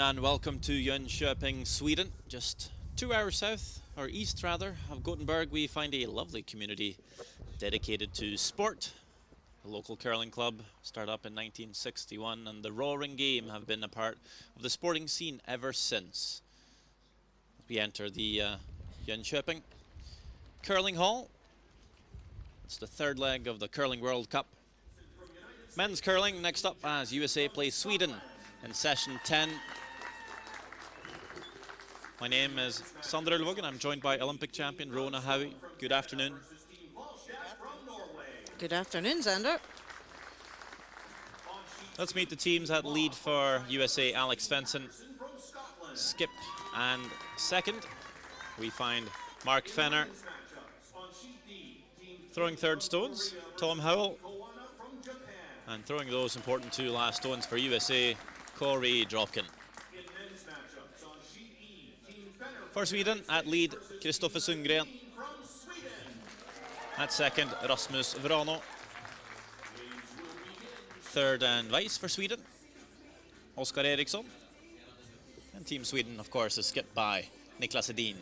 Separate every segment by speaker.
Speaker 1: And welcome to Jönköping, Sweden. Just 2 hours south, or east rather, of Gothenburg, we find a lovely community dedicated to sport. The local curling club started up in 1961, and the Roaring Game have been a part of the sporting scene ever since. We enter the Jönköping Curling Hall. It's the third leg of the Curling World Cup. Men's curling next up as USA plays Sweden in session 10. My name is Sander Ulvåg and I'm joined by Olympic champion Rona Howie. Good afternoon.
Speaker 2: Good afternoon, Sander.
Speaker 1: Let's meet the teams at lead for USA. Alex Svensson, skip, and second we find Mark Fenner. Throwing third stones, Tom Howell. And throwing those important two last stones for USA, Corey Dropkin. For Sweden, at lead, Kristoffer Sundgren. At second, Rasmus Vrano. Third and vice for Sweden, Oskar Eriksson. And Team Sweden, of course, is skipped by Niklas Edin.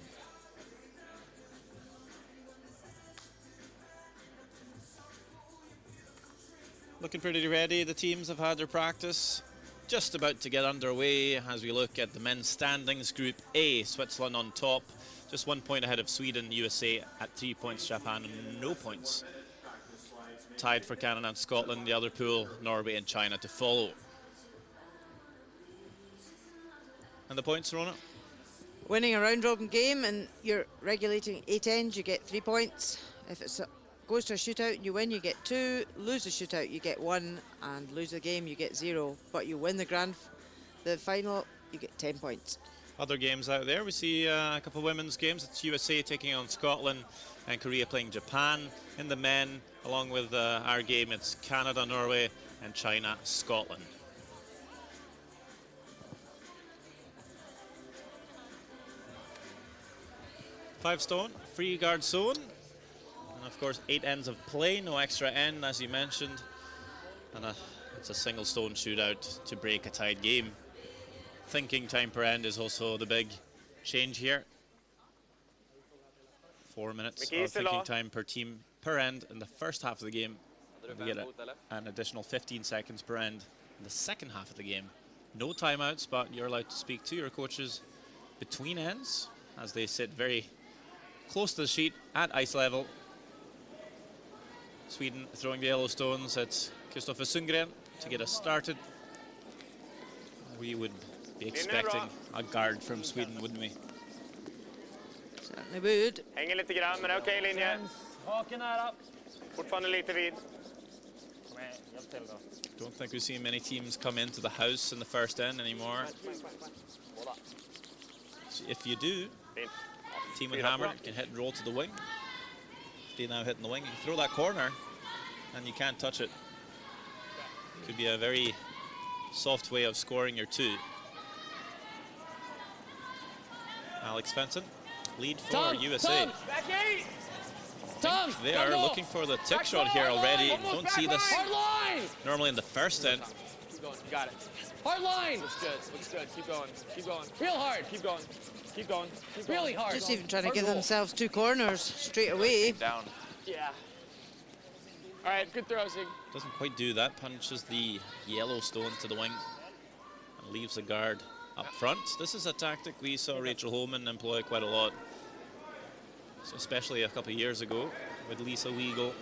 Speaker 1: Looking pretty ready. The teams have had their practice. Just about to get underway as we look at the men's standings. Group A, Switzerland on top, just 1 point ahead of Sweden. USA at 3 points, Japan no points. Tied for Canada and Scotland. The other pool, Norway and China to follow. And the points, Rona?
Speaker 2: Winning a round-robin game and you're regulating 8 ends, you get 3 points. If it goes to a shootout and you win, you get 2. Lose the shootout, you get 1, and lose the game, you get 0. But you win the final, you get 10 points.
Speaker 1: Other games out there, we see a couple of women's games. It's USA taking on Scotland and Korea playing Japan. In the men, along with our game, it's Canada, Norway, and China, Scotland. Five stone, free guard zone. And of course, 8 ends of play, no extra end, as you mentioned. And it's a single stone shootout to break a tied game. Thinking time per end is also the big change here. 4 minutes of thinking time per team per end in the first half of the game. We get an additional 15 seconds per end in the second half of the game. No timeouts, but you're allowed to speak to your coaches between ends as they sit very close to the sheet at ice level. Sweden throwing the yellow stones. It's Kristoffer Sundgren to get us started. We would be expecting a guard from Sweden, wouldn't we?
Speaker 2: Certainly would.
Speaker 3: Hänger lite grann, men okej linje.
Speaker 4: Haken nära.
Speaker 3: Fortfarande lite vid.
Speaker 1: Don't think we see many teams come into the house in the first end anymore. So if you do, team with hammer can hit and roll to the wing. They now hitting the wing. You can throw that corner and you can't touch it. Could be a very soft way of scoring your 2. Alex Svensson, lead for USA. They are looking for the tick shot here already. Don't see this normally in the first end.
Speaker 4: Keep going, you got it. Hard line! Looks good, keep going, keep going. Real hard, keep going. Keep going. Really hard.
Speaker 2: Just even trying to give themselves 2 corners straight away.
Speaker 3: Down.
Speaker 4: Yeah. All right, good throw, Sig.
Speaker 1: Doesn't quite do that. Punches the yellow stone to the wing and leaves the guard up front. This is a tactic we saw Rachel Holman employ quite a lot, so especially a couple of years ago with Lisa Weigel.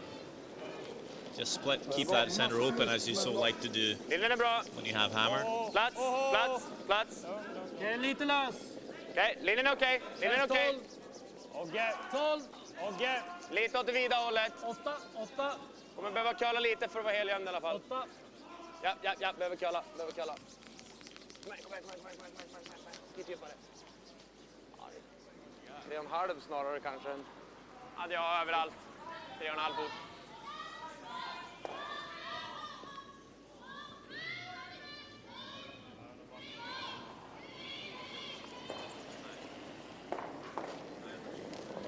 Speaker 1: Just split, keep that center open as you so like to do when you have hammer.
Speaker 3: Plats.
Speaker 4: Okej, lite lös.
Speaker 3: Okej, linjen är okej. Linjen är okej.
Speaker 4: 12. Okej.
Speaker 3: Lite åt det vida hållet.
Speaker 4: 8.
Speaker 3: Kommer behöva köla lite för att vara helgömd i alla fall.
Speaker 4: 8.
Speaker 3: Ja, behöver köla. Kom igen. Lite djupare. 3,5 snarare kanske. Ja, överallt. 3,5 fot.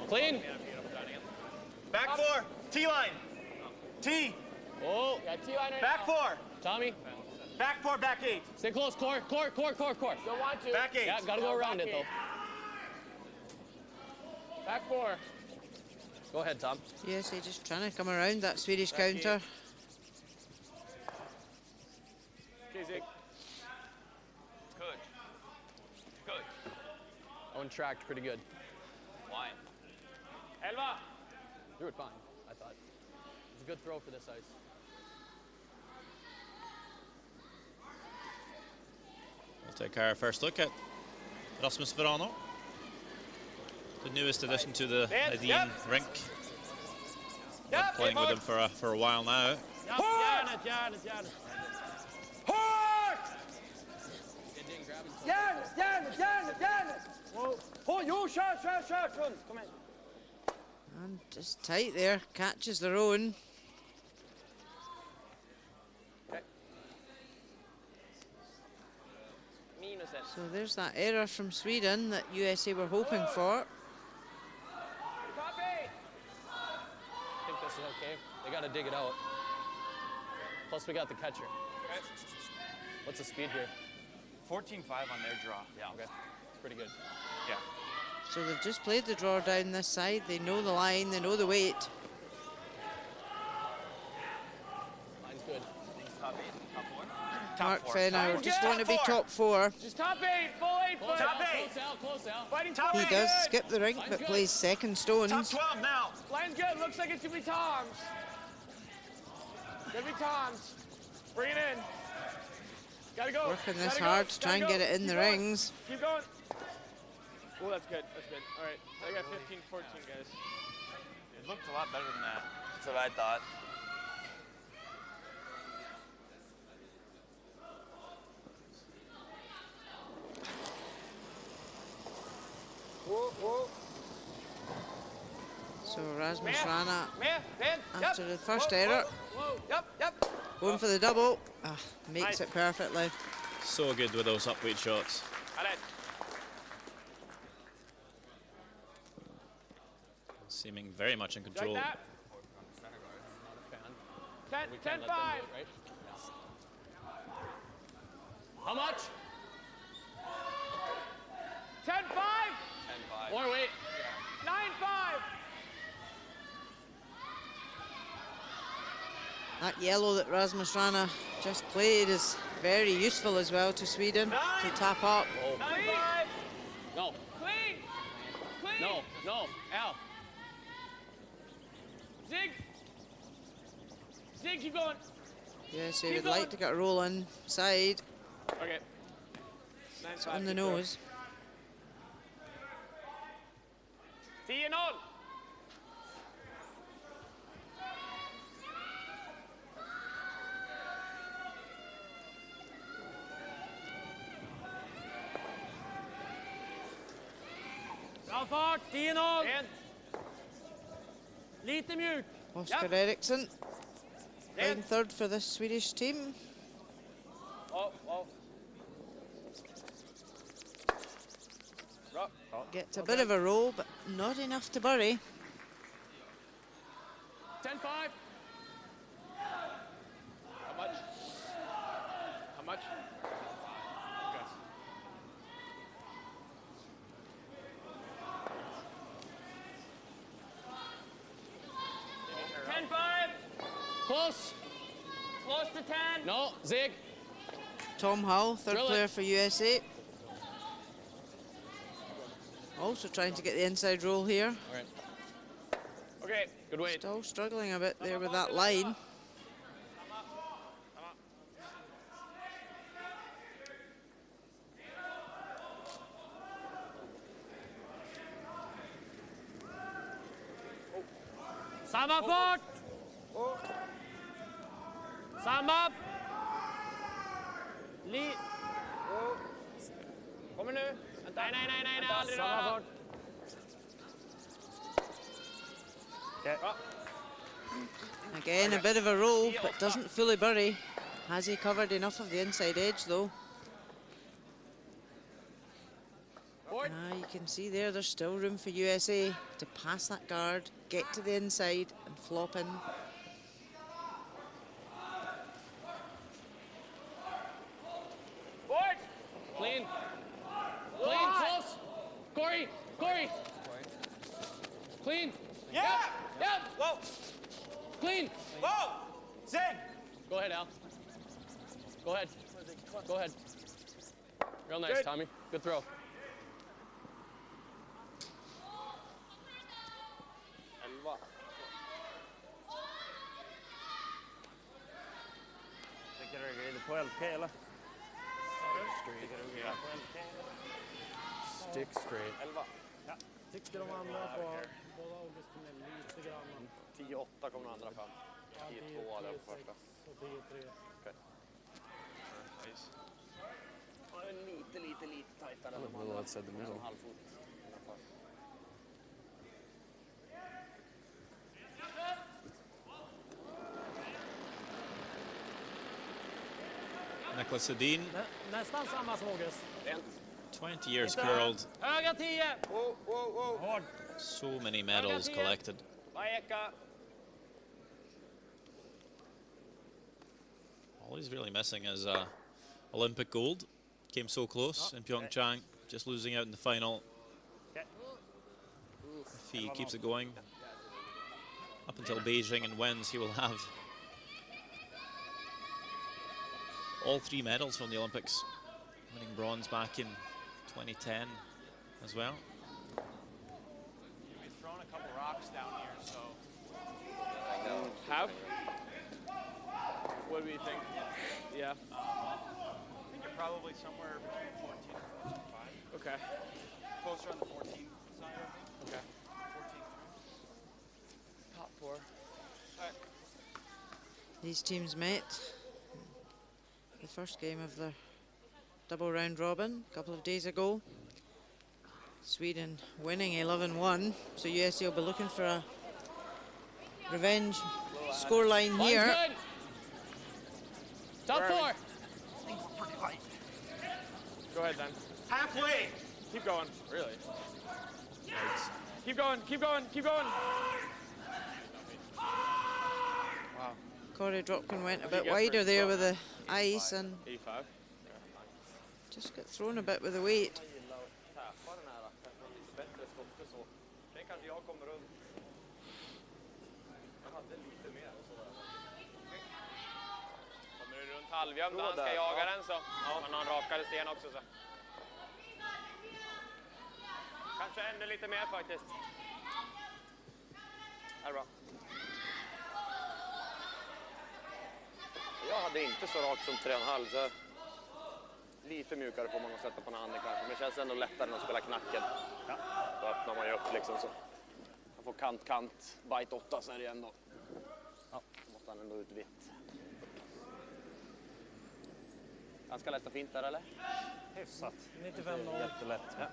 Speaker 4: Clean.
Speaker 3: Back 4. T-line. T.
Speaker 4: Oh, got T-line right
Speaker 3: Back
Speaker 4: now.
Speaker 3: 4.
Speaker 4: Tommy.
Speaker 5: Back 4, back 8.
Speaker 4: Stay close, core.
Speaker 3: Don't want to.
Speaker 5: Back 8.
Speaker 4: Yeah, gotta go around it, though.
Speaker 3: Back 4.
Speaker 4: Go ahead, Tom.
Speaker 2: USA just trying to come around that Swedish
Speaker 5: Back
Speaker 2: counter.
Speaker 3: Okay, Zig.
Speaker 5: Good. Good.
Speaker 4: Owen tracked pretty good.
Speaker 5: Fine.
Speaker 3: Elva.
Speaker 4: Threw it fine, I thought. It was a good throw for this ice.
Speaker 1: We'll take our first look at Rasmus Verano, the newest addition to the Edin rink. Been playing with him for a while now.
Speaker 3: Järnet. Kör. Kom igen.
Speaker 2: And just tight there, catches their own. So there's that error from Sweden that USA were hoping for.
Speaker 3: Copy.
Speaker 4: I think this is okay. They gotta dig it out. Plus, we got the catcher.
Speaker 5: Okay.
Speaker 4: What's the speed here?
Speaker 5: 14-5 on their draw.
Speaker 4: Yeah, okay. It's pretty good.
Speaker 5: Yeah.
Speaker 2: So they've just played the draw down this side. They know the line, they know the weight.
Speaker 4: Line's good.
Speaker 5: Top 8, top 4.
Speaker 2: Mark
Speaker 5: Top 4.
Speaker 2: Fenauer just want to be top 4.
Speaker 3: Just top 8. Full 8.
Speaker 4: Close
Speaker 5: Top
Speaker 4: out,
Speaker 5: eight.
Speaker 4: close out.
Speaker 3: Fighting
Speaker 5: Top
Speaker 3: top
Speaker 2: He
Speaker 5: eight.
Speaker 2: does skip the rink,
Speaker 4: Line's
Speaker 2: but
Speaker 4: good.
Speaker 2: plays second
Speaker 5: Top
Speaker 2: stones.
Speaker 5: 12 now.
Speaker 3: Line's good. Looks like it's gonna be Tom's. Gonna be Tom's. Bring it in. Gotta go.
Speaker 2: Working this
Speaker 3: Gotta
Speaker 2: hard
Speaker 3: go.
Speaker 2: to try and
Speaker 3: Gotta
Speaker 2: get
Speaker 3: go.
Speaker 2: it in
Speaker 3: Keep
Speaker 2: the
Speaker 3: going.
Speaker 2: rings.
Speaker 3: Keep going. Oh, that's good. All right. I got 15-14, guys.
Speaker 5: It looked a lot better than that. That's what I thought.
Speaker 3: Whoa.
Speaker 2: So Rasmus Rana,
Speaker 3: Man.
Speaker 2: after the first error,
Speaker 3: Whoa. Yep.
Speaker 2: going for the double. Makes
Speaker 3: Nice.
Speaker 2: it perfectly.
Speaker 1: So good with those upweight shots.
Speaker 3: All right.
Speaker 1: Seeming very much in
Speaker 3: Like
Speaker 1: control.
Speaker 3: that.
Speaker 4: Not a fan. We
Speaker 3: 10,
Speaker 4: can't let them
Speaker 3: 10-5.
Speaker 4: do it, right? How much?
Speaker 3: 10-5.
Speaker 5: 10-5.
Speaker 4: More weight.
Speaker 3: 9-5.
Speaker 2: That yellow that Rasmus Rana just played is very useful as well to Sweden to tap up.
Speaker 4: Oh,
Speaker 3: 9-5.
Speaker 4: no,
Speaker 3: Clean.
Speaker 4: no, Al.
Speaker 3: Zig, keep going.
Speaker 2: USA
Speaker 3: Keep
Speaker 2: would like
Speaker 3: going.
Speaker 2: to get a roll inside
Speaker 3: Okay. 9-5.
Speaker 2: on the
Speaker 3: keep going.
Speaker 2: nose.
Speaker 3: 10-0. Bra fart, 10-0. Lite mjuk.
Speaker 2: Oscar Eriksson playing third for the Swedish team.
Speaker 3: Oh. Bra.
Speaker 2: Gets a bit of a roll, but not enough to bury.
Speaker 3: 10-5. How much? Okay. 10-5.
Speaker 4: Close.
Speaker 3: Close to 10.
Speaker 4: No, Zig.
Speaker 2: Tom Hull, third
Speaker 4: Drill it.
Speaker 2: player for USA. Also trying to get the inside roll here.
Speaker 4: All right,
Speaker 3: Okay.
Speaker 4: good weight.
Speaker 2: Still struggling a bit there with that line.
Speaker 3: Samma fart. Samma. Kommer nu. Nej, aldrig röra. Samma fart.
Speaker 2: Again, a bit of a roll, but doesn't fully bury. Has he covered enough of the inside edge, though? You can see there's still room for USA to pass that guard, get to the inside, and flop in.
Speaker 4: Corey! Corey! Clean!
Speaker 5: Yeah!
Speaker 4: Yep!
Speaker 5: Whoa!
Speaker 4: Clean!
Speaker 5: Whoa! Zig!
Speaker 4: Go ahead, Al. Go ahead. Go ahead. Real nice,
Speaker 5: Good.
Speaker 4: Tommy. Good throw.
Speaker 5: Tycker du är på LK eller?
Speaker 4: Stick straight.
Speaker 5: 11.
Speaker 3: Tyckte de andra på båda August kom in lite grann.
Speaker 6: 10-8 kom de andra fram. 10-2 där på första.
Speaker 3: Och 10-3.
Speaker 6: Lite tajtare än de
Speaker 4: Well,
Speaker 6: andra.
Speaker 4: outside the middle.
Speaker 6: Halvfot.
Speaker 1: Nicholas Sedin,
Speaker 3: Nästan samma som August.
Speaker 1: 20 years curled,
Speaker 3: Höga 10!
Speaker 5: Hård.
Speaker 1: so many medals collected.
Speaker 5: Vajeka.
Speaker 1: All he's really missing is Olympic gold. Came so close in Pyeongchang, just losing out in the final. If he keeps it going up until Beijing and wins, he will have all 3 medals from the Olympics, winning bronze back in 2010 as well.
Speaker 5: We've thrown a couple rocks down here, so.
Speaker 4: Have? What do we think? Yeah.
Speaker 5: I think you're probably somewhere between 14 and 14.5.
Speaker 4: Okay.
Speaker 5: Closer on the 14 side, I think.
Speaker 4: Okay.
Speaker 5: 14.
Speaker 4: Top 4.
Speaker 2: These teams met the first game of the double round robin a couple of days ago. Sweden winning 11-1, so USA will be looking for a revenge scoreline
Speaker 4: Line's
Speaker 2: here.
Speaker 4: good. Top 4.
Speaker 3: Go ahead then.
Speaker 5: Halfway!
Speaker 3: Keep going.
Speaker 4: Really?
Speaker 3: Keep going, keep going, keep going.
Speaker 2: Corey Dropkin went a
Speaker 3: What'd
Speaker 2: bit
Speaker 3: you get
Speaker 2: wider
Speaker 3: for
Speaker 2: there
Speaker 3: throw?
Speaker 2: with the ice and
Speaker 3: 85.
Speaker 2: just got thrown a bit with the weight.
Speaker 6: Det kanske jag kommer runt. Jag hade lite mer och sådär.
Speaker 4: Kommer du runt halvjämn när han ska jaga den så man har en rakare sten också. Så. Kanske ännu lite mer faktiskt.
Speaker 6: Här är bra. Jag hade inte så rakt som 3,5 så lite mjukare får man nog sätta på en hand kanske. Men det känns ändå lättare än att spela knacken. Ja. Då öppnar man ju upp liksom så. Man får kant, bite 8 så är det ändå. Ja, då måste han ändå ut vitt. Ganska lätt och fint där eller?
Speaker 3: Hyfsat. 95-0.
Speaker 6: Jättelätt. Ja.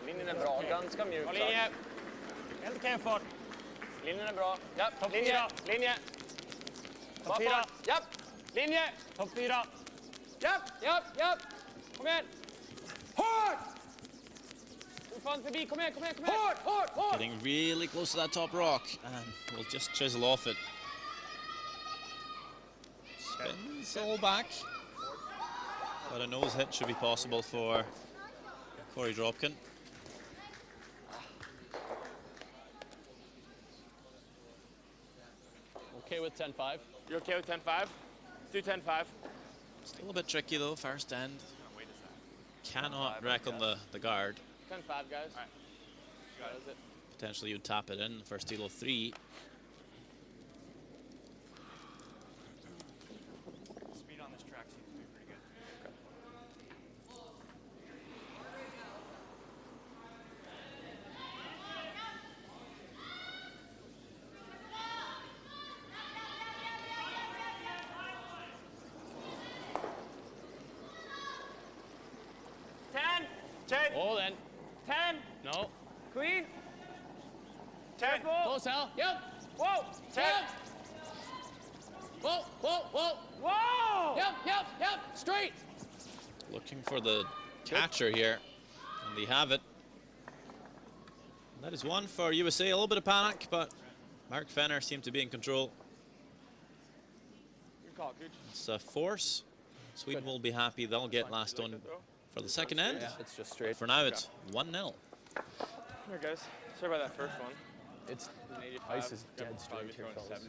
Speaker 6: Linjen är bra, ganska mjuk.
Speaker 3: Linje. Helt okej fart.
Speaker 6: Linjen är bra. Ja,
Speaker 3: Topp
Speaker 6: linje,
Speaker 3: 4.
Speaker 6: linje.
Speaker 3: Topp 4.
Speaker 6: Japp, linje.
Speaker 3: Topp 4.
Speaker 6: Japp, japp, japp. Kom igen. Hårt! Du fan förbi, kom igen, kom igen, kom igen. Hårt, hårt, hårt.
Speaker 1: Getting really close to that top rock, and we'll just chisel off it. Spins all back, but a nose hit should be possible for Corey Dropkin.
Speaker 4: Okay with 10-5.
Speaker 3: You okay with 10-5? Let's do 10-5.
Speaker 1: Still a bit tricky though, first end. Cannot wreck on the guard.
Speaker 4: 10-5, guys. All right. That is it.
Speaker 1: Potentially you'd tap it in for steal of 3.
Speaker 5: Speed on this track seems to be pretty good.
Speaker 4: Oh, then.
Speaker 3: 10.
Speaker 4: No.
Speaker 3: Clean.
Speaker 5: 10.
Speaker 4: Close, Al. Yep.
Speaker 3: Whoa.
Speaker 5: 10.
Speaker 4: Yep. Whoa, whoa, whoa.
Speaker 3: Whoa.
Speaker 4: Yep, yep, yep. Straight.
Speaker 1: Looking for the catcher here, and they have it. And that is one for USA. A little bit of panic, but Mark Fenner seemed to be in control.
Speaker 3: Good call, Cooch.
Speaker 1: It's a force. Sweden will be happy. They'll get last one for the second end.
Speaker 4: Yeah, it's just straight.
Speaker 1: For now, it's 1-0.
Speaker 3: Here, guys. Sorry about that first one.
Speaker 4: It's ice is dead straight here, fellas.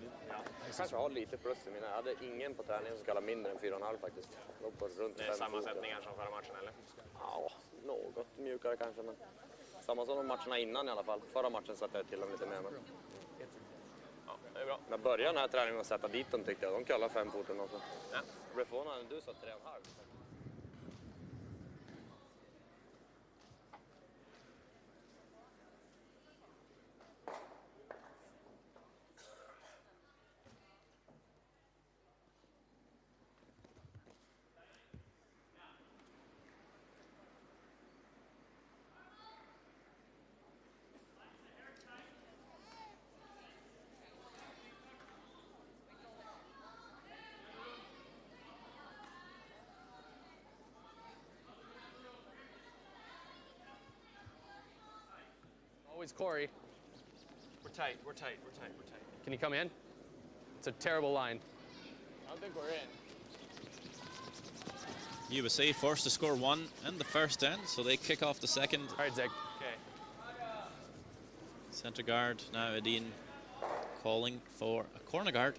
Speaker 6: Kanske har lite plus i mina. Jag hade ingen på träningen som kallar mindre än 4,5 faktiskt. Låg på runt 5
Speaker 3: Sammansättningar som förra matchen, eller?
Speaker 6: Ja, något mjukare kanske, men samma som de matcherna innan i alla fall. Förra matchen satte jag till dem lite mer. Men...
Speaker 3: Ja, det är bra.
Speaker 6: När började den här träningen att sätta dit dem tyckte jag. De kallar 5 foten också. Ja. Jag blev förvånad när du sa 3,5.
Speaker 4: Always Corey.
Speaker 3: We're tight, we're tight, we're tight, we're tight.
Speaker 4: Can you come in? It's a terrible line.
Speaker 3: I don't think we're in.
Speaker 1: USA forced to score 1 in the first end, so they kick off the second.
Speaker 4: All right, Zach.
Speaker 3: Okay.
Speaker 1: Center guard, now Edin calling for a corner guard.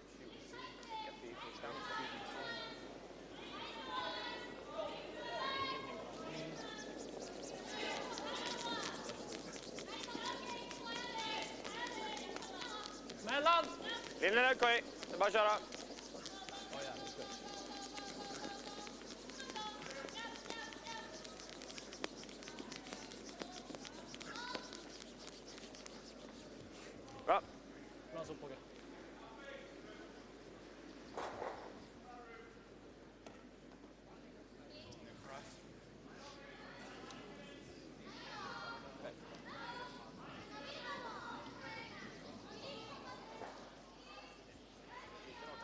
Speaker 3: Mellan!
Speaker 6: Linjen är okej. Det är bara att köra. Bra.
Speaker 3: Bra så, Påge.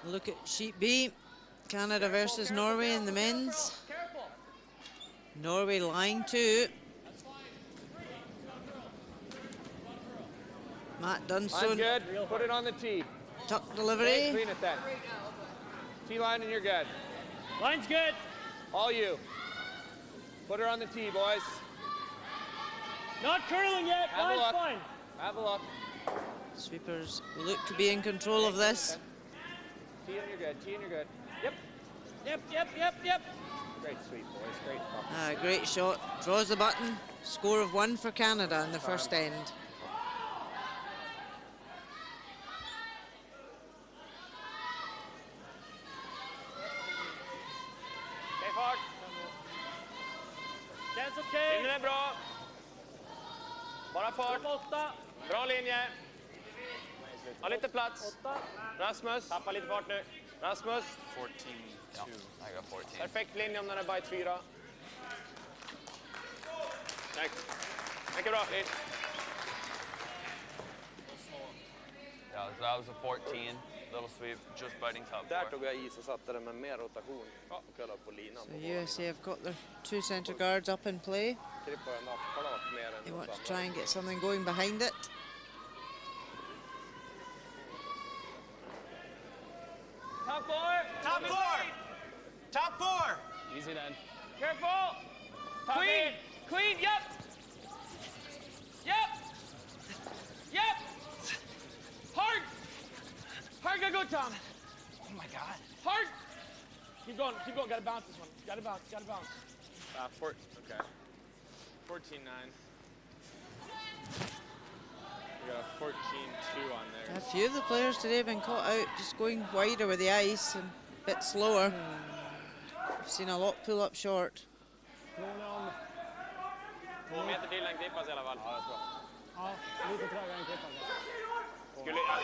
Speaker 2: Look at sheet B, Canada versus Norway in the men's. Norway line 2. Matt
Speaker 3: I'm
Speaker 2: Dunstone,
Speaker 3: good. Put it on the tee.
Speaker 2: tuck
Speaker 3: Okay,
Speaker 2: delivery.
Speaker 3: clean it then. Tee line and you're good.
Speaker 7: Line's good.
Speaker 3: All you. Put her on the tee, boys.
Speaker 7: Not curling yet.
Speaker 3: Have a
Speaker 7: Line's
Speaker 3: look.
Speaker 7: fine.
Speaker 3: Have a look.
Speaker 2: Sweepers look to be in control of this.
Speaker 3: Tee and you're good. Tee and you're good. Yep.
Speaker 7: Yep.
Speaker 3: Great sweep, boys. Great.
Speaker 2: Great shot. Draws the button. Score of 1 for Canada in the first end.
Speaker 3: Okej, fart.
Speaker 7: Känns okej.
Speaker 3: Linjen är bra. Bara fart.
Speaker 7: 8.
Speaker 3: Bra linje. Ha lite plats. Rasmus. Tappa lite fart nu. Rasmus.
Speaker 4: 14-2. I got 14.
Speaker 3: Perfekt linje om den är bite 4. Mycket bra.
Speaker 8: Yeah, so that was a 14. Little sweep, just biting top
Speaker 6: Där
Speaker 8: four.
Speaker 6: tog jag is och satte den med mer rotation. Och kollade på linan.
Speaker 2: So USA have got their 2 center guards up in play.
Speaker 6: Trippade den klart mer än
Speaker 2: They want to
Speaker 6: något
Speaker 2: try and get something going behind it.
Speaker 3: Top 4. Top 4. Top 4.
Speaker 4: Easy then.
Speaker 3: Careful. Clean. Clean. Yep. Hard. Hard. Go, Tom.
Speaker 7: Oh my God.
Speaker 3: Hard. Keep going. Gotta bounce this one. Gotta bounce.
Speaker 5: Okay. 14-9. We got a 14-2 on there.
Speaker 2: A few of the players today have been caught out just going wider with the ice and a bit slower. I've seen a lot pull up short.
Speaker 3: 2 meter till en klippas i alla fall.
Speaker 7: Ja, lite trögare än klippan.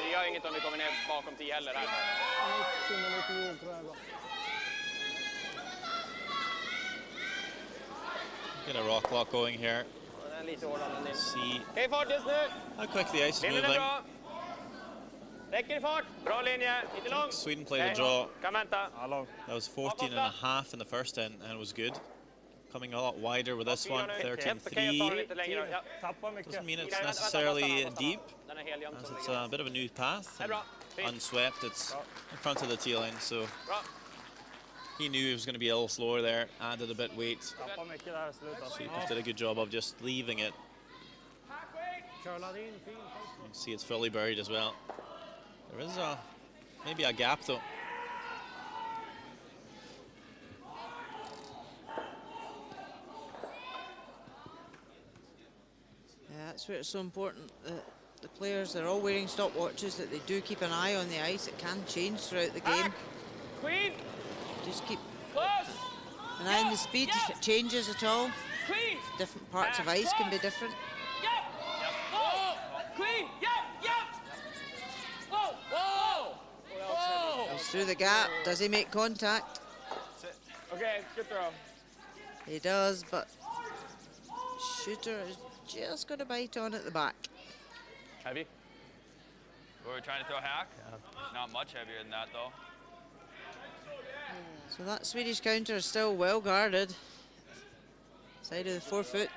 Speaker 3: Det gör inget om du kommer ner bakom 10 heller här.
Speaker 7: Lite låg tror jag då.
Speaker 1: Get a rock walk going here.
Speaker 3: Den är lite hårdare än din.
Speaker 1: See
Speaker 3: Okej, fart just nu.
Speaker 1: how quick the ice is
Speaker 3: Linjen är
Speaker 1: moving.
Speaker 3: bra. Räcker i fart. Bra linje. Inte lång.
Speaker 1: Sweden played a draw.
Speaker 3: Kan vänta.
Speaker 1: That was 14 and a half in the first end, and it was good. coming a lot wider with this one,
Speaker 6: Okej, jag tar
Speaker 1: 13-3.
Speaker 6: lite längre då. Ja.
Speaker 7: Tappar mycket.
Speaker 1: Doesn't mean it's
Speaker 6: Vänta,
Speaker 1: necessarily
Speaker 6: stanna.
Speaker 1: deep,
Speaker 6: Den är helt jämn
Speaker 1: as
Speaker 6: som
Speaker 1: it's
Speaker 6: ligger.
Speaker 1: a bit of a new path.
Speaker 6: Det är bra. Fint.
Speaker 1: Unswept, it's in front of the tee line, so
Speaker 6: Bra.
Speaker 1: he knew he was going to be a little slower there, added a bit weight.
Speaker 7: Tappar mycket där i slutet.
Speaker 1: Sweepers did a good job of just leaving it.
Speaker 7: Curlade in, fin.
Speaker 1: You can see it's fully buried as well. There is maybe a gap though.
Speaker 2: Yeah, that's where it's so important that the players, they're all wearing stopwatches, that they do keep an eye on the ice. It can change throughout the game.
Speaker 6: Back. Queen.
Speaker 2: Just keep
Speaker 6: Close.
Speaker 2: an eye on the speed if it changes at all.
Speaker 6: Queen.
Speaker 2: Different parts of ice can be different.
Speaker 6: Yep. Whoa. Queen. Yep. Whoa. Whoa. Whoa.
Speaker 2: Goes through the gap. Does he make contact?
Speaker 6: Okay, good throw.
Speaker 2: He does, but shooter is just going to bite on at the back.
Speaker 8: Heavy? Were we trying to throw a hack? Not much heavier than that, though.
Speaker 2: So that Swedish counter is still well guarded. Side of the 4 foot.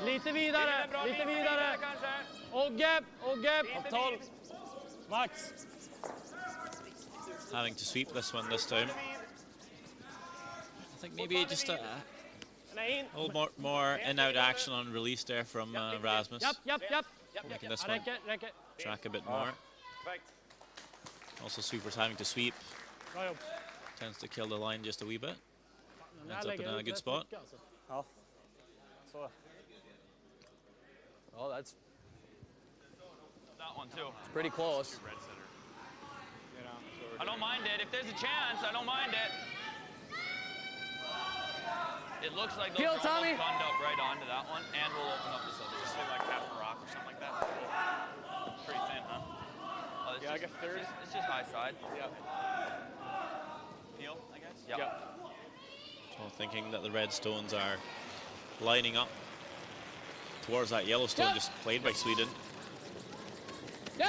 Speaker 7: Lite vidare, lite vidare. Ogge. 12. Max.
Speaker 1: Having to sweep this one this time. I think maybe just a little more in-out action on release there from Rasmus.
Speaker 7: Japp.
Speaker 1: Making this one
Speaker 7: Räcker.
Speaker 1: track a bit more. Also, Sweepers having to sweep
Speaker 7: Bra jobb.
Speaker 1: tends to kill the line just a wee bit.
Speaker 7: Den där
Speaker 1: Ends up in
Speaker 7: lägger
Speaker 1: a
Speaker 7: ut
Speaker 1: good
Speaker 7: rätt
Speaker 1: spot.
Speaker 7: mycket, alltså.
Speaker 4: Ja. Så. Oh, that's
Speaker 8: That one, too.
Speaker 4: pretty close.
Speaker 8: I don't mind it. If there's a chance, I don't mind it. It looks like those
Speaker 4: Feel,
Speaker 8: are almost
Speaker 4: Tommy.
Speaker 8: gunned up right onto that one, and we'll open up this other.
Speaker 5: Just say like half a rock or something like that. Pretty thin, huh?
Speaker 8: Oh, it's
Speaker 5: Yeah, I
Speaker 8: just,
Speaker 5: got third.
Speaker 8: It's just high side.
Speaker 5: Yeah. Peel, I guess.
Speaker 8: Yep.
Speaker 1: So thinking that the red stones are lining up towards that yellow stone just played by Sweden.
Speaker 8: Yep.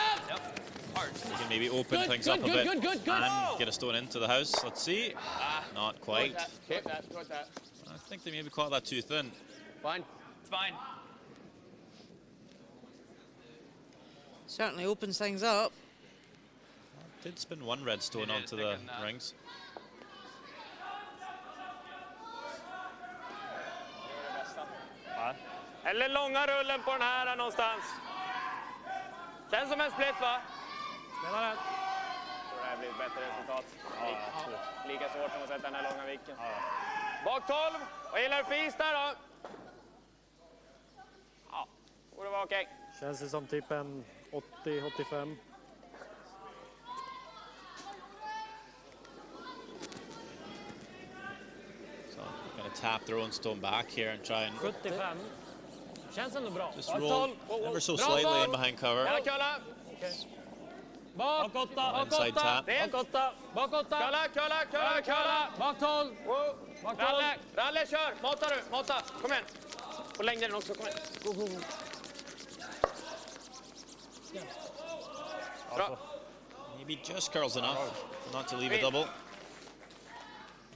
Speaker 8: Hard.
Speaker 1: We can maybe open
Speaker 7: Good,
Speaker 1: things
Speaker 7: good,
Speaker 1: up a
Speaker 7: good,
Speaker 1: bit
Speaker 7: good, good.
Speaker 1: and get a stone into the house. Let's see. Not quite.
Speaker 6: Caught that.
Speaker 1: I think they maybe caught that too thin.
Speaker 4: Fine.
Speaker 8: It's fine.
Speaker 2: Certainly opens things up.
Speaker 1: Did spin one red stone
Speaker 8: Did it,
Speaker 1: onto the
Speaker 8: thinking that.
Speaker 1: rings.
Speaker 6: Eller långa rullen på den här någonstans. Känns som en split, va?
Speaker 7: Spela rätt.
Speaker 6: Jag tror det här blir ett bättre resultat. Lika svårt som att sätta den här långa vicken. Bak 12. Vad gillar du för is där då? Ja, borde vara okej.
Speaker 7: Känns det som typ en 80-85.
Speaker 1: So going to tap their own stone back here and try and
Speaker 7: 75. Känns ändå bra.
Speaker 1: just roll ever so
Speaker 6: Bra
Speaker 1: slightly
Speaker 6: boll.
Speaker 1: in behind cover.
Speaker 6: Jävla kulla.
Speaker 7: Bak 8. Bak
Speaker 1: Inside
Speaker 7: 8.
Speaker 1: tap.
Speaker 7: Bak 8. Bak 8.
Speaker 6: Kulla.
Speaker 7: Bak 12.
Speaker 6: Wow.
Speaker 7: Bak 12.
Speaker 6: Ralle, kör. Mata. Kom igen. På längden också, kom igen. Bra.
Speaker 1: Maybe just curls enough not to leave a double.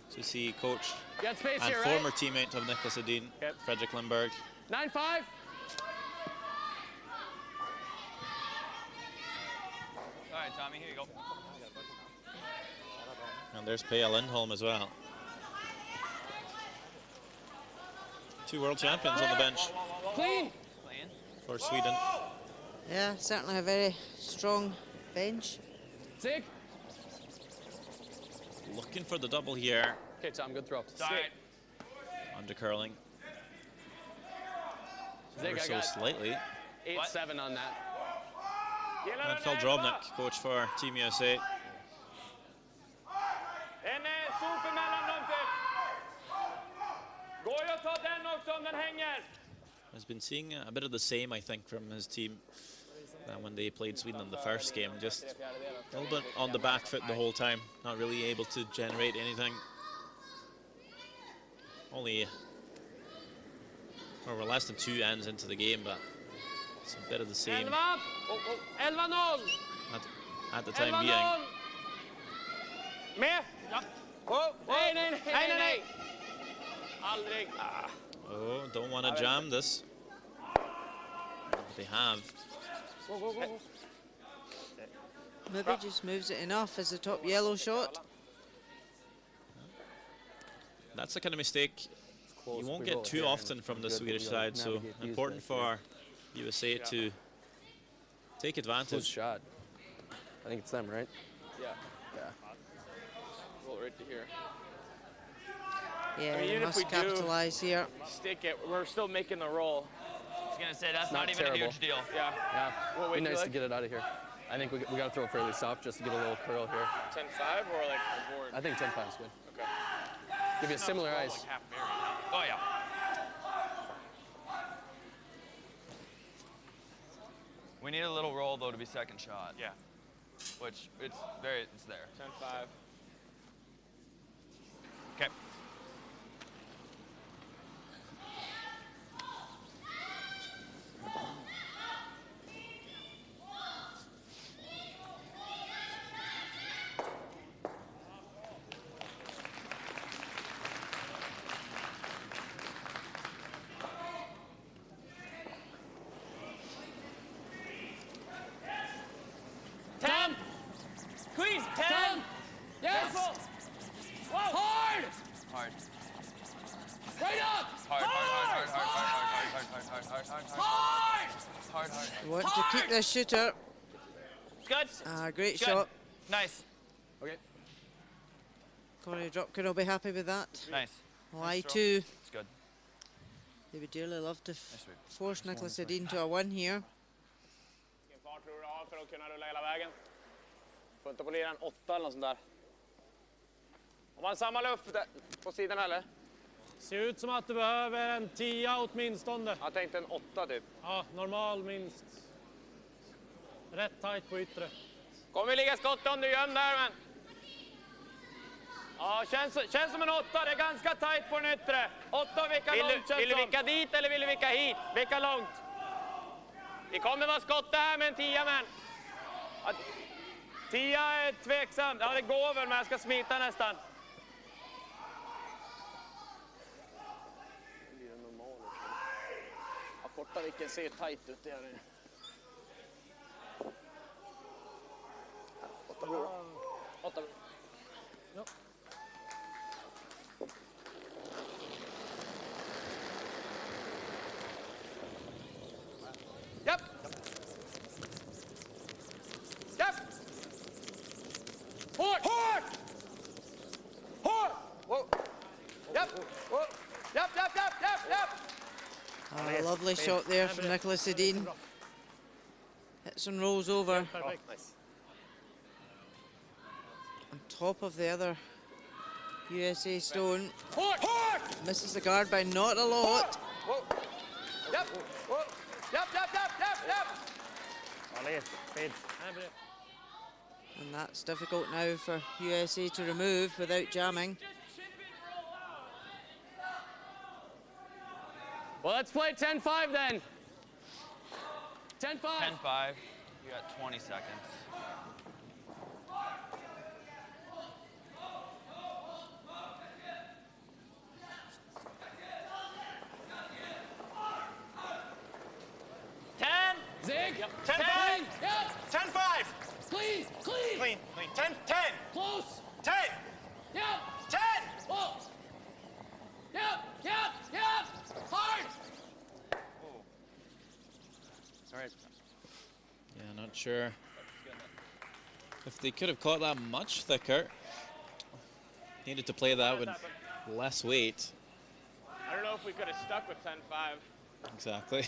Speaker 1: So you see coach
Speaker 4: Got space
Speaker 1: and
Speaker 4: here, right?
Speaker 1: former teammate of Niklas Edin, Fredrik Lindberg.
Speaker 4: 9-5.
Speaker 8: All right, Tommy, here you go.
Speaker 1: And there's Pia Lindholm as well. 2 world champions on the bench
Speaker 4: Clean.
Speaker 8: Clean.
Speaker 1: for Sweden.
Speaker 2: Yeah, certainly a very strong bench.
Speaker 4: Zig.
Speaker 1: Looking for the double here.
Speaker 4: Okay, Tom, good throw.
Speaker 8: It's all right.
Speaker 1: Under curling.
Speaker 4: Zig,
Speaker 1: Ever
Speaker 4: I
Speaker 1: so
Speaker 4: got
Speaker 1: slightly.
Speaker 4: 8-7 on that.
Speaker 1: And Phil Drobnik, coach for Team USA.
Speaker 6: En super mellan dem till. Går ju att ta den också om den hänger.
Speaker 1: Has been seeing a bit of the same, I think, from his team when they played Sweden in the first game. Just a little bit on the back foot the whole time, not really able to generate anything. We're less than 2 ends into the game, but It's a bit of the same
Speaker 7: 11! 11-0!
Speaker 1: at the time
Speaker 7: 11-0!
Speaker 1: being.
Speaker 3: Med!
Speaker 7: Ja.
Speaker 3: Nej! Aldrig.
Speaker 1: Oh, don't want to jam this. They have.
Speaker 3: Go.
Speaker 2: Maybe just moves it enough as the top yellow shot.
Speaker 1: That's the kind of mistake you won't get too often from the Swedish side, so important for USA to take
Speaker 6: Close
Speaker 1: advantage.
Speaker 6: shot. I think it's them, right?
Speaker 4: Yeah.
Speaker 6: Yeah.
Speaker 4: Roll right to here.
Speaker 2: Yeah,
Speaker 3: I mean,
Speaker 2: you
Speaker 3: even if
Speaker 2: must
Speaker 3: we do-
Speaker 2: capitalise here.
Speaker 3: Stick it. We're still making the roll.
Speaker 8: I was gonna say that's
Speaker 6: Not
Speaker 8: not even
Speaker 6: terrible.
Speaker 8: a huge deal.
Speaker 3: Yeah.
Speaker 6: Yeah.
Speaker 3: Well,
Speaker 6: Be
Speaker 3: wait,
Speaker 6: nice
Speaker 3: like
Speaker 6: to get it out of here. I think we got to throw it fairly soft just to get a little curl here.
Speaker 3: 10-5 or like a board?
Speaker 6: I think 10-5 is good.
Speaker 3: Okay.
Speaker 6: Give you a similar
Speaker 5: Roll
Speaker 6: ice.
Speaker 5: like half Mary.
Speaker 8: Oh yeah. We need a little roll though to be second shot.
Speaker 5: Yeah.
Speaker 8: Which it's there.
Speaker 3: 10-5.
Speaker 8: Okay.
Speaker 3: Squeeze! 10!
Speaker 7: Yes!
Speaker 3: Whoa!
Speaker 8: Hard.
Speaker 7: Right up!
Speaker 8: Hard.
Speaker 2: You want to keep this shooter.
Speaker 8: Good.
Speaker 2: Great
Speaker 8: Good.
Speaker 2: shot.
Speaker 8: Nice.
Speaker 6: Okay.
Speaker 2: Corey Dropkin will be happy with that.
Speaker 8: Nice.
Speaker 2: Well, I too.
Speaker 8: It's good.
Speaker 2: They would dearly love to
Speaker 8: sweep.
Speaker 2: force Nicholas Edin to a win here.
Speaker 3: Vilken fart tror du du har för att kunna rulla hela vägen? Får inte polera en 8 eller något sånt där. Har man samma luft på sidan eller?
Speaker 7: Ser ut som att du behöver en 10 åtminstone.
Speaker 3: Jag tänkte en 8 typ.
Speaker 7: Ja, normal minst. Rätt tajt på yttre.
Speaker 3: Kommer ligga skott om du göm där men. Ja, känns som en 8. Det är ganska tajt på den yttre. 8 vicka långt. Vill du vicka dit eller vill du vicka hit? Vicka långt. Det kommer vara skott där med en 10 men. 10 är tveksamt. Ja, det går väl men jag ska smita nästan. Blir det normalt? Ja, korta vicken ser tajt ut. Det är det. 8 blir bra. 8 blir.
Speaker 7: Ja.
Speaker 3: Japp! Japp! Hårt! Hårt! Hårt! Japp! Japp, japp, japp, japp, japp!
Speaker 2: A lovely shot there from Nicholas Edin. Hits and rolls over
Speaker 7: Perfekt.
Speaker 3: Nice.
Speaker 2: on top of the other USA stone.
Speaker 3: Hårt! Hårt!
Speaker 2: Misses the guard by not a lot.
Speaker 3: Japp! Japp, japp, japp, japp, japp!
Speaker 2: And that's difficult now for USA to remove without jamming.
Speaker 4: Well, let's play 10-5 then. 10-5.
Speaker 8: 10-5. You got 20 seconds.
Speaker 4: Zig.
Speaker 5: 10-5.
Speaker 4: Yep.
Speaker 5: 10-5.
Speaker 4: Clean.
Speaker 5: Clean. 10-10.
Speaker 4: Close.
Speaker 5: 10.
Speaker 4: Yep.
Speaker 5: 10.
Speaker 4: Whoa. Yep. Hard.
Speaker 6: All right.
Speaker 1: Yeah, not sure if they could have caught that much thicker. Needed to play that with less weight.
Speaker 3: I don't know if we could have stuck with 10-5.
Speaker 1: Exactly.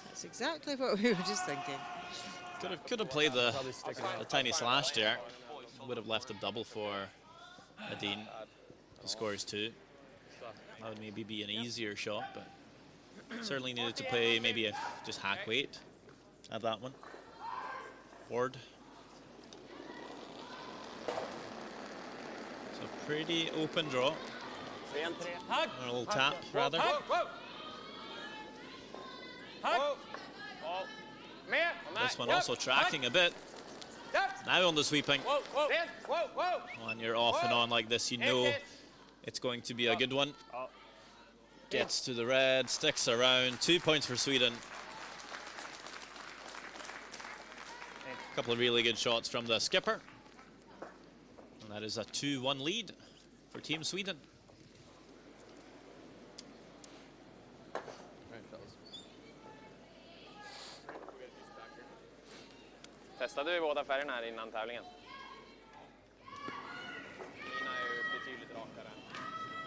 Speaker 2: That's exactly what we were just thinking.
Speaker 1: Could have played the
Speaker 6: Probably sticking out.
Speaker 1: tiny slash there. Would have left a double for Edin. He scores 2. That would maybe be an easier shot, but certainly needed to play maybe a just hack weight at that one. Ward. So pretty open draw.
Speaker 3: Sent.
Speaker 1: Or a little tap, rather.
Speaker 3: Whoa! Med.
Speaker 1: This one also tracking a bit. Now on the sweeping.
Speaker 3: Whoa, whoa. Whoa, whoa.
Speaker 1: When you're off and on like this, you know it's going to be a good one. Gets to the red, sticks around. 2 points for Sweden. A couple of really good shots from the skipper. And that is a 2-1 lead for Team Sweden.
Speaker 3: Testade vi båda färgerna här innan tävlingen? Mina är ju betydligt rakare.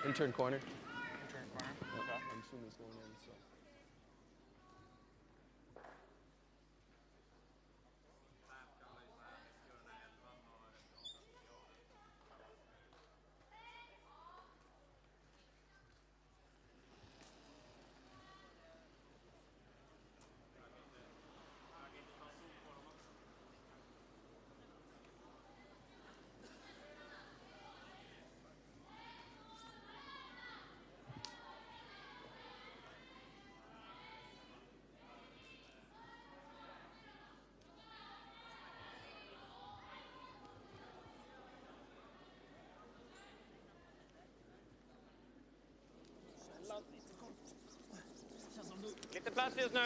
Speaker 4: Intern corner.
Speaker 5: Turn corner. Okay.
Speaker 4: I'm assuming it's going in, so.
Speaker 3: Lite plats just nu.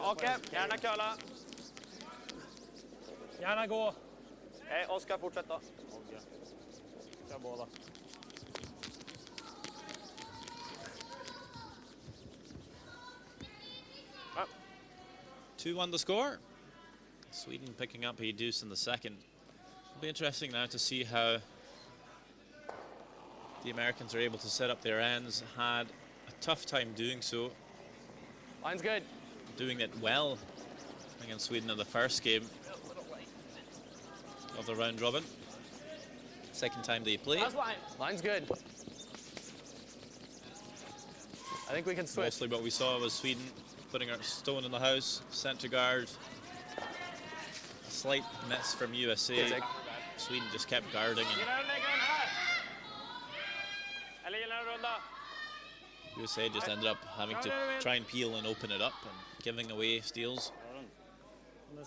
Speaker 3: Okej, gärna köla.
Speaker 7: Gärna gå.
Speaker 3: Oskar, fortsätt då.
Speaker 7: Kör båda.
Speaker 3: Ja.
Speaker 1: 2-1 the score. Sweden picking up a deuce in the second. It'll be interesting now to see how the Americans are able to set up their ends. Had a tough time doing so.
Speaker 4: Line's good.
Speaker 1: Doing it well against Sweden in the first game of the round robin. Second time they played.
Speaker 4: Line's good. I think we can switch.
Speaker 1: Mostly what we saw was Sweden putting a stone in the house, centre guard. A slight miss from USA. Sweden just kept guarding. And USA just ended up having to try and peel and open it up and giving away steals. We'll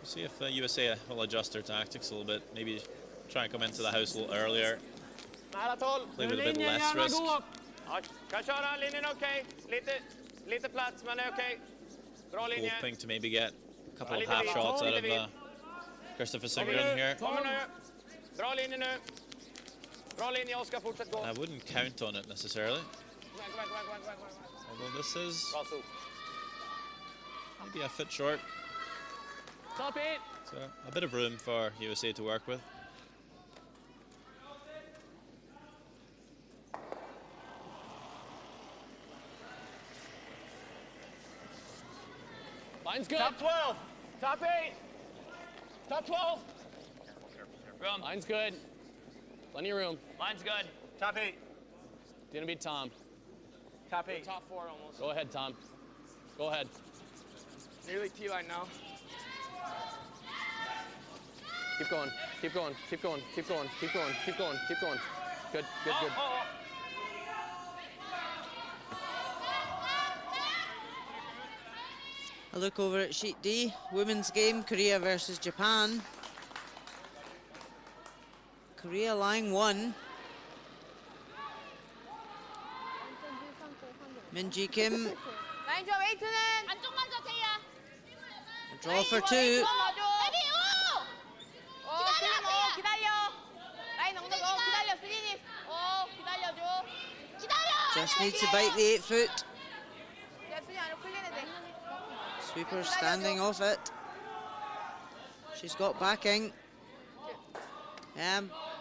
Speaker 1: see if USA will adjust their tactics a little bit. Maybe try and come into the house a little earlier. Play with a bit less risk.
Speaker 3: Kan köra, linjen är okej. Lite plats, men är okej. Bra linje.
Speaker 1: Hoping to maybe get a couple of half shots out of Christopher Sigurdsson here.
Speaker 3: Kommer nu. Bra linje nu. Bra linje, Oskar, fortsätt gå.
Speaker 1: I wouldn't count on it necessarily. Although this is maybe a foot short.
Speaker 4: Top it.
Speaker 1: So a bit of room for USA to work with.
Speaker 4: Line's good.
Speaker 3: Top 12. Top 8. Top 12.
Speaker 8: Room.
Speaker 4: Line's good. Plenty of room.
Speaker 8: Line's good.
Speaker 3: Top 8.
Speaker 4: Gonna be Tom.
Speaker 3: Top 8. Top 4 almost.
Speaker 4: Go ahead, Tom. Go ahead.
Speaker 3: Nearly T-line now.
Speaker 4: Keep going. Keep going. Keep going. Keep going. Keep going. Keep going. Keep going. Good. Good. Good.
Speaker 2: A look over at sheet D, women's game, Korea versus Japan. Korea line 1. Minji Kim.
Speaker 9: 라인 줘, 웨이트는 안쪽만 줘, 태희야.
Speaker 2: Draw for 2.
Speaker 9: 데뷔 기다려. 라인 엉덩이 기다려, 수진이. 기다려줘. 기다려.
Speaker 2: Just needs to bite the 8 foot.
Speaker 9: 야, 수진 안으로 풀리는 데.
Speaker 2: Sweeper standing off it. She's got backing.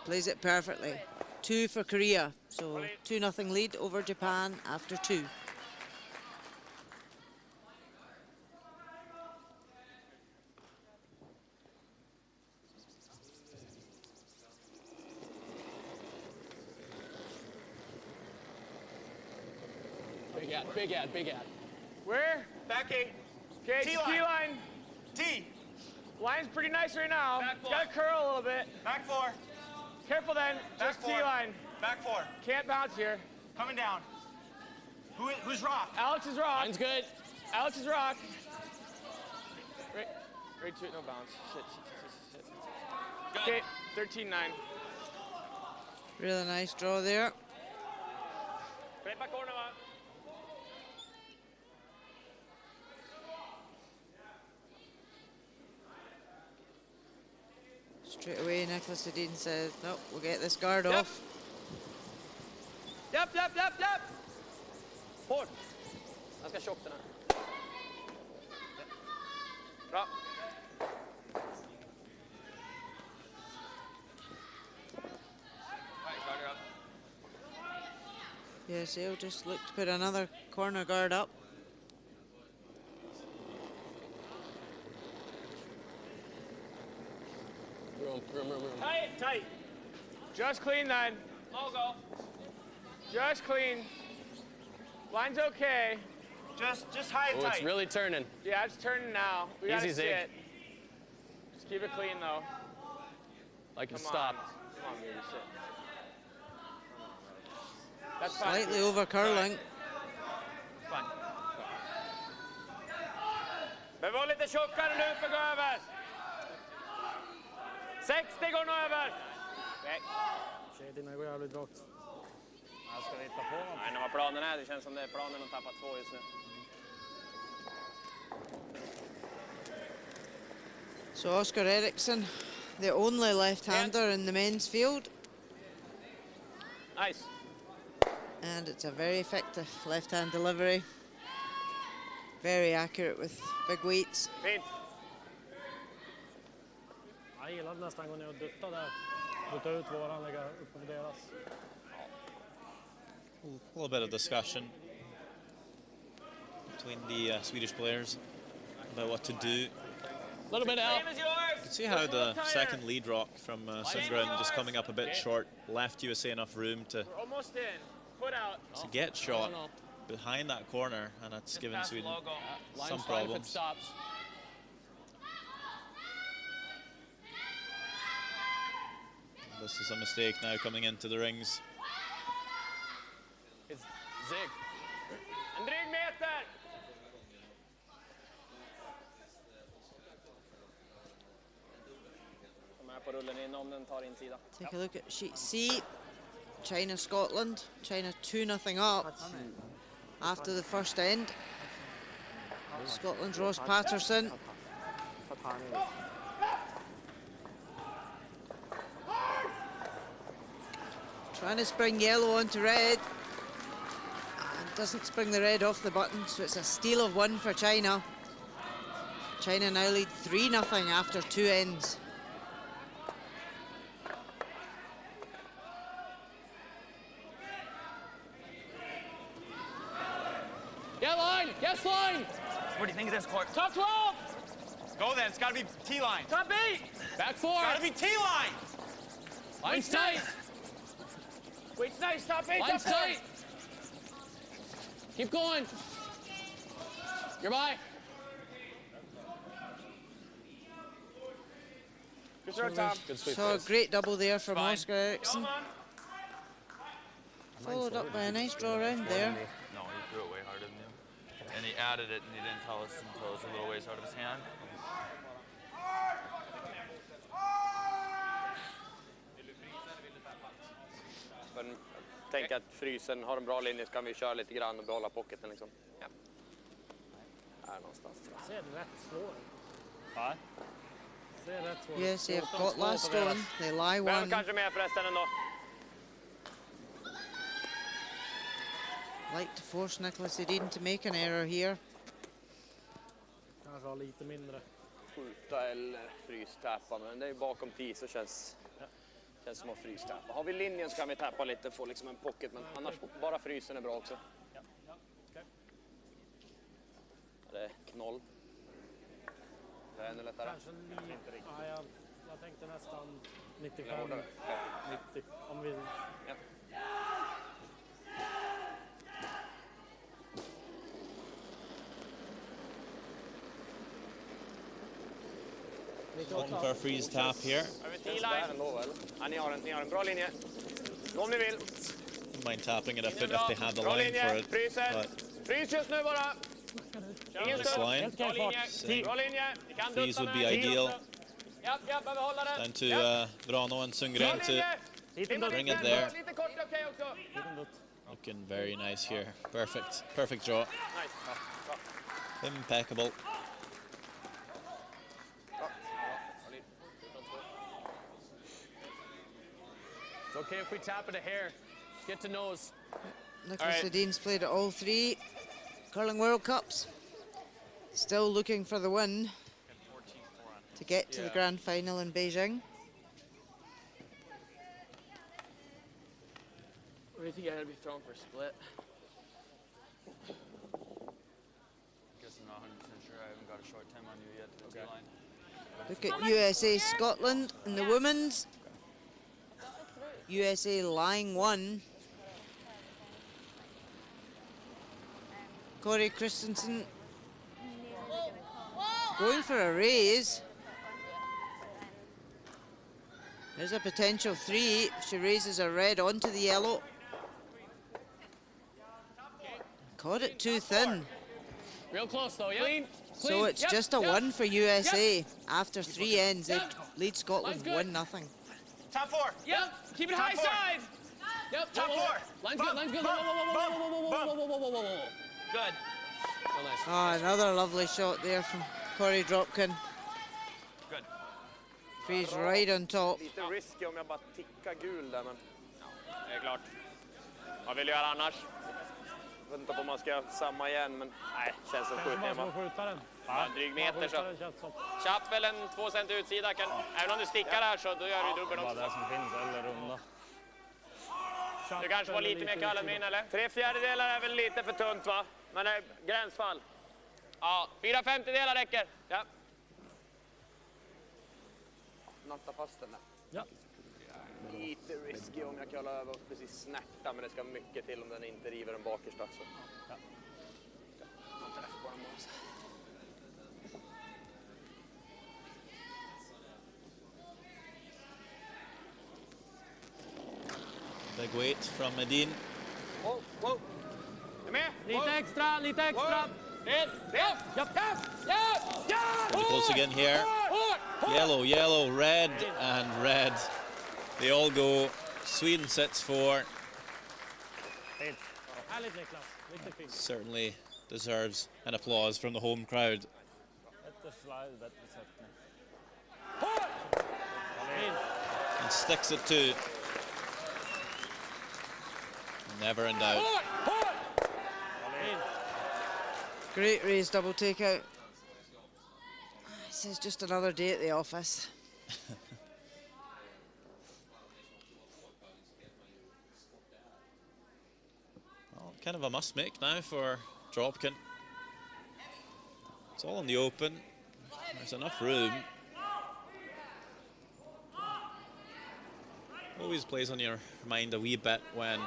Speaker 2: Plays it perfectly. 2 for Korea. So 2-0 lead over Japan after 2.
Speaker 4: Big ad.
Speaker 3: Where? Backing. Okay, T-line.
Speaker 5: T.
Speaker 3: Line's pretty nice right now. Got to curl a little bit.
Speaker 5: Back 4.
Speaker 3: Careful then.
Speaker 5: Back
Speaker 3: Just
Speaker 5: 4.
Speaker 3: T-line.
Speaker 5: Back 4.
Speaker 3: Can't bounce here.
Speaker 5: Coming down. Who's rock?
Speaker 3: Alex is rock.
Speaker 4: Mine's good.
Speaker 3: Alex is rock. Right to it, no bounce. Sit. Okay, 13-9.
Speaker 2: Really nice draw there.
Speaker 3: Right back corner, man.
Speaker 2: Straight away, Nicholas Edin says, no, we'll get this guard off.
Speaker 3: Japp. Hård. Ganska tjock den här. Bra.
Speaker 2: Yes, he'll just look to put another corner guard up.
Speaker 3: Tight. Just clean then.
Speaker 8: I'll go.
Speaker 3: Just clean. Line's okay.
Speaker 5: Just high and
Speaker 4: Oh,
Speaker 5: tight.
Speaker 4: it's really turning.
Speaker 3: Yeah, it's turning now. We gotta
Speaker 4: Easy, Zig.
Speaker 3: sit. Just keep it clean though.
Speaker 4: Like it
Speaker 3: Come
Speaker 4: stopped.
Speaker 3: Come on, Miri, sit. That's fine.
Speaker 2: Slightly over curling.
Speaker 3: Fine. Behöver vara lite tjockare nu för att gå över. 60 går nog över. Nej.
Speaker 7: Kedjorna går jävligt rakt.
Speaker 3: Ska vi hitta på något? Nej, när vad planen är. Det känns som det är planen att tappa 2 just nu.
Speaker 2: So Oscar Eriksson, the only left-hander in the men's field.
Speaker 3: Nice.
Speaker 2: And it's a very effective left-hand delivery. Very accurate with big weights.
Speaker 3: Fint.
Speaker 7: Jag gillar nästan gå ner och dutta där. Dutta ut våran, lägga upp på deras.
Speaker 1: A little bit of discussion between the Swedish players about what to do.
Speaker 4: A little bit out.
Speaker 1: You can see how the second lead rock from Sundgren just coming up a bit short left USA enough room to
Speaker 3: Almost in. Foot out.
Speaker 1: get shot behind that corner, and it's given Sweden some problems.
Speaker 4: Stops.
Speaker 1: This is a mistake now coming into the rings.
Speaker 4: It's Zig.
Speaker 3: En dryg meter. De är på rullen in om den tar insida.
Speaker 2: Take a look at sheet C. China, Scotland. China 2-0 up after the first end. Scotland's Ross Patterson. Trying to spring yellow onto red. And doesn't spring the red off the button, so it's a steal of 1 for China. China now lead 3-0 after 2 ends.
Speaker 4: Get line! Yes, line!
Speaker 5: What do you think of this court?
Speaker 3: Top 12.
Speaker 5: Go then. It's got to be T-line.
Speaker 3: Top 8.
Speaker 4: Back 4.
Speaker 5: Got to be T-line.
Speaker 4: Line's tight.
Speaker 3: Wait's nice. Top 8.
Speaker 4: Line's
Speaker 3: top 8.
Speaker 4: tight. Keep going. You're by.
Speaker 3: Good throw, Tom.
Speaker 4: Good sweep.
Speaker 2: So a great double there from
Speaker 8: Fine.
Speaker 2: Oscar Eriksson. Followed up by a nice draw round there.
Speaker 8: No, he threw it way harder than you. And he added it, and he didn't tell us until it was a little ways out of his hand.
Speaker 6: Men tänk att frysen har en bra linje så kan vi köra lite grann och behålla pocketen liksom. Ja. Här någonstans.
Speaker 7: Ser rätt svår.
Speaker 8: Ja.
Speaker 7: Ser rätt svår.
Speaker 2: Yes, they've got last stone. They lie
Speaker 3: Vem
Speaker 2: one.
Speaker 3: kanske med förresten ändå.
Speaker 2: Like to force Nicholas Edin to make an error here.
Speaker 7: Kanske har lite mindre.
Speaker 6: Skjuta eller frystäppa, men det är bakom 10 så känns som att frystäppa. Har vi linjen så kan vi täppa lite och få liksom en pocket, men annars bara frysen är bra också.
Speaker 7: Okay.
Speaker 6: Det är 0. Det är ännu lättare.
Speaker 7: Kanske ja, jag tänkte nästan 95, 90 om vi...
Speaker 6: Ja.
Speaker 1: Looking for a freeze tap here.
Speaker 3: Över T-line.
Speaker 6: Ja, ni har en bra linje. Om ni vill.
Speaker 1: Don't mind tapping it if they have the line for it. But
Speaker 3: Frys just nu bara. Ingen
Speaker 1: this
Speaker 3: studs.
Speaker 1: line,
Speaker 3: Bra linje.
Speaker 1: saying
Speaker 3: Bra linje. Vi kan
Speaker 1: freeze
Speaker 3: dutta
Speaker 1: would be
Speaker 3: med.
Speaker 1: ideal.
Speaker 3: Japp, behöver hålla den.
Speaker 1: Down to Brano and Sundgren to bring it there.
Speaker 3: Lite kort är okej också.
Speaker 1: Looking very nice here. Perfect draw.
Speaker 6: Nice. Bra.
Speaker 1: Impeccable.
Speaker 4: It's okay if we tap it a hair. Get to nose.
Speaker 2: Nicholas
Speaker 3: All right.
Speaker 2: Sedin's played at all 3 Curling World Cups. Still looking for the win to get to the grand final in Beijing.
Speaker 4: What do you think I had to be thrown for a split?
Speaker 8: Guess I'm not 100% sure. I haven't got a short time on you yet to the line.
Speaker 2: Look at USA Scotland in the women's. USA lying 1. Corey Christensen going for a raise. There's a potential 3 if she raises a red onto the yellow. Caught it too thin.
Speaker 4: Real close though, yeah? Clean.
Speaker 2: So it's just a 1 for USA. After 3 ends, they lead Scotland 1-0.
Speaker 5: Top 4.
Speaker 4: Yep. Keep it high side. Yep.
Speaker 5: Top 4.
Speaker 4: Line's good. Line's good. Whoa. Good. Oh, nice.
Speaker 2: Oh, another lovely shot there from Corey Dropkin.
Speaker 8: Good.
Speaker 2: Freeze right on top.
Speaker 6: Lite risky om jag bara tickar gul där, men
Speaker 3: Det är klart. Vad vill du göra annars?
Speaker 6: jag vet inte om man ska göra samma igen, men nej, känns som
Speaker 7: Kanske bara som att
Speaker 6: skjutning.
Speaker 7: skjuta den.
Speaker 3: Ja, en dryg meter så.
Speaker 7: Skjuta den känns som.
Speaker 3: Tjapp eller en 2 cent utsida. Även om du stickar här så då gör du dubbel
Speaker 7: Bara
Speaker 3: också.
Speaker 7: det som finns eller runda.
Speaker 3: Du kanske får lite mer kall än min eller? 3/4 är väl lite för tunt va? Men det är gränsfall. Ja, 4/5 räcker. Ja.
Speaker 6: Natta fast den där.
Speaker 7: Ja.
Speaker 6: Lite risky om jag kallar över och precis snärta, men det ska mycket till om den inte river den bakersta. Så.
Speaker 7: Ja.
Speaker 6: Man träffar på den bara.
Speaker 1: Big weight from Medin.
Speaker 3: Wow. Är med?
Speaker 7: Lite extra, lite extra.
Speaker 3: Red.
Speaker 1: Close again here. Yellow, red, and red. They all go. Sweden sets 4.
Speaker 7: Fint. Härligt Niklas. Riktigt fint.
Speaker 1: Certainly deserves an applause from the home crowd.
Speaker 7: Bättre slide, bättre sättning.
Speaker 1: And sticks it to. Never in doubt.
Speaker 2: Great raise double takeout. This is just another day at the office.
Speaker 1: Well, kind of a must make now for Dropkin. It's all in the open. There's enough room. Always plays on your mind a wee bit when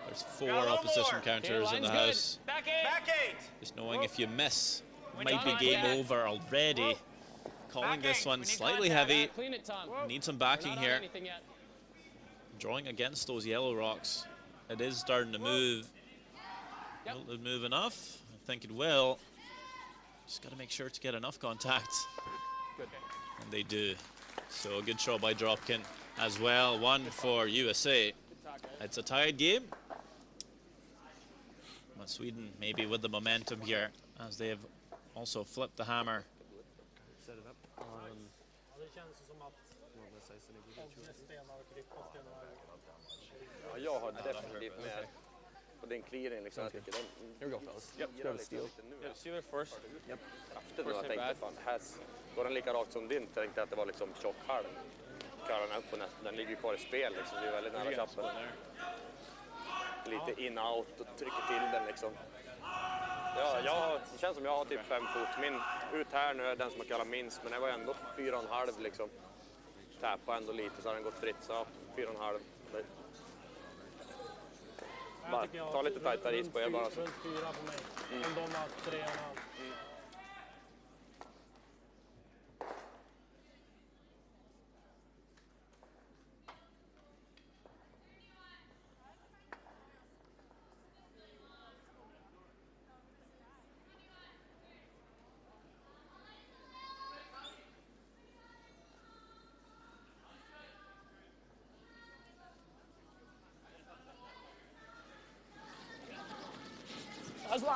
Speaker 1: there's 4 opposition counters in the house.
Speaker 3: Back 8.
Speaker 1: Just knowing if you miss, it might be game over already. Calling this one slightly heavy.
Speaker 4: Clean it, Tom.
Speaker 1: Need some backing
Speaker 4: Not on
Speaker 1: here.
Speaker 4: anything yet.
Speaker 1: Drawing against those yellow rocks. It is starting to move.
Speaker 4: Yep.
Speaker 1: Will it move enough? I think it will. Just got to make sure to get enough contact.
Speaker 4: Good.
Speaker 1: And they do. So a good shot by Dropkin as well. 1 for USA. It's a tied game. But Sweden maybe with the momentum here as they have also flipped the hammer.
Speaker 7: Ja, det känns som att om stenar och klipp och stenar.
Speaker 6: Ja, jag har definitivt med på din clearing. Liksom. Jag tycker den
Speaker 4: Here we go, fellas.
Speaker 6: virar liksom lite nu.
Speaker 3: See you first.
Speaker 6: Kraften nu, jag tänkte fan, här går den lika rakt som din. Tänkte att det var liksom tjock halv. Klarar den upp på nästan, den ligger ju kvar i spel liksom, så det är väldigt nära chappen. Lite in-out och trycker till den liksom. Ja, det känns som jag har typ 5 fot. Min ut här nu är den som jag kallar minst, men det var ändå 4,5 liksom. Täppa ändå lite så har den gått fritt, så 4,5. Bara ta lite tajtare is på er bara.
Speaker 7: Runt 4 på mig. Om de har 3,5.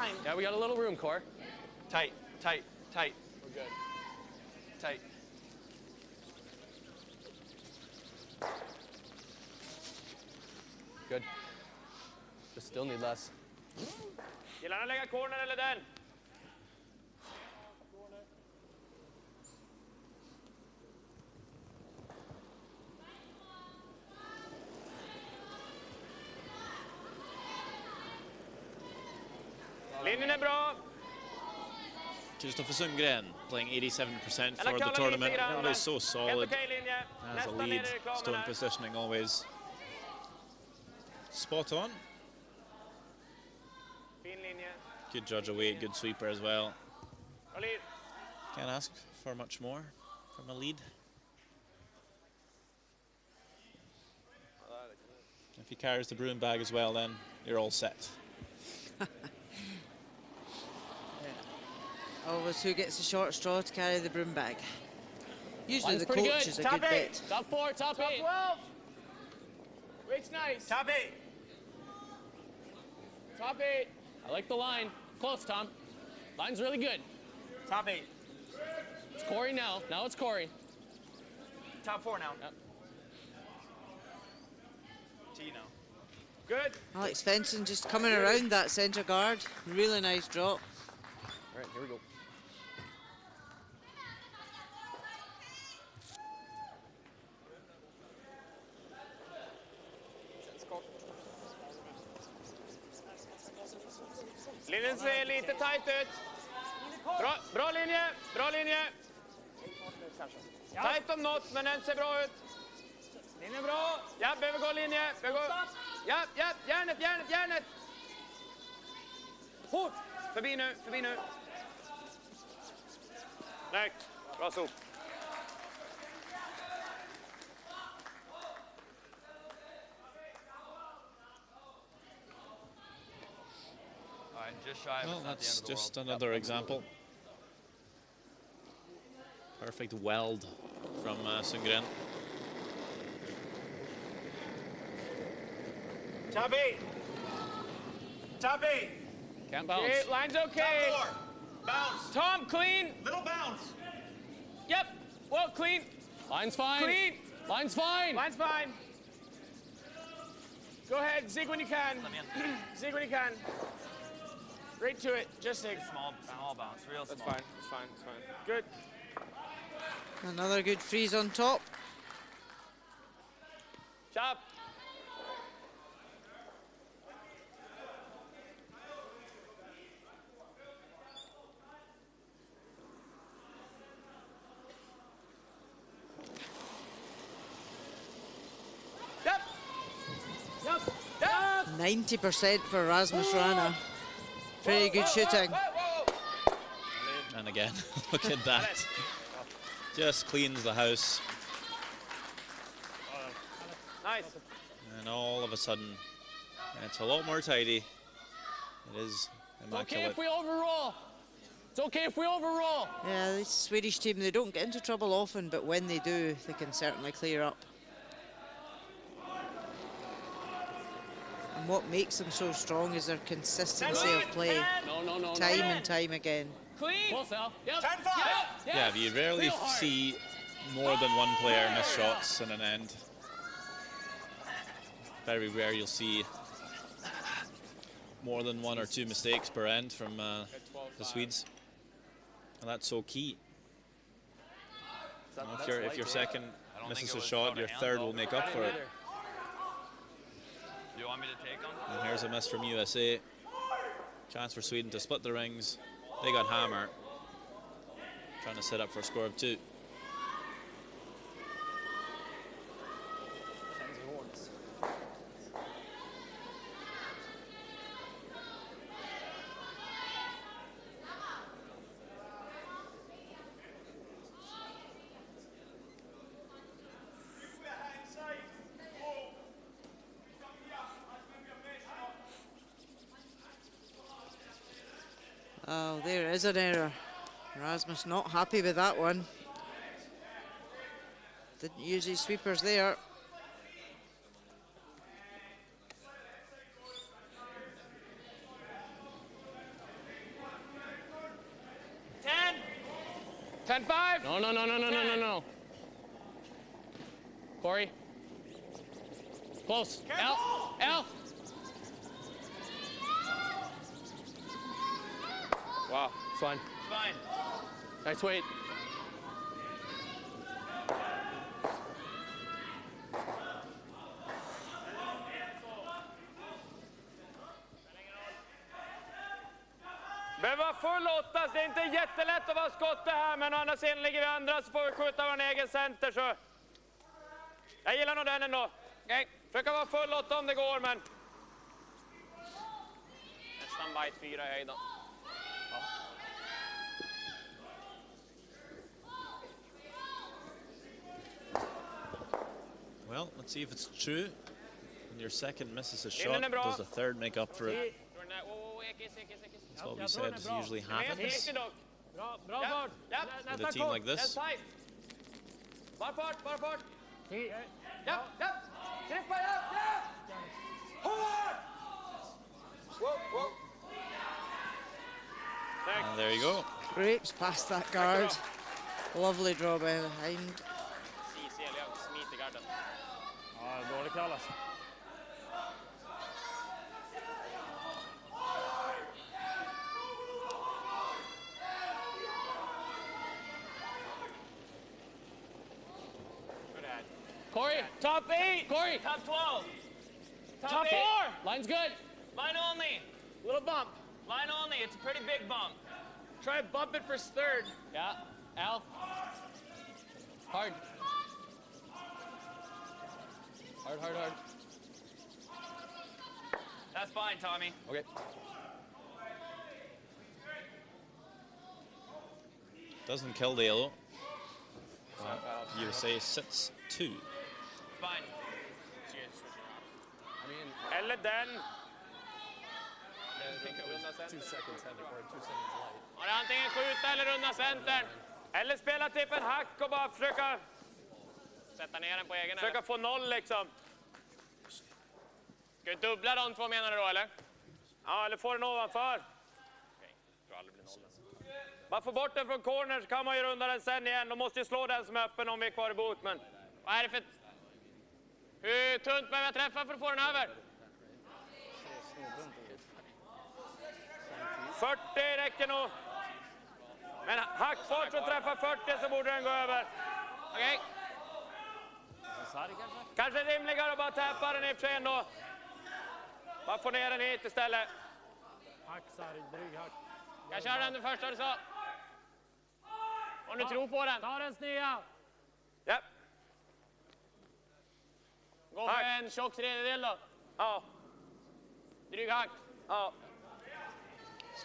Speaker 5: line.
Speaker 4: Yeah, we got a little room, Core.
Speaker 5: Tight, tight, tight.
Speaker 4: We're good.
Speaker 5: Tight.
Speaker 4: Good. Just still need less.
Speaker 3: Killarna lägga corner eller den. Linjen är bra.
Speaker 1: Kristoffer Sundgren playing 87%
Speaker 3: Eller
Speaker 1: for the
Speaker 3: kolla
Speaker 1: tournament.
Speaker 3: lite grann,
Speaker 1: Always so
Speaker 3: Helt
Speaker 1: solid.
Speaker 3: okej linje.
Speaker 1: Has a
Speaker 3: Nästan
Speaker 1: lead.
Speaker 3: nere i reklamen
Speaker 1: Stone
Speaker 3: här.
Speaker 1: positioning always spot on.
Speaker 3: Fin linje.
Speaker 1: Good judge away, good sweeper as well.
Speaker 3: Bra lead.
Speaker 1: Can't ask for much more from a lead. If he carries the broom bag as well, then you're all set.
Speaker 2: Always who gets the short straw to carry the broom bag. Usually
Speaker 4: Line's
Speaker 2: the
Speaker 4: pretty
Speaker 2: coach
Speaker 4: good.
Speaker 2: is a
Speaker 3: Top
Speaker 2: good
Speaker 3: eight.
Speaker 2: bet.
Speaker 4: Top 4, top 8.
Speaker 3: 12.
Speaker 4: Weight's nice.
Speaker 3: Top 8.
Speaker 4: Top 8. I like the line. Close, Tom. Line's really good.
Speaker 5: Top 8.
Speaker 4: It's Corey now. Now it's Corey.
Speaker 5: Top 4 now.
Speaker 4: Yep.
Speaker 5: T now.
Speaker 3: Good.
Speaker 2: Alex Fenson just coming around that centre guard. Really nice drop.
Speaker 4: All right, here we go.
Speaker 3: Linjen ser lite tight ut. Bra linje, bra linje. Tight om något, men den ser bra ut. Linjen bra. Ja, behöver gå linje. Behöver gå. Ja, ja, järnet, järnet, järnet. Hårt. Förbi nu, förbi nu. Snyggt. Bra sop.
Speaker 8: All right, just shy of
Speaker 1: Well,
Speaker 8: it's not the
Speaker 1: that's
Speaker 8: end of the
Speaker 1: just
Speaker 8: world.
Speaker 1: another example. Perfect weld from Sundgren.
Speaker 5: Top 8. Top 8.
Speaker 4: Can't bounce.
Speaker 3: Okay, line's okay.
Speaker 5: Top 4. Bounce.
Speaker 3: Tom, clean.
Speaker 5: Little bounce.
Speaker 3: Yep. Well, clean.
Speaker 4: Line's fine.
Speaker 3: Clean.
Speaker 4: Line's fine.
Speaker 3: Line's fine. Go ahead, zig when you can. Zig when you can. Right to it, just zig.
Speaker 8: Small bounce, real small.
Speaker 3: That's fine, it's fine, it's fine. Good.
Speaker 2: Another good freeze on top.
Speaker 3: Chop. Yep. Yep. Yep.
Speaker 2: 90% for Rasmus Rana. Pretty good shooting.
Speaker 1: And again, look at that. Just cleans the house.
Speaker 3: Nice.
Speaker 1: And all of a sudden, it's a lot more tidy. It is
Speaker 4: It's okay
Speaker 1: immaculate.
Speaker 4: if we overroll. It's okay if we overroll.
Speaker 2: Yeah, this Swedish team, they don't get into trouble often, but when they do, they can certainly clear up. And what makes them so strong is their consistency of play.
Speaker 4: No.
Speaker 2: Time and time again.
Speaker 3: Clean.
Speaker 4: Close, Al. Yep.
Speaker 5: 10-5.
Speaker 4: Yep.
Speaker 1: Yeah, but you rarely
Speaker 4: Real hard.
Speaker 1: see more than one player miss shots in an end. Very rare you'll see more than 1 or 2 mistakes per end from the Swedes. And that's so key. If your second
Speaker 8: I don't
Speaker 1: misses
Speaker 8: think
Speaker 1: a
Speaker 8: it was
Speaker 1: shot,
Speaker 8: out
Speaker 1: your
Speaker 8: of hand,
Speaker 1: third
Speaker 8: though.
Speaker 1: will make up for it.
Speaker 8: Do you want me to take them?
Speaker 1: And here's a miss from USA. Chance for Sweden to split the rings. They got hammer. Trying to set up for a score of 2.
Speaker 2: Oh, there is an error. Rasmus not happy with that one. Didn't use his sweepers there.
Speaker 3: 10-5.
Speaker 4: No, no, no, no, no, no, no, no. Corey. Close. Al. Al.
Speaker 3: Wow.
Speaker 4: It's fine.
Speaker 8: Fine.
Speaker 4: Nice weight.
Speaker 3: Behöver vara full 8, så det är inte jättelätt att vara skotte här, men å andra sidan ligger vi andra så får vi skjuta vår egen center, så jag gillar nog den ändå. Okay. Försöka vara full 8 om det går, men nästan bite 4 i höjden.
Speaker 1: Well, let's see if it's true. When your second misses a shot, does the third make up for it? That's what we said usually happens with a team like this.
Speaker 3: Bara fart, bara fart. Ja, ja. Grippa, ja, ja. Hårt! Whoa, whoa.
Speaker 1: And there you go.
Speaker 2: Grapes past that guard. Lovely draw behind.
Speaker 3: Ja, dålig kall alltså.
Speaker 4: Corey.
Speaker 3: Top 8.
Speaker 4: Corey.
Speaker 8: Top 12.
Speaker 3: Top 4.
Speaker 4: Line's good.
Speaker 8: Line only.
Speaker 3: Little bump.
Speaker 8: Line only. It's a pretty big bump.
Speaker 3: Try to bump it for third.
Speaker 4: Yeah. Al. Hard. Hard, hard, hard.
Speaker 8: That's fine, Tommy.
Speaker 4: Okay.
Speaker 1: Doesn't kill the yellow. USA sits 2.
Speaker 8: Fine.
Speaker 4: I mean,
Speaker 3: Eller den.
Speaker 4: 2 seconds heavy or 2 seconds light.
Speaker 3: Ja, det är antingen skjuta eller runda centern. Eller spela typ en hack och bara försöka sätta ner den på egen. Försöka få 0 liksom. Ska vi dubbla de 2 menar du då eller? Ja, eller få den ovanför. Okej, tror aldrig blir 0. Bara få bort den från corner så kan man ju runda den sen igen. De måste ju slå den som är öppen om vi är kvar i bot, men vad är det för... Hur tunt behöver jag träffa för att få den över? 40 räcker nog. Men hackfart så träffar 40 så borde den gå över. Okej. Kanske rimligare att bara täppa den i och för sig ändå. Bara få ner den hit istället.
Speaker 7: Hack, sarg, dryg hack.
Speaker 3: Jag kör den första du sa. Om du tror på den.
Speaker 7: Ta den snea.
Speaker 3: Ja.
Speaker 7: Gå för en tjock tredjedel då.
Speaker 3: Ja.
Speaker 7: Dryg hack.
Speaker 3: Ja.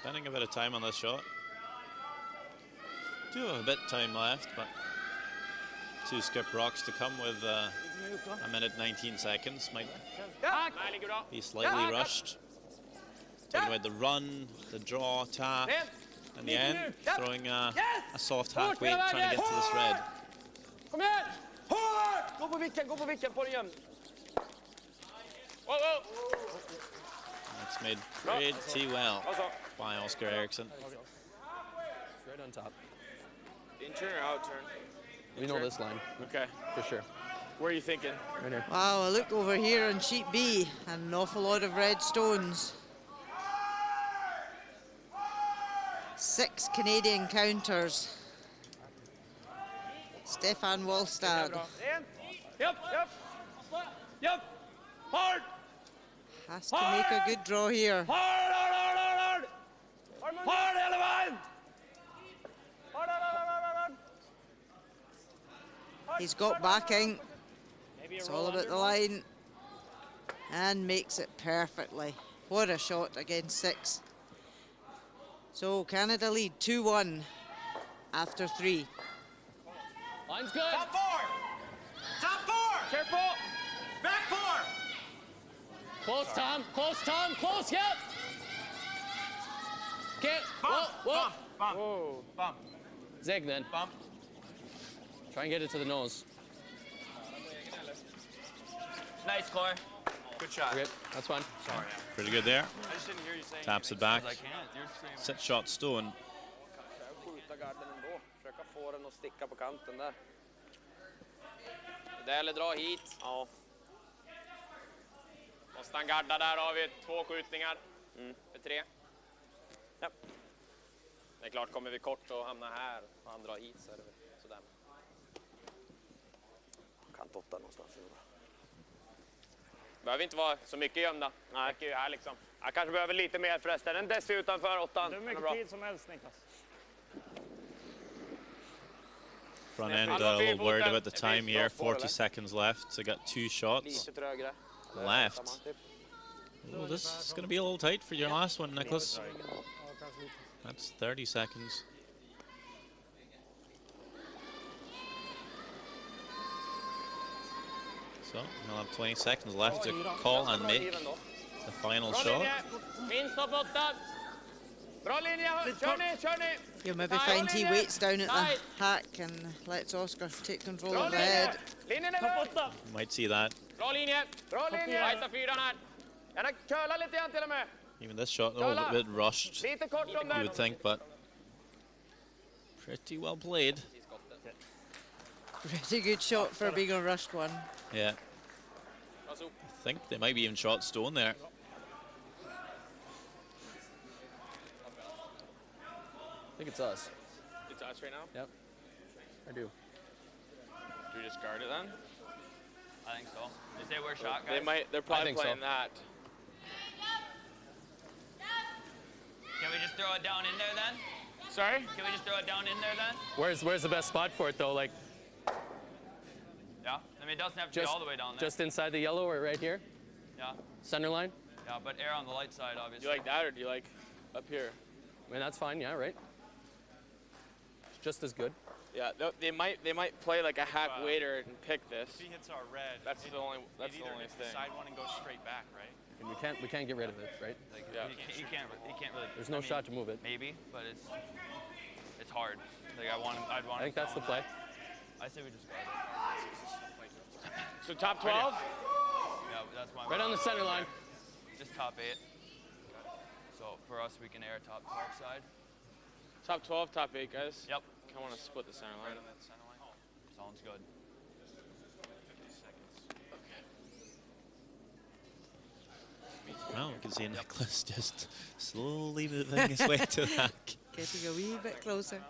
Speaker 1: Spending a bit of time on this shot. Do have a bit of time left, but 2 skip rocks to come with a minute 19 seconds. Might be slightly rushed. Talking about the run, the draw, tap, and the end, throwing a soft hack weight, trying to get to this red.
Speaker 3: Kom igen! Hårt! Gå på vicken, få den jämn. Wow.
Speaker 1: That's made pretty well by Oscar Eriksson.
Speaker 4: Right on top.
Speaker 3: In turn or out turn?
Speaker 4: We know this line.
Speaker 3: Okay.
Speaker 4: For sure.
Speaker 3: Where are you thinking?
Speaker 4: Right here.
Speaker 2: Wow, I look over here on sheet B and an awful lot of red stones. 6 Canadian counters. Stefan Wallstad
Speaker 3: Yep. Hard!
Speaker 2: has to make a good draw here.
Speaker 3: Hard! Hard, element! Hard!
Speaker 2: He's got backing. It's all about the line. And makes it perfectly. What a shot against 6. So Canada lead 2-1 after 3.
Speaker 4: Line's good.
Speaker 8: Top 4. Top 4.
Speaker 3: Careful!
Speaker 8: Back 4.
Speaker 4: Close, Tom. Close, Tom. Close, yep. Get. Whoa.
Speaker 8: Bump.
Speaker 4: Zig then.
Speaker 8: Bump.
Speaker 4: Try and get it to the nose.
Speaker 8: Nice, Corey. Good shot.
Speaker 4: Okay, that's fine.
Speaker 8: Sorry.
Speaker 1: Pretty good there.
Speaker 8: I just didn't hear you saying
Speaker 1: Taps it back.
Speaker 8: I can't. You're screaming.
Speaker 1: Set shot stone.
Speaker 3: Skjuta garden ändå. Försöka
Speaker 6: Försöka få den att sticka på kanten där.
Speaker 3: Det eller dra hit.
Speaker 6: Ja.
Speaker 3: Måste han garda, där har vi 2 skjutningar. För 3.
Speaker 6: Ja.
Speaker 3: Det är klart, kommer vi kort och hamnar här och han drar hit så är det väl sådär.
Speaker 6: Kant 8 någonstans.
Speaker 3: Behöver inte vara så mycket gömda. Nej, det är ju här liksom. Jag kanske behöver lite mer förresten. En dess utanför 8.
Speaker 5: Hur mycket tid som helst, Niklas.
Speaker 1: Front end a little worried about the time here. 40 seconds left. So got 2 shots
Speaker 6: Lite trögare.
Speaker 1: left. Oh, this is going to be a little tight for your last one, Nicholas. That's 30 seconds. So he'll have 20 seconds left to call and make the final shot.
Speaker 3: Minst upp 8. Bra linje, kör ni!
Speaker 2: You'll maybe find he waits down at the hack and lets Oscar take control of the head.
Speaker 3: Linjen är där!
Speaker 1: Might see that.
Speaker 3: Bra linje! Tajta 4 här. Gärna köla lite grann till och med.
Speaker 1: Even this shot, a little bit rushed,
Speaker 3: Lite kort om
Speaker 1: you
Speaker 3: den.
Speaker 1: would think, but pretty well played.
Speaker 2: Pretty good shot for being a rushed one.
Speaker 1: Yeah. I think they might be even shot stone there.
Speaker 4: I think it's us.
Speaker 3: It's us right now?
Speaker 4: Yep. I do.
Speaker 3: Do we just guard it then?
Speaker 8: I think so. They say we're shot guys.
Speaker 3: They're probably
Speaker 4: think so.
Speaker 3: playing that.
Speaker 8: Can we just throw it down in there then?
Speaker 3: Sorry?
Speaker 8: Can we just throw it down in there then?
Speaker 4: Where's the best spot for it though? Like
Speaker 8: Yeah. I mean, it doesn't have to be all the way down there.
Speaker 4: just inside the yellow or right here?
Speaker 8: Yeah.
Speaker 4: Center line?
Speaker 8: Yeah, but air on the light side,
Speaker 3: Do
Speaker 8: obviously.
Speaker 3: you like that or do you like up here?
Speaker 4: I mean, that's fine. Yeah, right. It's just as good.
Speaker 3: Yeah, they might play like a hack waiter and pick this.
Speaker 5: If he hits our red,
Speaker 3: That's the only
Speaker 5: it either hits the
Speaker 3: thing.
Speaker 5: side one and goes straight back, right?
Speaker 4: And we can't get rid of it, right?
Speaker 8: Like,
Speaker 3: Yeah.
Speaker 8: he can't really.
Speaker 4: There's no shot to move it.
Speaker 8: Maybe, but it's hard. Like I'd want
Speaker 4: I think that's the play.
Speaker 8: I say we just guard it.
Speaker 3: So top 12?
Speaker 8: Yeah, that's my.
Speaker 4: Right on the center line.
Speaker 8: Just top 8. So for us, we can air top 12 side.
Speaker 3: Top 12, top 8, guys.
Speaker 8: Yep.
Speaker 3: I want to split the center line.
Speaker 8: Sounds good.
Speaker 1: Well, we can see Nicholas just slowly moving his way to the hack.
Speaker 2: Getting a wee bit closer.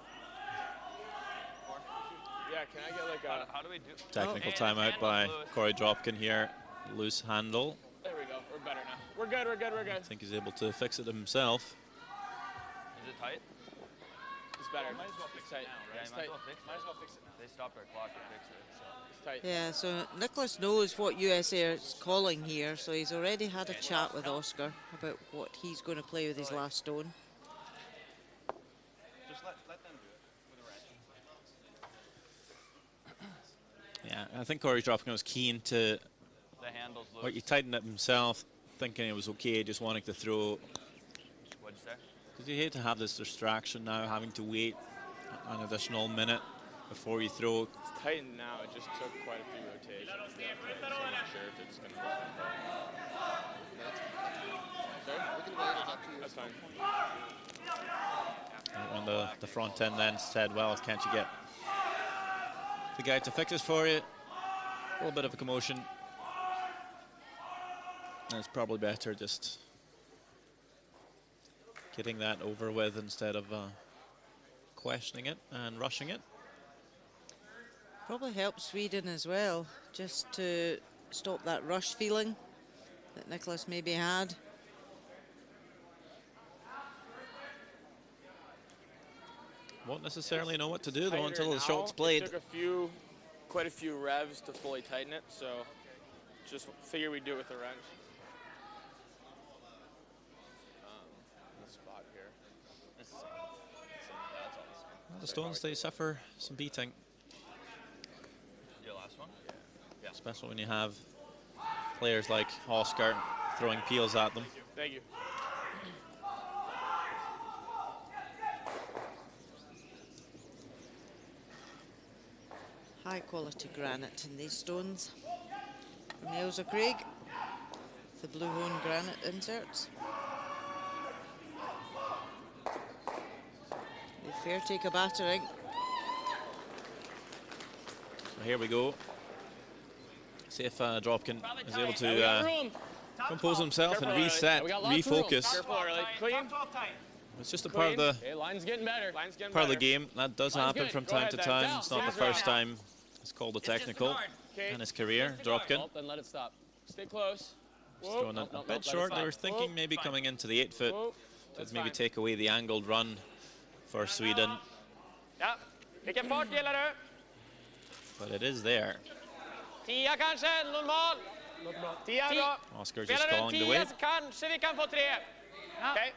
Speaker 3: Yeah, can I get like a...
Speaker 8: How do we do?
Speaker 1: Technical
Speaker 8: And
Speaker 1: timeout
Speaker 8: hand
Speaker 1: by
Speaker 8: off Lewis.
Speaker 1: Corey Dropkin here. Loose handle.
Speaker 3: There we go. We're better now. We're good, we're good, we're good.
Speaker 1: I think he's able to fix it himself.
Speaker 8: Is it tight?
Speaker 3: It's better.
Speaker 5: Might as well fix
Speaker 3: It's tight.
Speaker 5: it now,
Speaker 8: Yeah,
Speaker 5: right?
Speaker 3: It's
Speaker 8: you might
Speaker 3: tight.
Speaker 8: as well fix it.
Speaker 5: Might as well fix it now.
Speaker 8: They stopped our clock to fix it. So.
Speaker 3: It's tight.
Speaker 2: Yeah, so Nicholas knows what USA is calling here, so he's already had a chat with Oscar about what he's going to play with his last stone.
Speaker 5: Just let them do it with a wrench.
Speaker 1: Yeah, I think Corey Dropkin was keen to,
Speaker 8: The handle's loose.
Speaker 1: he tightened it himself, thinking it was okay, just wanting to throw.
Speaker 8: What'd you say?
Speaker 1: Because you hate to have this distraction now, having to wait an additional minute before you throw.
Speaker 3: It's tightened now. It just took quite a few rotations. Yeah, so I'm not sure if it's going to go. That's fine.
Speaker 1: And the front end then said, well, can't you get the guy to fix this for you? A little bit of a commotion. And it's probably better just getting that over with instead of questioning it and rushing it.
Speaker 2: Probably helps Sweden as well, just to stop that rush feeling that Nicholas maybe had.
Speaker 1: Won't necessarily know what to do though
Speaker 3: Tighter
Speaker 1: until the
Speaker 3: now.
Speaker 1: shot's played.
Speaker 3: It took quite a few revs to fully tighten it, so just figure we'd do it with a wrench. The spot here.
Speaker 1: The stones, they suffer some beating,
Speaker 8: Your last one?
Speaker 1: especially when you have players like Oscar throwing peels at them.
Speaker 3: Thank you.
Speaker 2: High quality granite in these stones. From Ailsa Craig, the Blue Hone granite inserts. They fair take a battering.
Speaker 1: Here we go. See if Dropkin is able to compose himself and reset, refocus.
Speaker 4: Clean.
Speaker 1: It's just a part of the
Speaker 4: Line's getting better.
Speaker 1: game. That does happen from time to time. It's not the first time it's called a technical in his career. Dropkin.
Speaker 4: Then let it stop. Stay close.
Speaker 1: Just throwing it a bit short. They were thinking maybe coming into the 8-foot to maybe take away the angled run for Sweden.
Speaker 3: Ja, vilken fart gillar du?
Speaker 1: But it is there.
Speaker 3: 10 kanske, normal. 10 bra.
Speaker 1: Oscar just
Speaker 3: Spelar du
Speaker 1: calling the
Speaker 3: 10
Speaker 1: way.
Speaker 3: så kanske vi kan få 3. Okej.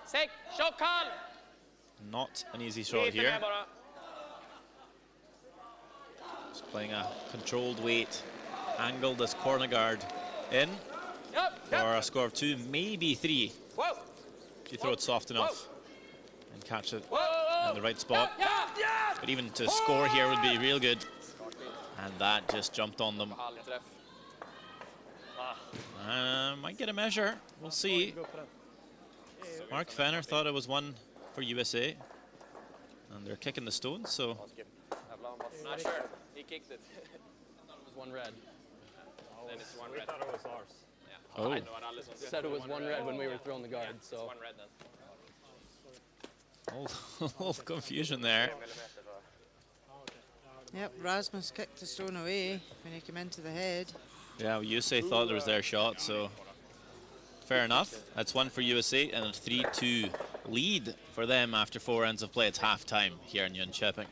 Speaker 3: 6, tjock hall.
Speaker 1: Not an easy shot
Speaker 3: Lite
Speaker 1: here.
Speaker 3: mer bara.
Speaker 1: Just playing a controlled weight, angled as corner guard in for a score of 2, maybe 3.
Speaker 3: Whoa.
Speaker 1: If you throw it soft enough and catch it in the right spot. But even to score here would be real good. And that just jumped on them. Might get a measure. We'll see. Mark Fenner thought it was one for USA. And they're kicking the stones, so.
Speaker 6: Not sure. He kicked it.
Speaker 4: It was one red.
Speaker 6: Then it's one red.
Speaker 5: thought it was ours.
Speaker 1: Oh.
Speaker 4: Said it was one red when we were throwing the guard, so.
Speaker 6: One red then.
Speaker 1: All confusion there.
Speaker 2: Yep, Rasmus kicked the stone away when he came into the head.
Speaker 1: Yeah, USA thought it was their shot, so fair enough. That's one for USA and a 3-2 lead for them after 4 ends of play. It's half-time here in Jonkoping.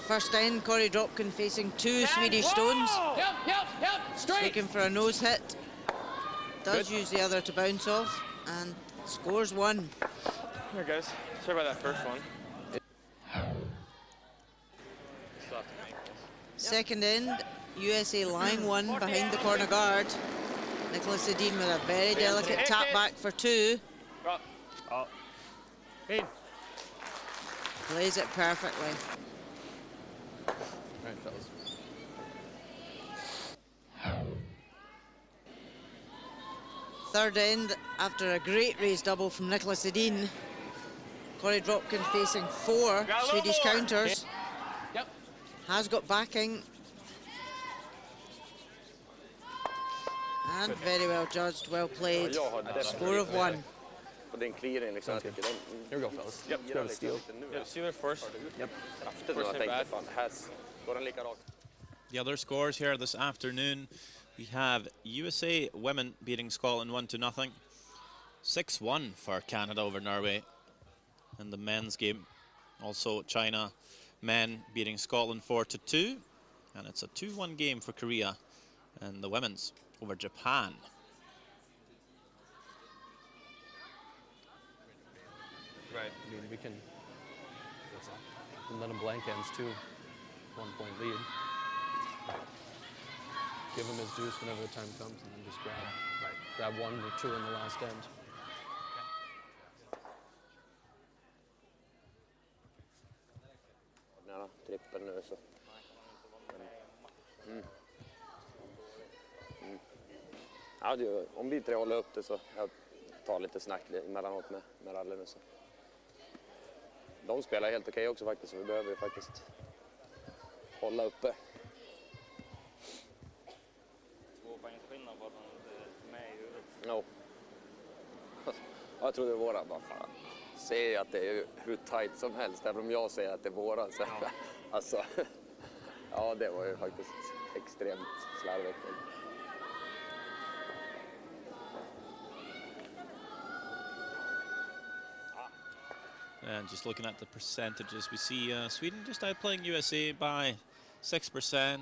Speaker 2: First end, Corey Dropkin facing 2 Swedish stones.
Speaker 4: Yep, straight.
Speaker 2: Looking for a nose hit. Does use the other to bounce off and scores 1.
Speaker 3: Here, guys. Sorry about that first one.
Speaker 2: Second end, USA line 1 behind the corner guard. Nicholas Edin with a very delicate tap back for 2. Plays it perfectly.
Speaker 4: Right, fellas.
Speaker 2: Third end, after a great raise double from Nicholas Edin. Corey Dropkin facing 4 Swedish counters.
Speaker 4: Yep.
Speaker 2: Has got backing. And very well judged, well played. Score of 1.
Speaker 6: Och det är en clearing liksom.
Speaker 4: Here we go, fellas.
Speaker 6: Yep. Steal it first. Yep. Kraftigt nu. Jag tänkte fan, här går den lika rakt.
Speaker 1: The other scores here this afternoon, we have USA women beating Scotland 1-0. 6-1 for Canada over Norway in the men's game. Also China men beating Scotland 4-2. And it's a 2-1 game for Korea and the women's over Japan.
Speaker 4: Right. I mean, we can let them blank ends too. 1 point lead. Give him his juice whenever the time comes, and then just grab 1 or 2 in the last end.
Speaker 6: Nära trippel nu så. Ja, om vi 3 håller upp det så jag tar lite snack emellanåt med Ralle nu så. De spelar helt okej också faktiskt, så vi behöver ju faktiskt hålla uppe.
Speaker 5: 2 poängs skillnad var de med i huvudet.
Speaker 6: No. Jag trodde det var våra. Bara fan. Ser att det är hur tight som helst, även om jag säger att det är våra. Så, alltså, ja, det var ju faktiskt extremt slarvigt.
Speaker 1: And just looking at the percentages, we see Sweden just outplaying USA by 6%.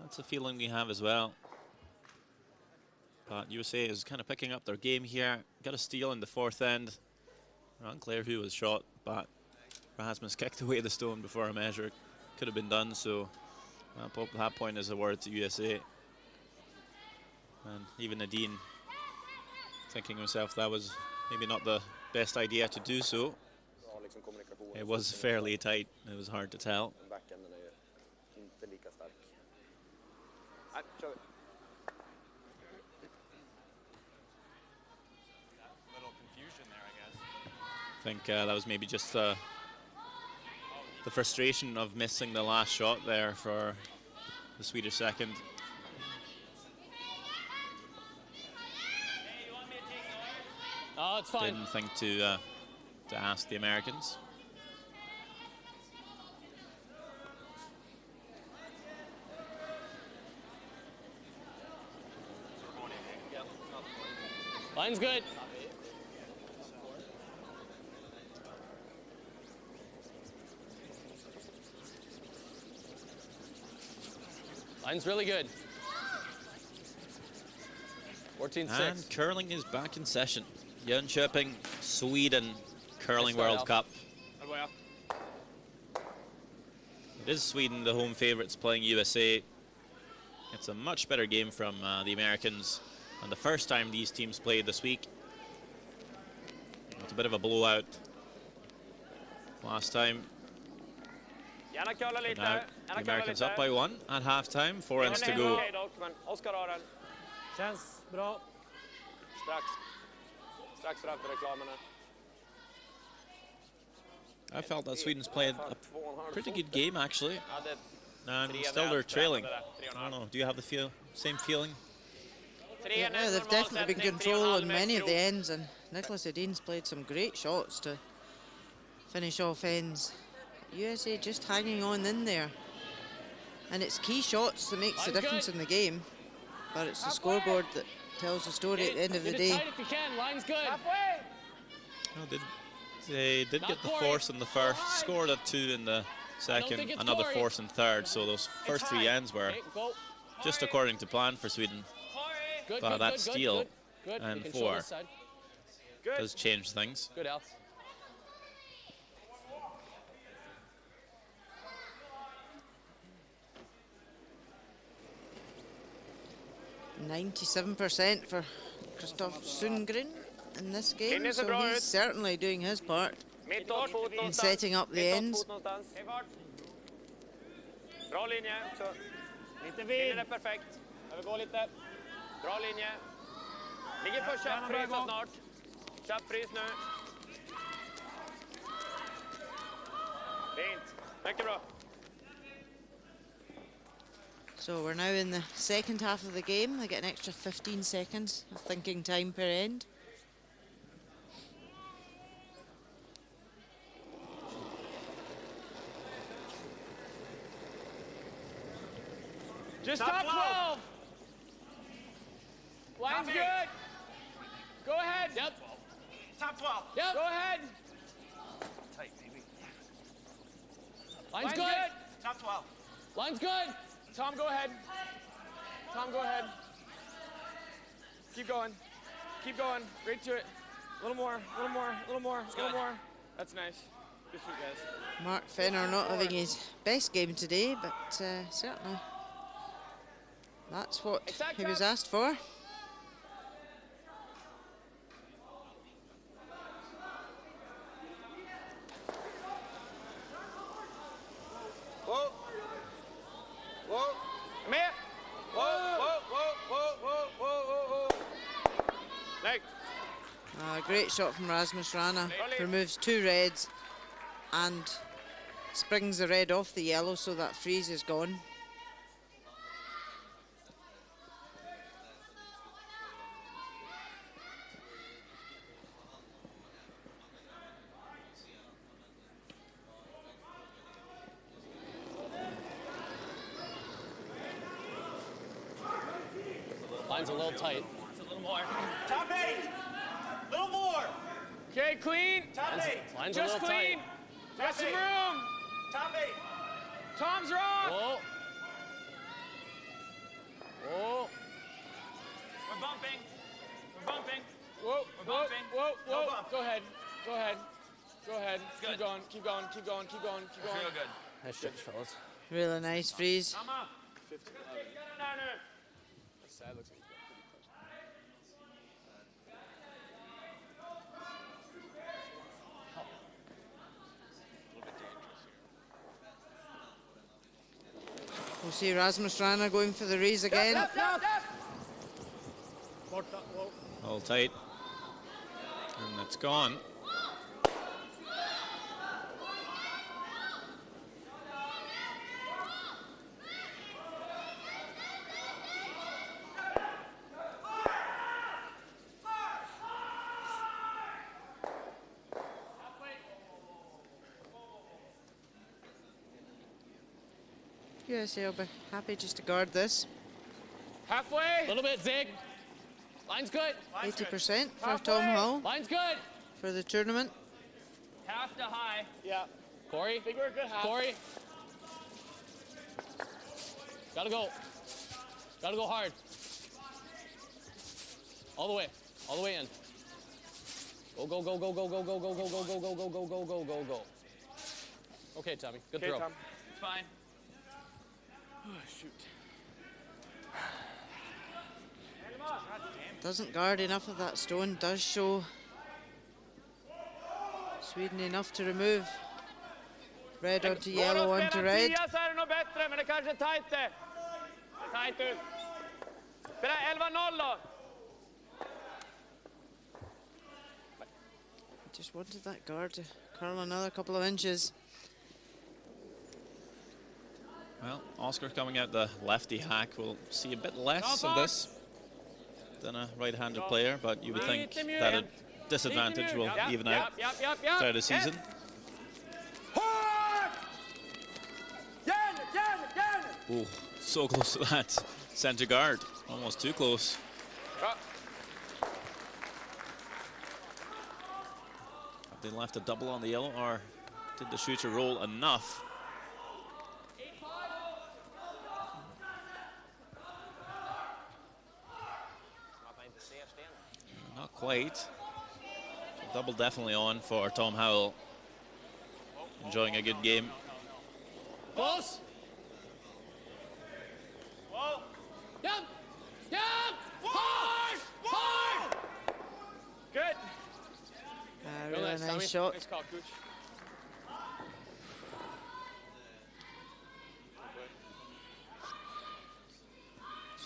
Speaker 1: That's a feeling we have as well. But USA is kind of picking up their game here. Got a steal in the fourth end. Unclear who was shot, but Rasmus kicked away the stone before a measure could have been done. So that point is a word to USA. And even Nadine thinking himself that was maybe not the best idea to do so. It was fairly tight. It was hard to tell. I think that was maybe just the frustration of missing the last shot there for the Swedish second.
Speaker 4: Oh, it's fine.
Speaker 1: Didn't think to ask the Americans.
Speaker 4: Line's good. Line's really good. 14-6.
Speaker 1: And curling is back in session. Jonkoping, Sweden, Curling World Cup. It is Sweden, the home favourites, playing USA. It's a much better game from the Americans. And the first time these teams played this week. It's a bit of a blowout last time. Now, the Americans up by 1 at halftime, 4 ends to go.
Speaker 7: Känns bra.
Speaker 6: Strax framför reklamen här.
Speaker 1: I felt that Sweden's played a pretty good game, actually. And still they're trailing. I don't know, do you have the same feeling?
Speaker 2: Yeah, no, they've definitely been controlling many of the ends, and Nicholas Edin's played some great shots to finish off ends. USA just hanging on in there. And it's key shots that makes the difference in the game, but it's the scoreboard that tells the story at the end of the day.
Speaker 4: If you can. Line's good.
Speaker 1: Well, they did get the force in the first, scored a 2 in the second, another force in third, so those first 3 ends were just according to plan for Sweden. But that steal and 4 does change things.
Speaker 4: Good, Al.
Speaker 2: 97% for Kristoffer Sundgren in this game, so he's certainly doing his part in setting up the ends.
Speaker 3: Bra linje också. Lite vid. Är perfekt. Övergå lite. Bra linje. Ligger för köpfrys snart. Köpfrys nu. Fint. Mycket bra.
Speaker 2: So we're now in the second half of the game. They get an extra 15 seconds of thinking time per end.
Speaker 4: Just top 12. Line's good. Go ahead. Yep.
Speaker 5: Top 12.
Speaker 4: Yep. Go ahead.
Speaker 5: Tight, baby.
Speaker 4: Line's good.
Speaker 5: Top 12.
Speaker 4: Line's good. Tom, go ahead. Tom, go ahead. Keep going. Keep going. Right to it. A little more. A little more. A little more. A little more. That's nice. Good shoot, guys.
Speaker 2: Mark Fenner not having his best game today, but certainly that's what he was asked for.
Speaker 6: Whoa. Whoa. Come here. Whoa, whoa, whoa, whoa, whoa, whoa, whoa, whoa. Next.
Speaker 2: Great shot from Rasmus Rana. Removes 2 reds and springs the red off the yellow, so that freeze is gone.
Speaker 4: Line's a little tight.
Speaker 5: A little more. Top 8. Little more.
Speaker 4: Okay, clean.
Speaker 7: Line's
Speaker 4: Just
Speaker 7: a little
Speaker 4: clean.
Speaker 7: tight.
Speaker 4: Got some room. Tom's wrong.
Speaker 7: Whoa. Whoa.
Speaker 8: We're bumping. We're bumping.
Speaker 4: Whoa,
Speaker 8: We're
Speaker 4: whoa,
Speaker 8: bumping.
Speaker 4: whoa,
Speaker 8: No
Speaker 4: whoa.
Speaker 8: bump.
Speaker 4: Go ahead. Go ahead. Go ahead.
Speaker 8: good.
Speaker 4: Keep going, keep going, keep going, keep going, keep going.
Speaker 8: Real good.
Speaker 7: Nice stretch, fellas.
Speaker 2: Really nice freeze.
Speaker 3: Come on. Där nu.
Speaker 4: Sad looks like he's got pretty close.
Speaker 2: We'll see Rasmus Rana going for the raise again.
Speaker 1: All tight. And it's gone.
Speaker 2: USA will be happy just to guard this.
Speaker 4: Halfway.
Speaker 7: A little bit, Zig. Line's good.
Speaker 2: 80% for Tom Hull
Speaker 7: Line's good.
Speaker 2: for the tournament.
Speaker 8: Half to high.
Speaker 4: Yeah.
Speaker 7: Corey.
Speaker 4: Think we're a good half.
Speaker 7: Corey. Gotta go. Gotta go hard. All the way. All the way in. Go, go, go, go, go, go, go, go, go, go, go, go, go, go, go, go, go, go. Okay, Tommy. Good
Speaker 4: Okay,
Speaker 7: throw.
Speaker 4: Tom.
Speaker 8: It's fine.
Speaker 4: Oh, shoot.
Speaker 2: Doesn't guard enough of that stone, does show Sweden enough to remove red onto yellow
Speaker 3: Går det att
Speaker 2: onto
Speaker 3: spela
Speaker 2: red.
Speaker 3: 10 så är det nog bättre, men det kanske är tajt det. Det är tajt ut. Spela 11-0 då.
Speaker 2: Just wanted that guard to curl another couple of inches.
Speaker 1: Well, Oscar coming out the lefty hack. We'll see a bit less of this than a right-handed player, but you would think that a disadvantage will even out throughout the season. Oh, so close to that center guard. Almost too close.
Speaker 3: Bra.
Speaker 1: Have they left a double on the yellow, or did the shooter roll enough? Not quite. Double definitely on for Tom Howell. Enjoying a good game.
Speaker 7: Close. Yep. Yep. Hard. Hard.
Speaker 4: Good.
Speaker 2: Really
Speaker 7: nice,
Speaker 2: nice
Speaker 7: Tommy.
Speaker 2: shot.
Speaker 4: Nice call, Cooch.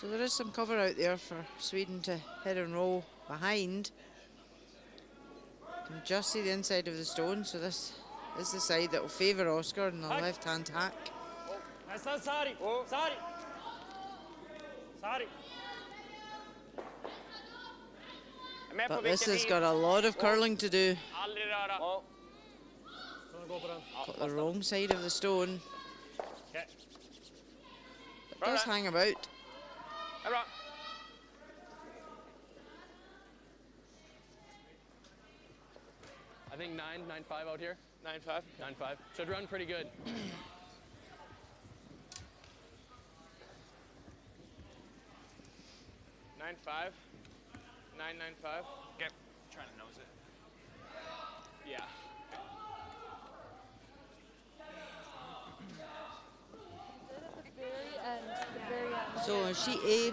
Speaker 2: So there is some cover out there for Sweden to hit and roll behind. You can just see the inside of the stone, so this is the side that will favour Oscar on the left-hand hack.
Speaker 3: Nästan Sari. Sari. Sari.
Speaker 2: But this has got a lot of curling to do.
Speaker 3: Aldrig röra.
Speaker 2: Got the wrong side of the stone.
Speaker 3: Okej.
Speaker 2: It does hang about.
Speaker 3: Det är bra.
Speaker 7: I think 9.95 out here.
Speaker 4: 9-5.
Speaker 7: 9.5. Should run pretty good.
Speaker 4: 9-5. 9-9-5.
Speaker 8: Okay. Trying to nose it.
Speaker 4: Yeah.
Speaker 2: So on sheet A,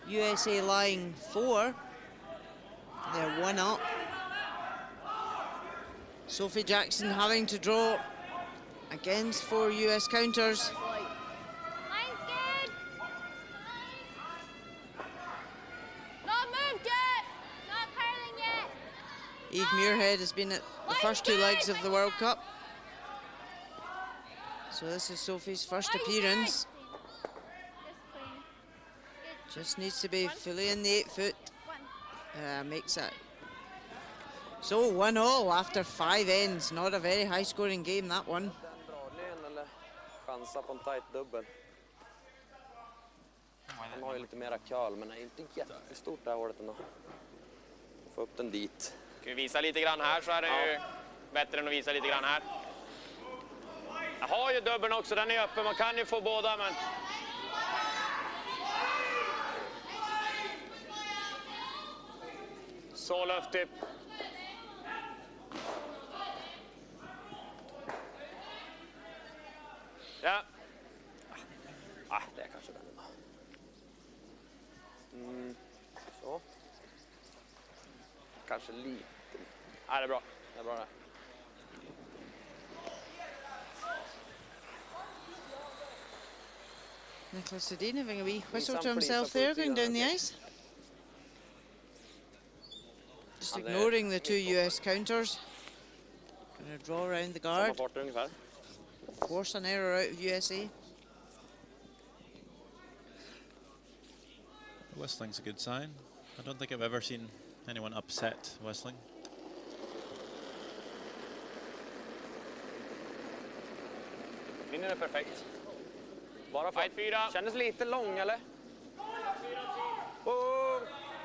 Speaker 2: USA lying 4. They're 1 up. Sophie Jackson having to draw against 4 US counters.
Speaker 9: Line's good. Not moved yet. Not curling yet.
Speaker 2: Eve Muirhead has been at the first 2 legs of the World Cup. So this is Sophie's first appearance.
Speaker 9: Just clean.
Speaker 2: Just needs to be fully in the 8 foot.
Speaker 9: One.
Speaker 2: Makes it. So 1-all after 5 ends. Not a very high scoring game, that one.
Speaker 6: Den dragningen eller chansa på en tight dubbel. Han har ju lite mera curl, men är inte jättestort det här hålet ändå. Få upp den dit.
Speaker 3: Ska vi visa lite grann här så är det ju bättre än att visa lite grann här. Jag har ju dubbeln också, den är öppen, man kan ju få båda men... Så luftigt. Ja. Det är kanske den då. Så. Kanske lite. Det är bra. Det är bra det.
Speaker 2: Nicholas Sedin having a wee whistle to himself there, going down the ice. Just ignoring the two US counters. Going to draw around the guard. Force an error out of USA.
Speaker 1: Whistling's a good sign. I don't think I've ever seen anyone upset whistling.
Speaker 3: Linjen är perfekt. Bara fight 4. Kändes lite lång eller?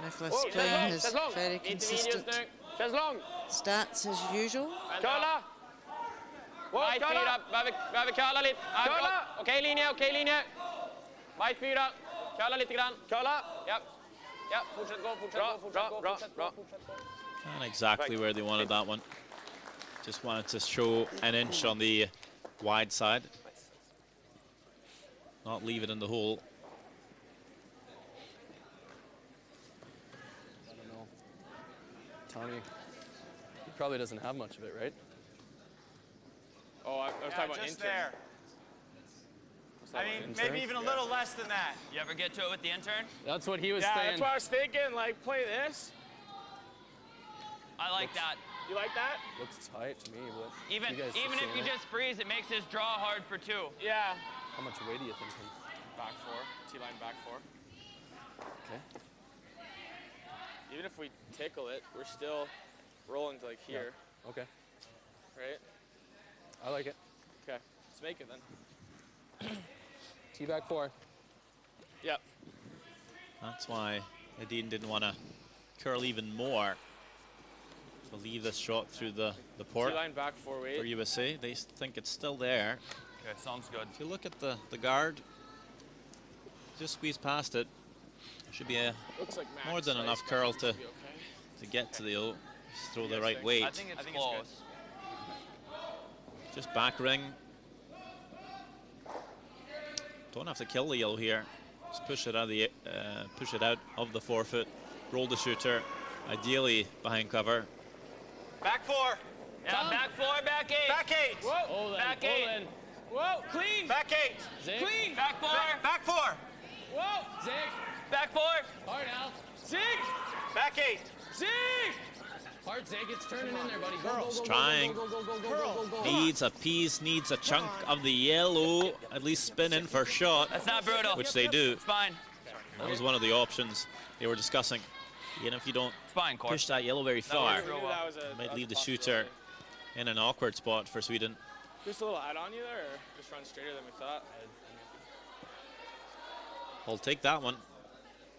Speaker 2: Nicholas playing his very consistent stats as usual.
Speaker 3: Curla! Fight 4, behöver curla lite. Okej linje. Fight 4, curla lite grann. Curla! Ja, fortsätt gå. Bra.
Speaker 1: Not exactly where they wanted that one. Just wanted to show an inch on the wide side. Not leave it in the hole.
Speaker 7: I don't know. Tommy, he probably doesn't have much of it, right?
Speaker 4: Oh, I was talking about
Speaker 5: just
Speaker 4: intern.
Speaker 5: there. I mean, maybe even a little less than that.
Speaker 8: You ever get to it with the intern?
Speaker 7: That's what he was
Speaker 4: Yeah,
Speaker 7: saying.
Speaker 4: that's what I was thinking. Like, play this.
Speaker 8: I like that.
Speaker 4: You like that?
Speaker 7: Looks tight to me, but
Speaker 8: Even
Speaker 7: you guys
Speaker 8: if
Speaker 7: seeing
Speaker 8: you
Speaker 7: it?
Speaker 8: just freeze, it makes his draw hard for 2.
Speaker 4: Yeah.
Speaker 7: How much weight do you think?
Speaker 4: Back 4. T-line back 4.
Speaker 7: Okay.
Speaker 4: Even if we tickle it, we're still rolling to like here.
Speaker 7: Yeah. Okay.
Speaker 4: Right?
Speaker 7: I like it.
Speaker 4: Okay. Let's make it then.
Speaker 7: T back 4.
Speaker 4: Yep.
Speaker 1: That's why Edin didn't want to curl even more. To leave this shot through the port
Speaker 4: T-line back 4 weight.
Speaker 1: for USA. They think it's still there.
Speaker 8: Okay, sounds good.
Speaker 1: If you look at the guard, just squeeze past it. Should be
Speaker 4: Looks like
Speaker 1: more than enough curl to get to the O. Just throw the right weight.
Speaker 8: I think it's close.
Speaker 1: Just back ring. Don't have to kill the yellow here. Just push it out of the forefoot. Roll the shooter, ideally behind cover.
Speaker 5: Back 4.
Speaker 8: Yeah, back 4, back 8.
Speaker 5: Back 8.
Speaker 4: Whoa.
Speaker 8: Back 8.
Speaker 4: Whoa. Clean.
Speaker 5: Back 8.
Speaker 7: Zig.
Speaker 4: Clean.
Speaker 8: Back 4.
Speaker 5: Back 4.
Speaker 4: Whoa.
Speaker 7: Zig.
Speaker 8: Back 4.
Speaker 7: Hard out.
Speaker 4: Zig.
Speaker 5: Back 8.
Speaker 4: Zig.
Speaker 7: Hard Zig. It's turning in there, buddy. Go,
Speaker 1: He's trying. Needs a piece, needs a chunk of the yellow. At least spin in for shot.
Speaker 8: That's not brutal.
Speaker 1: Which they do.
Speaker 8: It's fine.
Speaker 1: That was one of the options they were discussing. Even if you don't
Speaker 8: It's fine, Cor.
Speaker 1: push that yellow very far,
Speaker 4: That was a,
Speaker 1: might leave the shooter in an awkward spot for Sweden.
Speaker 4: Just a little add on you there, or just run straighter than we thought?
Speaker 1: I'll take that one.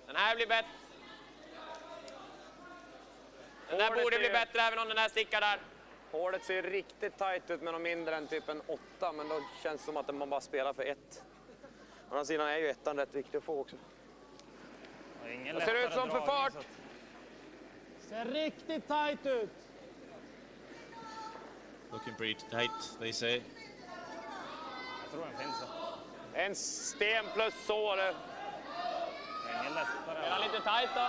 Speaker 3: Den här blir bättre. Den där borde bli bättre även om den här stickar där.
Speaker 6: Hålet ser riktigt tajt ut med något mindre än typ en 8, men då känns det som att man bara spelar för 1. Å andra sidan är ju 1 rätt viktig att få också.
Speaker 3: Det ser ut som för fart.
Speaker 4: Ser riktigt tajt ut.
Speaker 1: Looking pretty tight, they say.
Speaker 5: Jag tror den finns.
Speaker 3: En sten plus så. Det
Speaker 5: Ingen lättare.
Speaker 3: är lite tajt då.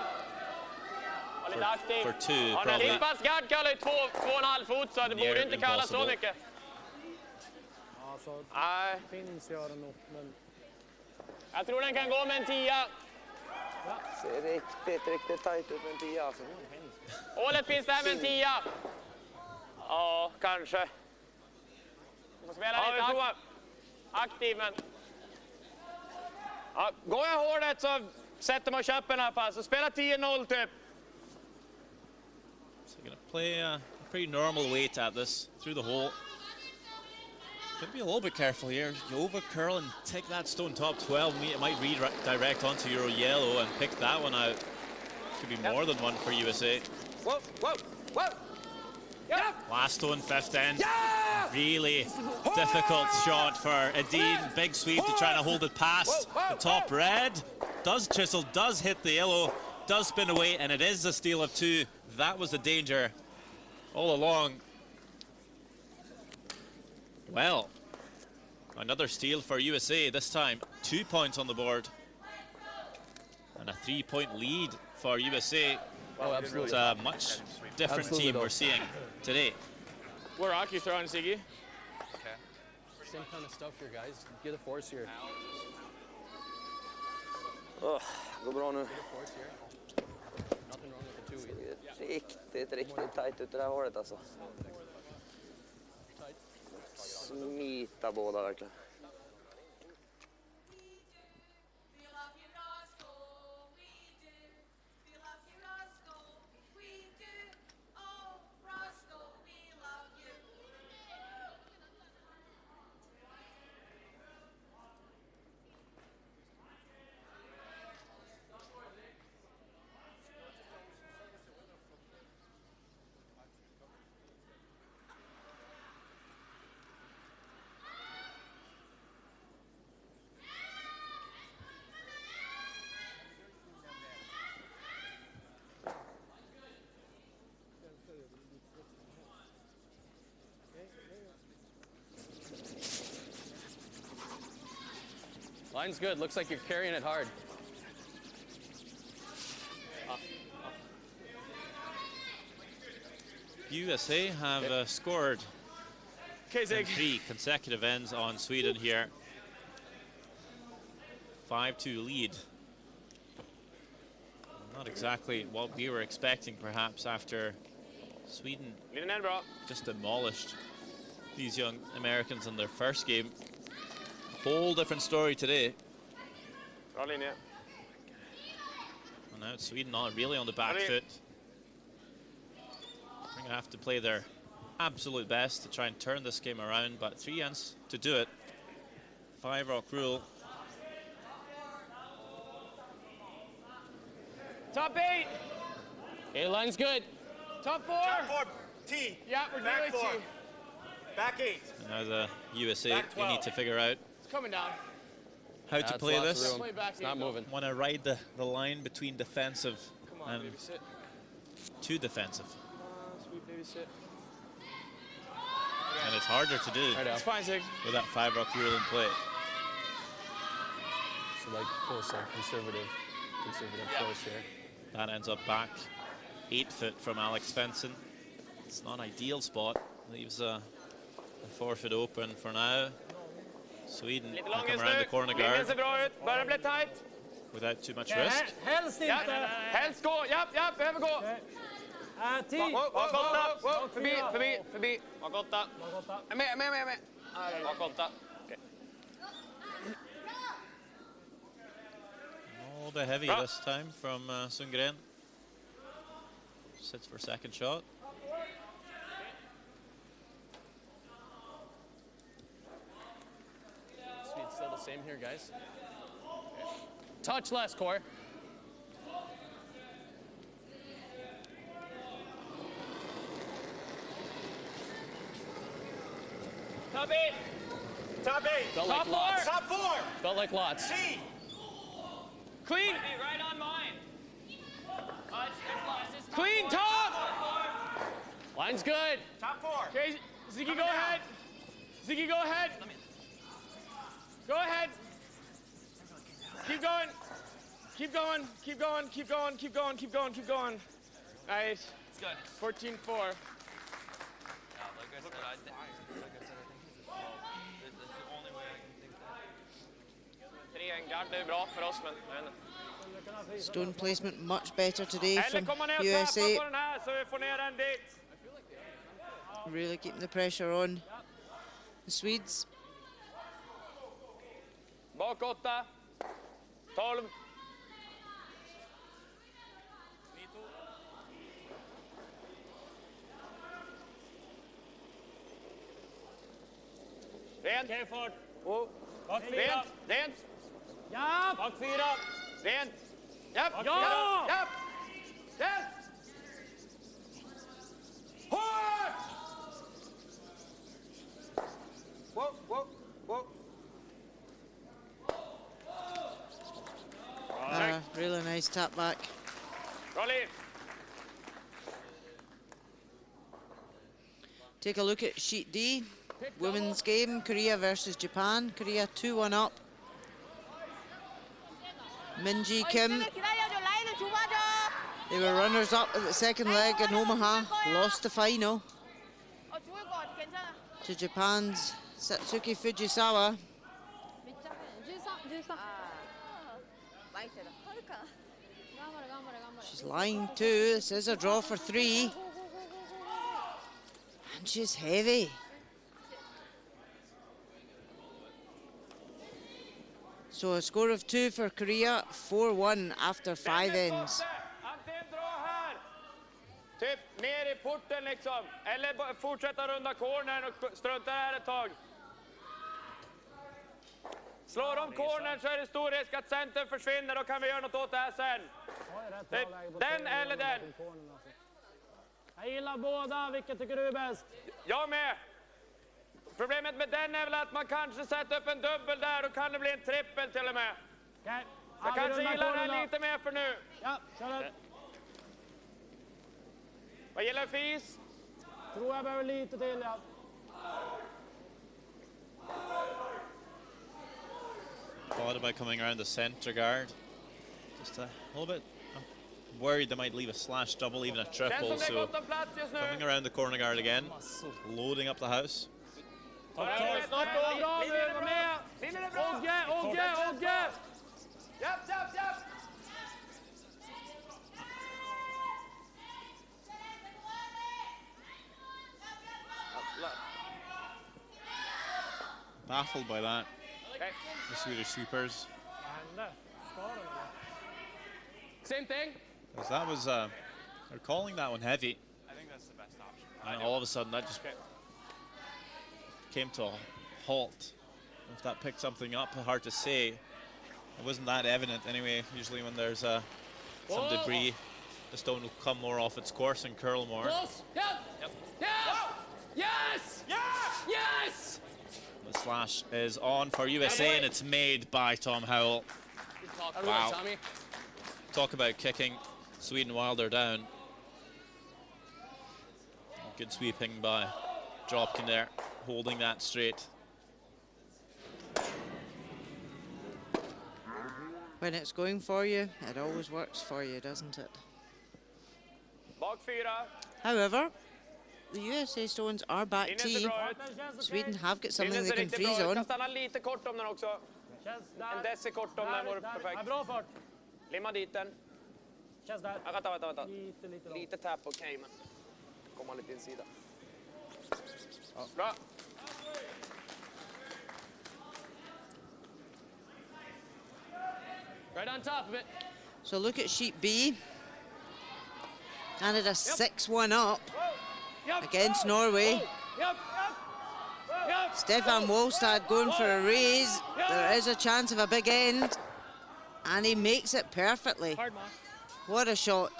Speaker 3: Var lite aktiv.
Speaker 1: For 2,
Speaker 3: Ja,
Speaker 1: probably.
Speaker 3: Lippans gard kallar ju 2,5 fot, så det borde inte kalla så
Speaker 1: impossible.
Speaker 3: mycket.
Speaker 4: Alltså,
Speaker 3: Nej,
Speaker 4: finns gör det nog, men...
Speaker 3: jag tror den kan gå med en 10.
Speaker 6: Ser riktigt tajt ut med en 10 alltså.
Speaker 3: Hålet finns där med en 10. Ja, kanske. Vi får spela lite aktiv, men... Ja, går jag hålet så sätter man köppen i alla fall. Så spela 10-0 typ.
Speaker 1: So gonna play a pretty normal weight at this through the hole. Gotta be a little bit careful here. You over curl and take that stone top 12. It might redirect onto Euro yellow and pick that one out. Could be more than one for USA.
Speaker 3: Whoa.
Speaker 1: Last one, fifth end. Really difficult shot for Adine. Big sweep to try to hold it past the top red. Does chisel, does hit the yellow, does spin away, and it is a steal of 2. That was the danger all along. Well, another steal for USA, this time 2 points on the board. And a 3-point lead for USA.
Speaker 7: Oh, absolutely.
Speaker 1: It's a much different team we're seeing today.
Speaker 4: What rock you throwing, Siggy?
Speaker 8: Okay.
Speaker 7: Same kind of stuff here, guys. Get a force here.
Speaker 6: Går bra nu.
Speaker 7: Force here. Nothing wrong with the 2 either.
Speaker 6: Riktigt tajt ut det där hålet alltså. Smita båda verkligen.
Speaker 7: Line's good. Looks like you're carrying it hard.
Speaker 1: USA have scored in 3 consecutive ends on Sweden here. 5-2 lead. Not exactly what we were expecting, perhaps, after Sweden just demolished these young Americans in their first game. Whole different story today. And now it's Sweden not really on the back foot. They're going to have to play their absolute best to try and turn this game around, but 3 ends to do it. 5 rock rule.
Speaker 4: Top 8.
Speaker 7: Okay, line's good.
Speaker 4: Top 4.
Speaker 5: Top 4. T.
Speaker 4: Yeah, we're
Speaker 5: Back
Speaker 4: doing
Speaker 5: 4.
Speaker 4: T.
Speaker 5: Back 8.
Speaker 1: And now the USA,
Speaker 5: Back
Speaker 1: they need to figure out
Speaker 4: It's coming down.
Speaker 1: how to play this.
Speaker 4: Play back
Speaker 7: It's not
Speaker 4: 8,
Speaker 7: moving.
Speaker 1: Want to ride the line between defensive
Speaker 4: Come on,
Speaker 1: and
Speaker 4: baby, sit.
Speaker 1: too defensive.
Speaker 4: Sweet baby, sit.
Speaker 1: And it's harder to do
Speaker 7: Right
Speaker 4: It's
Speaker 7: out.
Speaker 4: fine, Sig.
Speaker 1: with that 5 rock rule in play.
Speaker 7: So like close, conservative force here.
Speaker 1: That ends up back 8 foot from Alex Svensson. It's not an ideal spot. Leaves a 4 foot open for now. Sweden
Speaker 3: Lite
Speaker 1: will
Speaker 3: lång
Speaker 1: come
Speaker 3: just
Speaker 1: around
Speaker 3: nu.
Speaker 1: the corner
Speaker 3: Linjen
Speaker 1: guard
Speaker 3: ser bra ut. Börjar bli tight.
Speaker 1: without too much risk.
Speaker 4: Helst
Speaker 3: Ja,
Speaker 4: inte.
Speaker 3: helst gå. Ja, behöver gå. Bak 8. Förbi. Bak 8. Med. Bak 8.
Speaker 1: All the heavy
Speaker 3: Bra.
Speaker 1: this time from Sundgren. Sits for second shot.
Speaker 7: Speed's still the same here, guys. Touch less, Core.
Speaker 3: Top 8.
Speaker 5: Top 8.
Speaker 7: Felt like lots.
Speaker 5: Top 4.
Speaker 7: Felt like lots.
Speaker 5: T.
Speaker 3: Clean.
Speaker 8: Right on mine.
Speaker 4: Clean, top.
Speaker 7: Line's good.
Speaker 5: Top 4.
Speaker 4: Okay, Ziggy, go ahead. Ziggy, go ahead. Go ahead. Keep going. Keep going. Keep going. Keep going. Keep going. Keep going. Keep going. Nice.
Speaker 8: It's good.
Speaker 4: 14-4.
Speaker 8: Yeah, like I said, I think it's that's the only way I can think that.
Speaker 3: 3 guard är bra för oss, men
Speaker 2: Stone placement much better today
Speaker 3: eller
Speaker 2: from
Speaker 3: komma ner och tappa
Speaker 2: USA.
Speaker 3: på den här så vi får ner den dit.
Speaker 2: Really keeping the pressure on the Swedes.
Speaker 3: Bak 8. 12. Rent. Rent.
Speaker 4: Ja!
Speaker 3: Bak 4. Rent. Japp.
Speaker 4: Ja!
Speaker 3: Japp. Rent.
Speaker 2: Nice tap back.
Speaker 3: Bra Liv.
Speaker 2: Take a look at sheet D. Women's game, Korea versus Japan. Korea 2-1 up. Minji Kim. They were runners up at the second leg in Omaha. Lost the final to Japan's Satsuki Fujisawa. She's lying 2. This is a draw for 3. And she's heavy. So a score of 2 for Korea, 4-1 after 5 ends.
Speaker 3: Antingen dra här. Typ ner i porten liksom. Eller fortsätta runda cornern och strunta här ett tag. Slår de cornern så är det stor risk att centern försvinner. Då kan vi göra något åt det här sen. Den eller den.
Speaker 10: Jag gillar båda. Vilket tycker du är bäst?
Speaker 3: Jag med. Problemet med den är väl att man kanske sätter upp en dubbel där. Då kan det bli en trippel till och med.
Speaker 10: Okej.
Speaker 3: Jag kanske gillar den här lite mer för nu.
Speaker 10: Ja, kör den.
Speaker 3: Vad gillar du för is?
Speaker 10: Tror jag behöver lite till, ja.
Speaker 1: Thought about coming around the center guard. Just a little bit worried they might leave a slash double, even a triple. So coming around the corner guard again, loading up the house.
Speaker 3: Snart går bra nu, var med! Ogge! Japp!
Speaker 1: Baffled by that. The Swedish sweepers.
Speaker 4: Same thing.
Speaker 1: Because that was, they're calling that one heavy.
Speaker 5: I think that's the best option.
Speaker 1: And all of a sudden that just came to a halt. If that picked something up, hard to say. It wasn't that evident anyway. Usually when there's some debris, the stone will come more off its course and curl more.
Speaker 4: Yes!
Speaker 1: The slash is on for USA and it's made by Tom Howell. Wow. Talk about kicking Sweden while they're down. Good sweeping by Dropkin there, holding that straight.
Speaker 2: When it's going for you, it always works for you, doesn't it?
Speaker 3: Bak 4.
Speaker 2: However, the USA Stones are back team. Sweden have got something they can freeze on.
Speaker 3: Jag stannar lite kort om den också. En deci kort om den vore perfekt.
Speaker 10: Bra fart.
Speaker 3: Limma dit den.
Speaker 10: Känns där.
Speaker 3: Vänta.
Speaker 10: Lite
Speaker 3: Lite tap, okej, men komma lite insida. Bra.
Speaker 4: Right on top of it.
Speaker 2: So look at sheet B. Canada 6-1 up against Norway. Stefan Wolstad going for a raise. There is a chance of a big end. And he makes it perfectly. What a shot.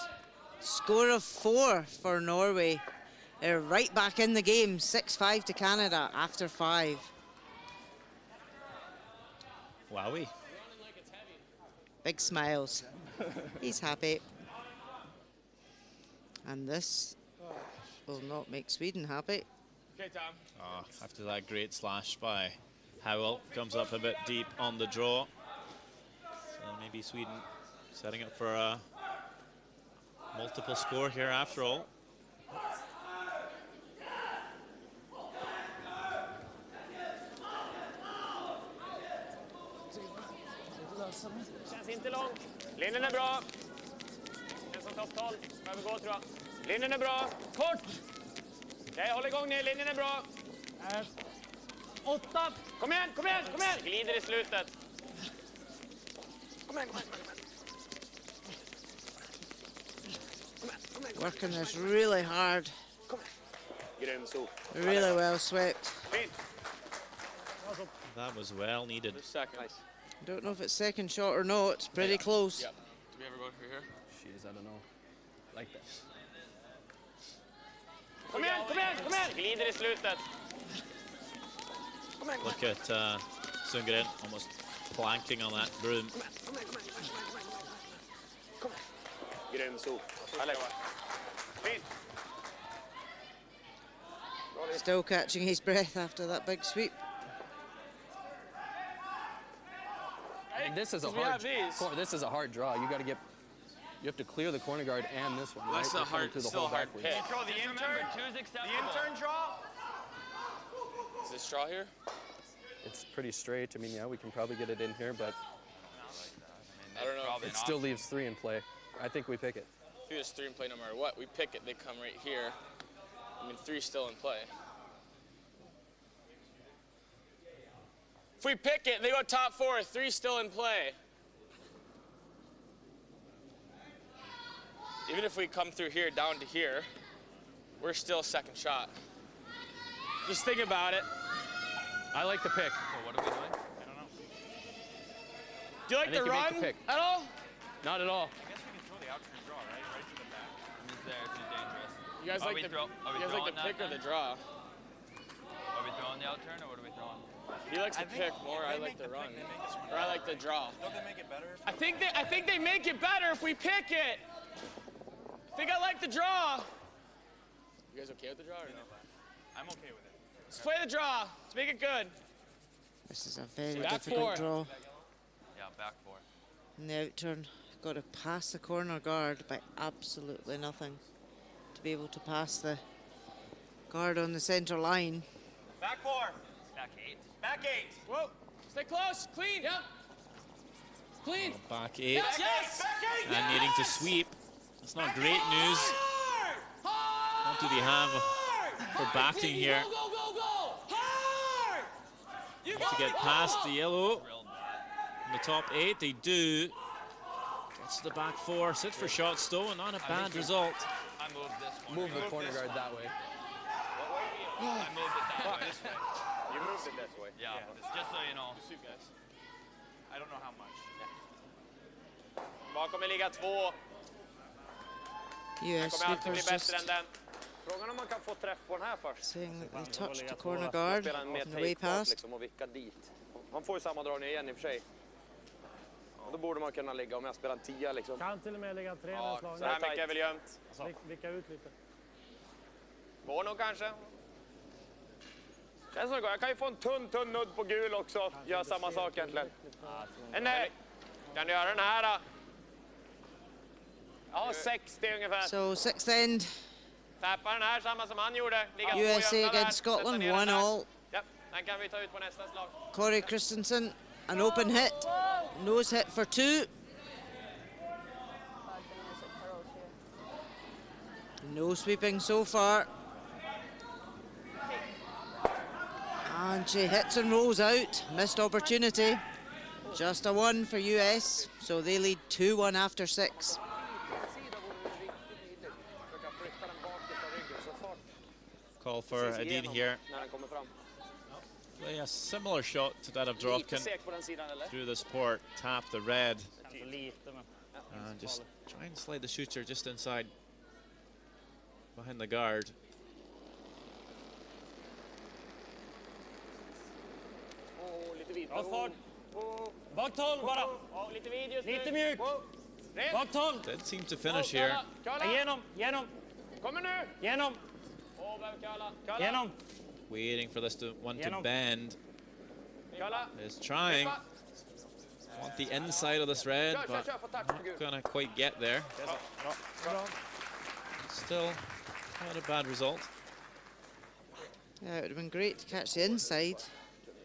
Speaker 2: Score of 4 for Norway. They're right back in the game. 6-5 to Canada after 5.
Speaker 1: Wowie.
Speaker 2: Big smiles. He's happy. And this will not make Sweden happy.
Speaker 3: Okay, Tom.
Speaker 1: Oh, after that great slash by Howell, comes up a bit deep on the draw. So maybe Sweden setting up for a multiple score here after all.
Speaker 3: Känns inte långt. Linjen är bra. En som topp 12. Behöver gå, tror jag. Linjen är bra. Kort! Okej, håll igång ner. Linjen är bra.
Speaker 10: 8.
Speaker 3: Kom igen! Glider i slutet. Kom igen.
Speaker 2: Working this really hard.
Speaker 3: Grym sol.
Speaker 2: Really well swept.
Speaker 3: Fint.
Speaker 1: That was well needed.
Speaker 3: Nice.
Speaker 2: Don't know if it's second shot or not. It's pretty close.
Speaker 8: Yep. Do we ever go through here?
Speaker 7: Jeez, I don't know. Like this.
Speaker 3: Kom igen! Glider i slutet.
Speaker 1: Look at Sundgren almost planking on that broom.
Speaker 6: Kom. Grym sol. Fint.
Speaker 2: Still catching his breath after that big sweep.
Speaker 7: And this is a
Speaker 4: We have
Speaker 7: hard.
Speaker 4: these.
Speaker 7: This is a hard draw. You got to get. You have to clear the corner guard and this one.
Speaker 4: Well, that's
Speaker 7: right?
Speaker 4: a
Speaker 7: They're coming
Speaker 4: hard,
Speaker 7: through the
Speaker 4: still
Speaker 7: whole
Speaker 4: a hard
Speaker 7: backwards.
Speaker 4: pick.
Speaker 8: You throw the intern. Two's
Speaker 5: The
Speaker 8: acceptable.
Speaker 5: intern draw?
Speaker 4: Is this straw here?
Speaker 7: It's pretty straight. I mean, yeah, we can probably get it in here, but
Speaker 4: I don't know.
Speaker 8: Probably
Speaker 7: it
Speaker 8: not.
Speaker 7: still leaves 3 in play. I think we pick it.
Speaker 4: If it was 3 in play no matter what, we pick it, they come right here. I mean, 3's still in play. If we pick it, they go top 4, 3's still in play. Even if we come through here down to here, we're still second shot. Just think about it.
Speaker 7: I like the pick.
Speaker 8: So what are we doing? I don't know.
Speaker 4: Do you like
Speaker 7: I
Speaker 4: the
Speaker 7: think you make
Speaker 4: run
Speaker 7: the pick.
Speaker 4: at all?
Speaker 7: Not at all.
Speaker 5: I guess we can throw the outturn draw, right? Right to the back.
Speaker 8: It's there. It's too dangerous.
Speaker 4: You guys
Speaker 8: Are
Speaker 4: like
Speaker 8: we
Speaker 4: the,
Speaker 8: throw- are we
Speaker 4: you guys like
Speaker 8: throwing
Speaker 4: the
Speaker 8: that
Speaker 4: pick or
Speaker 8: then?
Speaker 4: the draw?
Speaker 8: Are we throwing the outturn or what are we throwing?
Speaker 4: He likes
Speaker 5: I
Speaker 4: the
Speaker 5: think
Speaker 4: pick more.
Speaker 5: if
Speaker 4: I
Speaker 5: they
Speaker 4: like
Speaker 5: make
Speaker 4: the run.
Speaker 5: pick, they make this one
Speaker 4: Or I like the draw.
Speaker 5: Don't they make it better?
Speaker 4: I think they make it better if we pick it. I think I like the draw. You guys okay with the draw or no?
Speaker 5: I'm okay with it.
Speaker 4: Let's play the draw. Let's make it good.
Speaker 2: This is a very
Speaker 4: Back
Speaker 2: difficult
Speaker 4: 4.
Speaker 2: draw.
Speaker 8: Yeah, back 4.
Speaker 2: In the outturn, got to pass the corner guard by absolutely nothing to be able to pass the guard on the centre line.
Speaker 5: Back 4.
Speaker 8: Back 8.
Speaker 5: Back 8.
Speaker 4: Whoa. Stay close. Clean.
Speaker 7: Yeah. Clean.
Speaker 1: Back 8
Speaker 4: Yes. Yes.
Speaker 5: Back 8.
Speaker 1: and needing to sweep. That's not great news. What do they have for backing here
Speaker 4: Go, go, go, go. Hard. You
Speaker 1: to get past the yellow?
Speaker 8: Drilled.
Speaker 1: In the top 8, they do. Gets to the back 4, sits for shots though, not a bad result.
Speaker 8: I moved this one.
Speaker 7: Move the corner guard that way.
Speaker 8: I moved it that way. This way.
Speaker 6: You moved it this way.
Speaker 8: Yeah, just so you know.
Speaker 5: Suit guys. I don't know how much.
Speaker 6: Bakom är ligga 2.
Speaker 2: US
Speaker 6: Kommer alltid bli
Speaker 2: sweepers
Speaker 6: bättre än
Speaker 2: just
Speaker 6: den. Frågan om man kan få träff på den här först.
Speaker 2: saying that they touched the corner guard
Speaker 6: Spela en mer
Speaker 2: on the way
Speaker 6: take-fart
Speaker 2: past.
Speaker 6: liksom och vicka dit. Man får ju samma dragning igen i och för sig. Och då borde man kunna ligga om jag spelar en 10 liksom.
Speaker 10: Kan till och med ligga 3
Speaker 6: Ja,
Speaker 10: slag.
Speaker 6: så här mycket är väl gömt.
Speaker 10: Vicka ut lite.
Speaker 6: Går nog kanske. Känns som det går. Jag kan ju få en tunn nudd på gul också. Gör samma sak egentligen. Nej. Kan du göra den här då? Ja, 60 ungefär.
Speaker 2: So sixth end,
Speaker 6: Tappa den här, samma som han gjorde. Ligga två
Speaker 2: USA
Speaker 6: gömda där.
Speaker 2: against Scotland,
Speaker 6: Sätta ner den
Speaker 2: 1-all.
Speaker 6: där. Ja, den kan vi ta ut på nästa slag.
Speaker 2: Corey Christensen, an open hit, nose hit for 2. No sweeping so far. And she hits and rolls out. Missed opportunity. Just a 1 for US, so they lead 2-1 after 6.
Speaker 1: Call for Adin here.
Speaker 6: När den kommer fram.
Speaker 1: Play a similar shot to that of
Speaker 6: Lite
Speaker 1: Dropkin
Speaker 6: sek på den sidan eller?
Speaker 1: through the support, tap the red,
Speaker 10: Lite, men
Speaker 1: and just try and slide the shooter just inside behind the guard.
Speaker 6: Lite vid.
Speaker 10: bra fart. Bakhåll bara.
Speaker 6: Ja, lite vid just nu.
Speaker 10: Lite mjuk.
Speaker 6: Red.
Speaker 10: Bakhåll.
Speaker 1: Did seem to finish here.
Speaker 6: Kalla.
Speaker 10: Genom.
Speaker 6: Kommer nu.
Speaker 10: Genom.
Speaker 6: Behöver kalla. Kalla.
Speaker 10: Genom.
Speaker 1: Waiting for this one to
Speaker 10: Genom.
Speaker 1: bend.
Speaker 6: Kalla.
Speaker 1: Is trying. Want the inside of this red, but
Speaker 6: Kör, få touch på gul.
Speaker 1: not gonna quite get there.
Speaker 10: Bra.
Speaker 1: Still not a bad result.
Speaker 2: Yeah, it would have been great to catch the inside,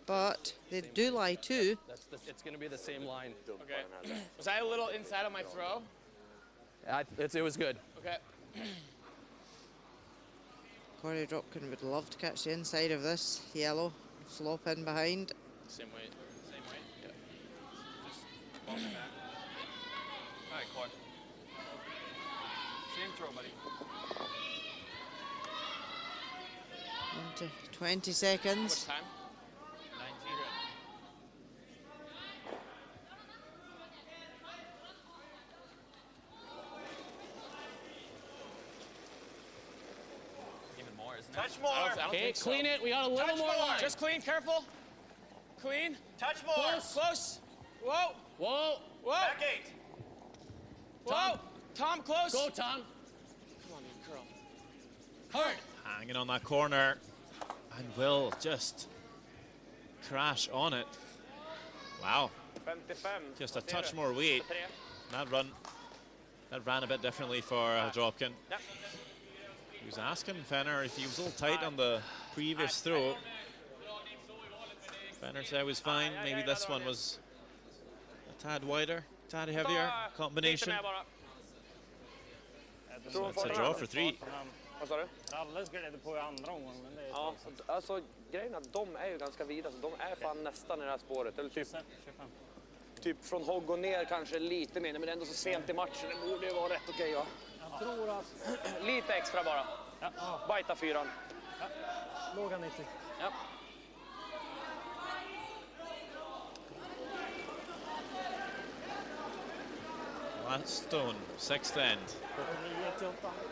Speaker 2: but they do lie too.
Speaker 7: It's going to be the same line.
Speaker 4: Okay. Was I a little inside of my throw?
Speaker 7: It was good.
Speaker 4: Okay.
Speaker 2: Corey Dropkin would love to catch the inside of this yellow, flop in behind.
Speaker 4: Same way. Same way.
Speaker 8: All right, Corey. Same throw, buddy.
Speaker 2: Into 20 seconds.
Speaker 4: Time?
Speaker 8: 19. Even more, isn't it?
Speaker 5: Touch more.
Speaker 4: I don't
Speaker 7: Okay,
Speaker 4: think so.
Speaker 7: clean it. We got a little
Speaker 5: Touch
Speaker 7: more
Speaker 5: more.
Speaker 7: line.
Speaker 4: Just clean, careful. Clean.
Speaker 5: Touch more.
Speaker 4: Close. Whoa.
Speaker 7: Whoa.
Speaker 4: Whoa.
Speaker 5: Back 8.
Speaker 4: Whoa! Tom, close.
Speaker 7: Go, Tom.
Speaker 4: Come on, you curl.
Speaker 7: Hard.
Speaker 1: Hanging on that corner, and will just crash on it. Wow,
Speaker 6: 55.
Speaker 1: just a touch more weight. That ran a bit differently for Dropkin.
Speaker 6: Yep.
Speaker 1: He was asking Fenner if he was a little tight on the previous throw. Fenner said it was fine. Maybe this one was a tad wider, tad heavier combination. So it's a draw for 3.
Speaker 6: Vad sa du?
Speaker 10: Ralle skrev på i andra omgången, men det är
Speaker 6: Ja, alltså grejen är att de är ju ganska vida, så de är fan nästan i det här spåret. Eller typ från hogg och ner kanske lite mer, men det är ändå så sent i matchen. Det borde ju vara rätt okej, va?
Speaker 10: Jag tror att...
Speaker 6: Lite extra bara.
Speaker 10: Ja.
Speaker 6: Bajta 4.
Speaker 10: Ja. Låga 90.
Speaker 6: Ja.
Speaker 1: Last stone, 6th end.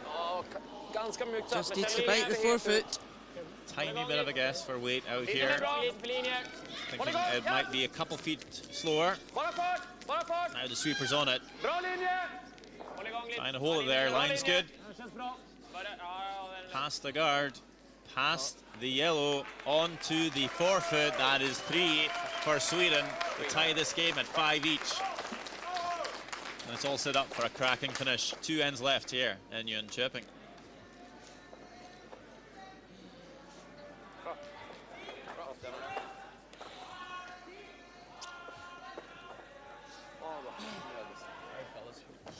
Speaker 6: Ja, ganska mjukt.
Speaker 2: Just needs to bite the forefoot.
Speaker 1: Tiny bit of a guess for weight out here. Thinking it might be a couple feet slower. Now the sweeper's on it. Trying to hold it there. Line's good. Past the guard. Past the yellow. Onto the forefoot. That is 3 for Sweden to tie this game at 5 each. And it's all set up for a cracking finish. 2 ends left here in Jonkoping.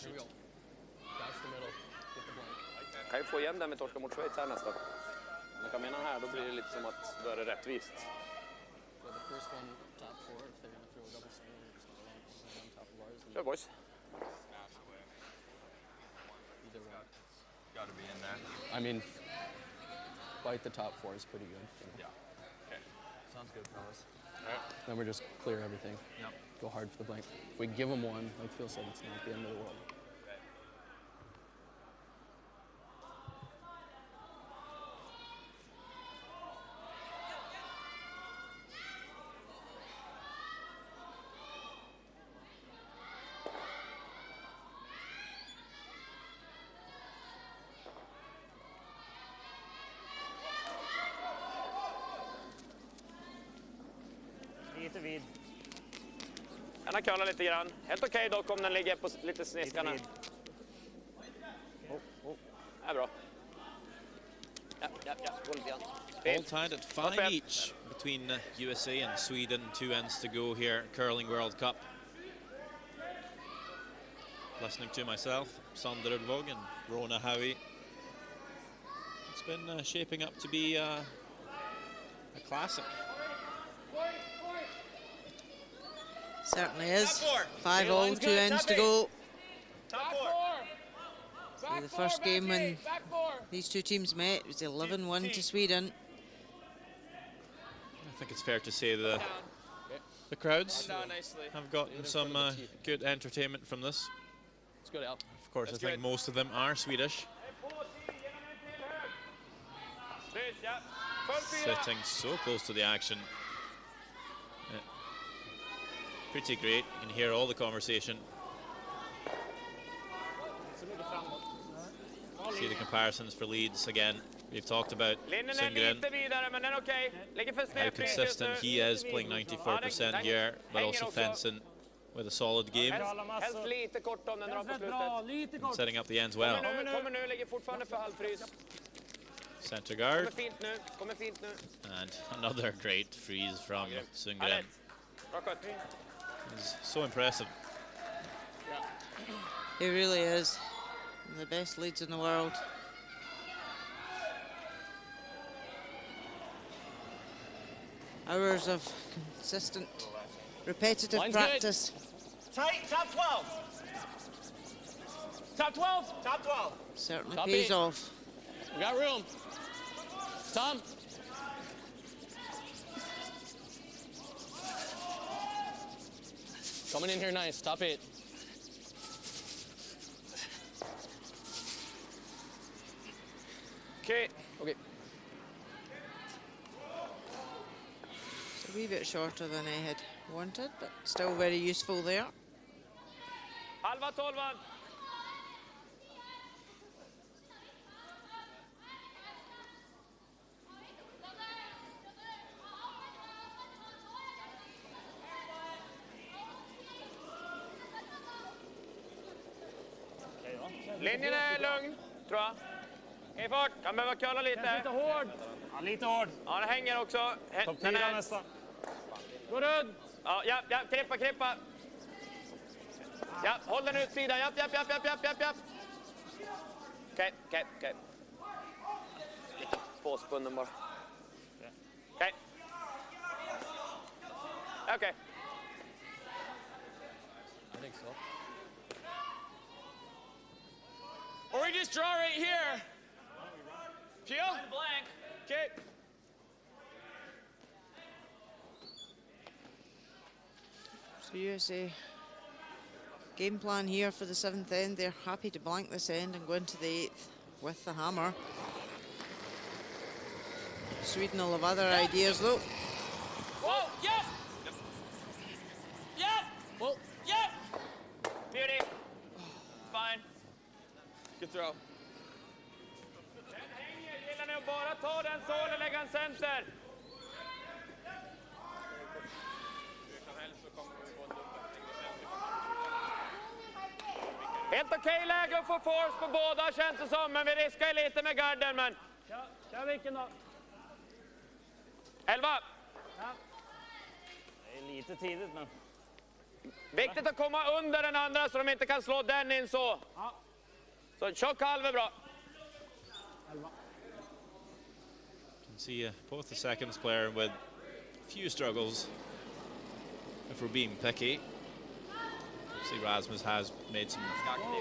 Speaker 7: Here we go. That's the middle. Get the blank.
Speaker 6: Kan ju få igen den med torska mot Schweiz här nästa. Men kan mena här, då blir det lite som att då är det rättvist.
Speaker 7: Well, the first one, top 4, if they're going to throw a double single, on top of ours.
Speaker 6: Kör boys.
Speaker 7: Either way.
Speaker 8: Got to be in there.
Speaker 7: I mean, bite the top 4 is pretty good.
Speaker 8: Yeah. Okay. Sounds good, fellas.
Speaker 7: Then we're just clear everything.
Speaker 8: Yep.
Speaker 7: Go hard for the blank. If we give them one, like Phil said, it's not the end of the world.
Speaker 10: Lite vid.
Speaker 6: Den har curlat lite grann. Helt okej dock om den ligger på lite sniskarna. Det är bra. Ja. Gå lite grann.
Speaker 1: All tied at 5 each between USA and Sweden. 2 ends to go here, Curling World Cup. Listening to myself, Sander Ulvåg and Rona Howie. It's been shaping up to be a classic.
Speaker 2: Certainly is. 5 all, 2 ends to go. So the first game when these two teams met was 11-1 to Sweden.
Speaker 1: I think it's fair to say the crowds have gotten some good entertainment from this.
Speaker 7: It's good, Al.
Speaker 1: Of course, I think most of them are Swedish. Sitting so close to the action. Pretty great. You can hear all the conversation. See the comparisons for leads again. We've talked about Sundgren, how consistent he is, playing 94% here, but also Fenson with a solid game. And setting up the ends well. Center guard. And another great freeze from Sundgren. He's so impressive.
Speaker 2: He really is. One of the best leads in the world. Hours of consistent, repetitive
Speaker 7: Line's
Speaker 2: practice.
Speaker 4: Tight, top 12. Top 12. Top 12.
Speaker 2: Certainly
Speaker 7: Top
Speaker 2: pays
Speaker 7: 8.
Speaker 2: off.
Speaker 7: We got room. Tom. Coming in here nice, top 8.
Speaker 6: Okay.
Speaker 2: It's a wee bit shorter than I had wanted, but still very useful there.
Speaker 6: Halva 12.
Speaker 3: Linjen är lugn, tror jag. Okej, fart. Kan behöva köla lite.
Speaker 10: Lite hård.
Speaker 5: Ja, lite hård.
Speaker 3: Ja, det hänger också.
Speaker 5: Topp
Speaker 3: Den
Speaker 5: 4
Speaker 3: är-
Speaker 5: nästan.
Speaker 10: Gå runt.
Speaker 3: Ja, krippa. Ja, håll den utsidan. Japp. Okej. Lite påspunnen bara. Okej. Okej.
Speaker 7: I think so.
Speaker 4: Or we just draw right here. Peel?
Speaker 8: Blank.
Speaker 4: Okay.
Speaker 2: So USA game plan here for the 7th end. They're happy to blank this end and go into the 8th with the hammer. Sweden will have other ideas though.
Speaker 3: Whoa, yep.
Speaker 7: Well,
Speaker 3: Yep. Beauty. Fine.
Speaker 4: Good throw.
Speaker 3: Den hänger. Gillar ni att bara ta den så eller lägga en center? Helt okej läge att få force på båda känns det som, men vi riskar lite med garden. Men
Speaker 10: Kör vilken då?
Speaker 3: 11.
Speaker 5: Det är lite tidigt, men...
Speaker 3: Viktigt att komma under den andra så de inte kan slå den in så.
Speaker 10: Ja.
Speaker 3: Så tjock halv är bra.
Speaker 1: You can see both the seconds player with few struggles if we're being picky. See Rasmus has made some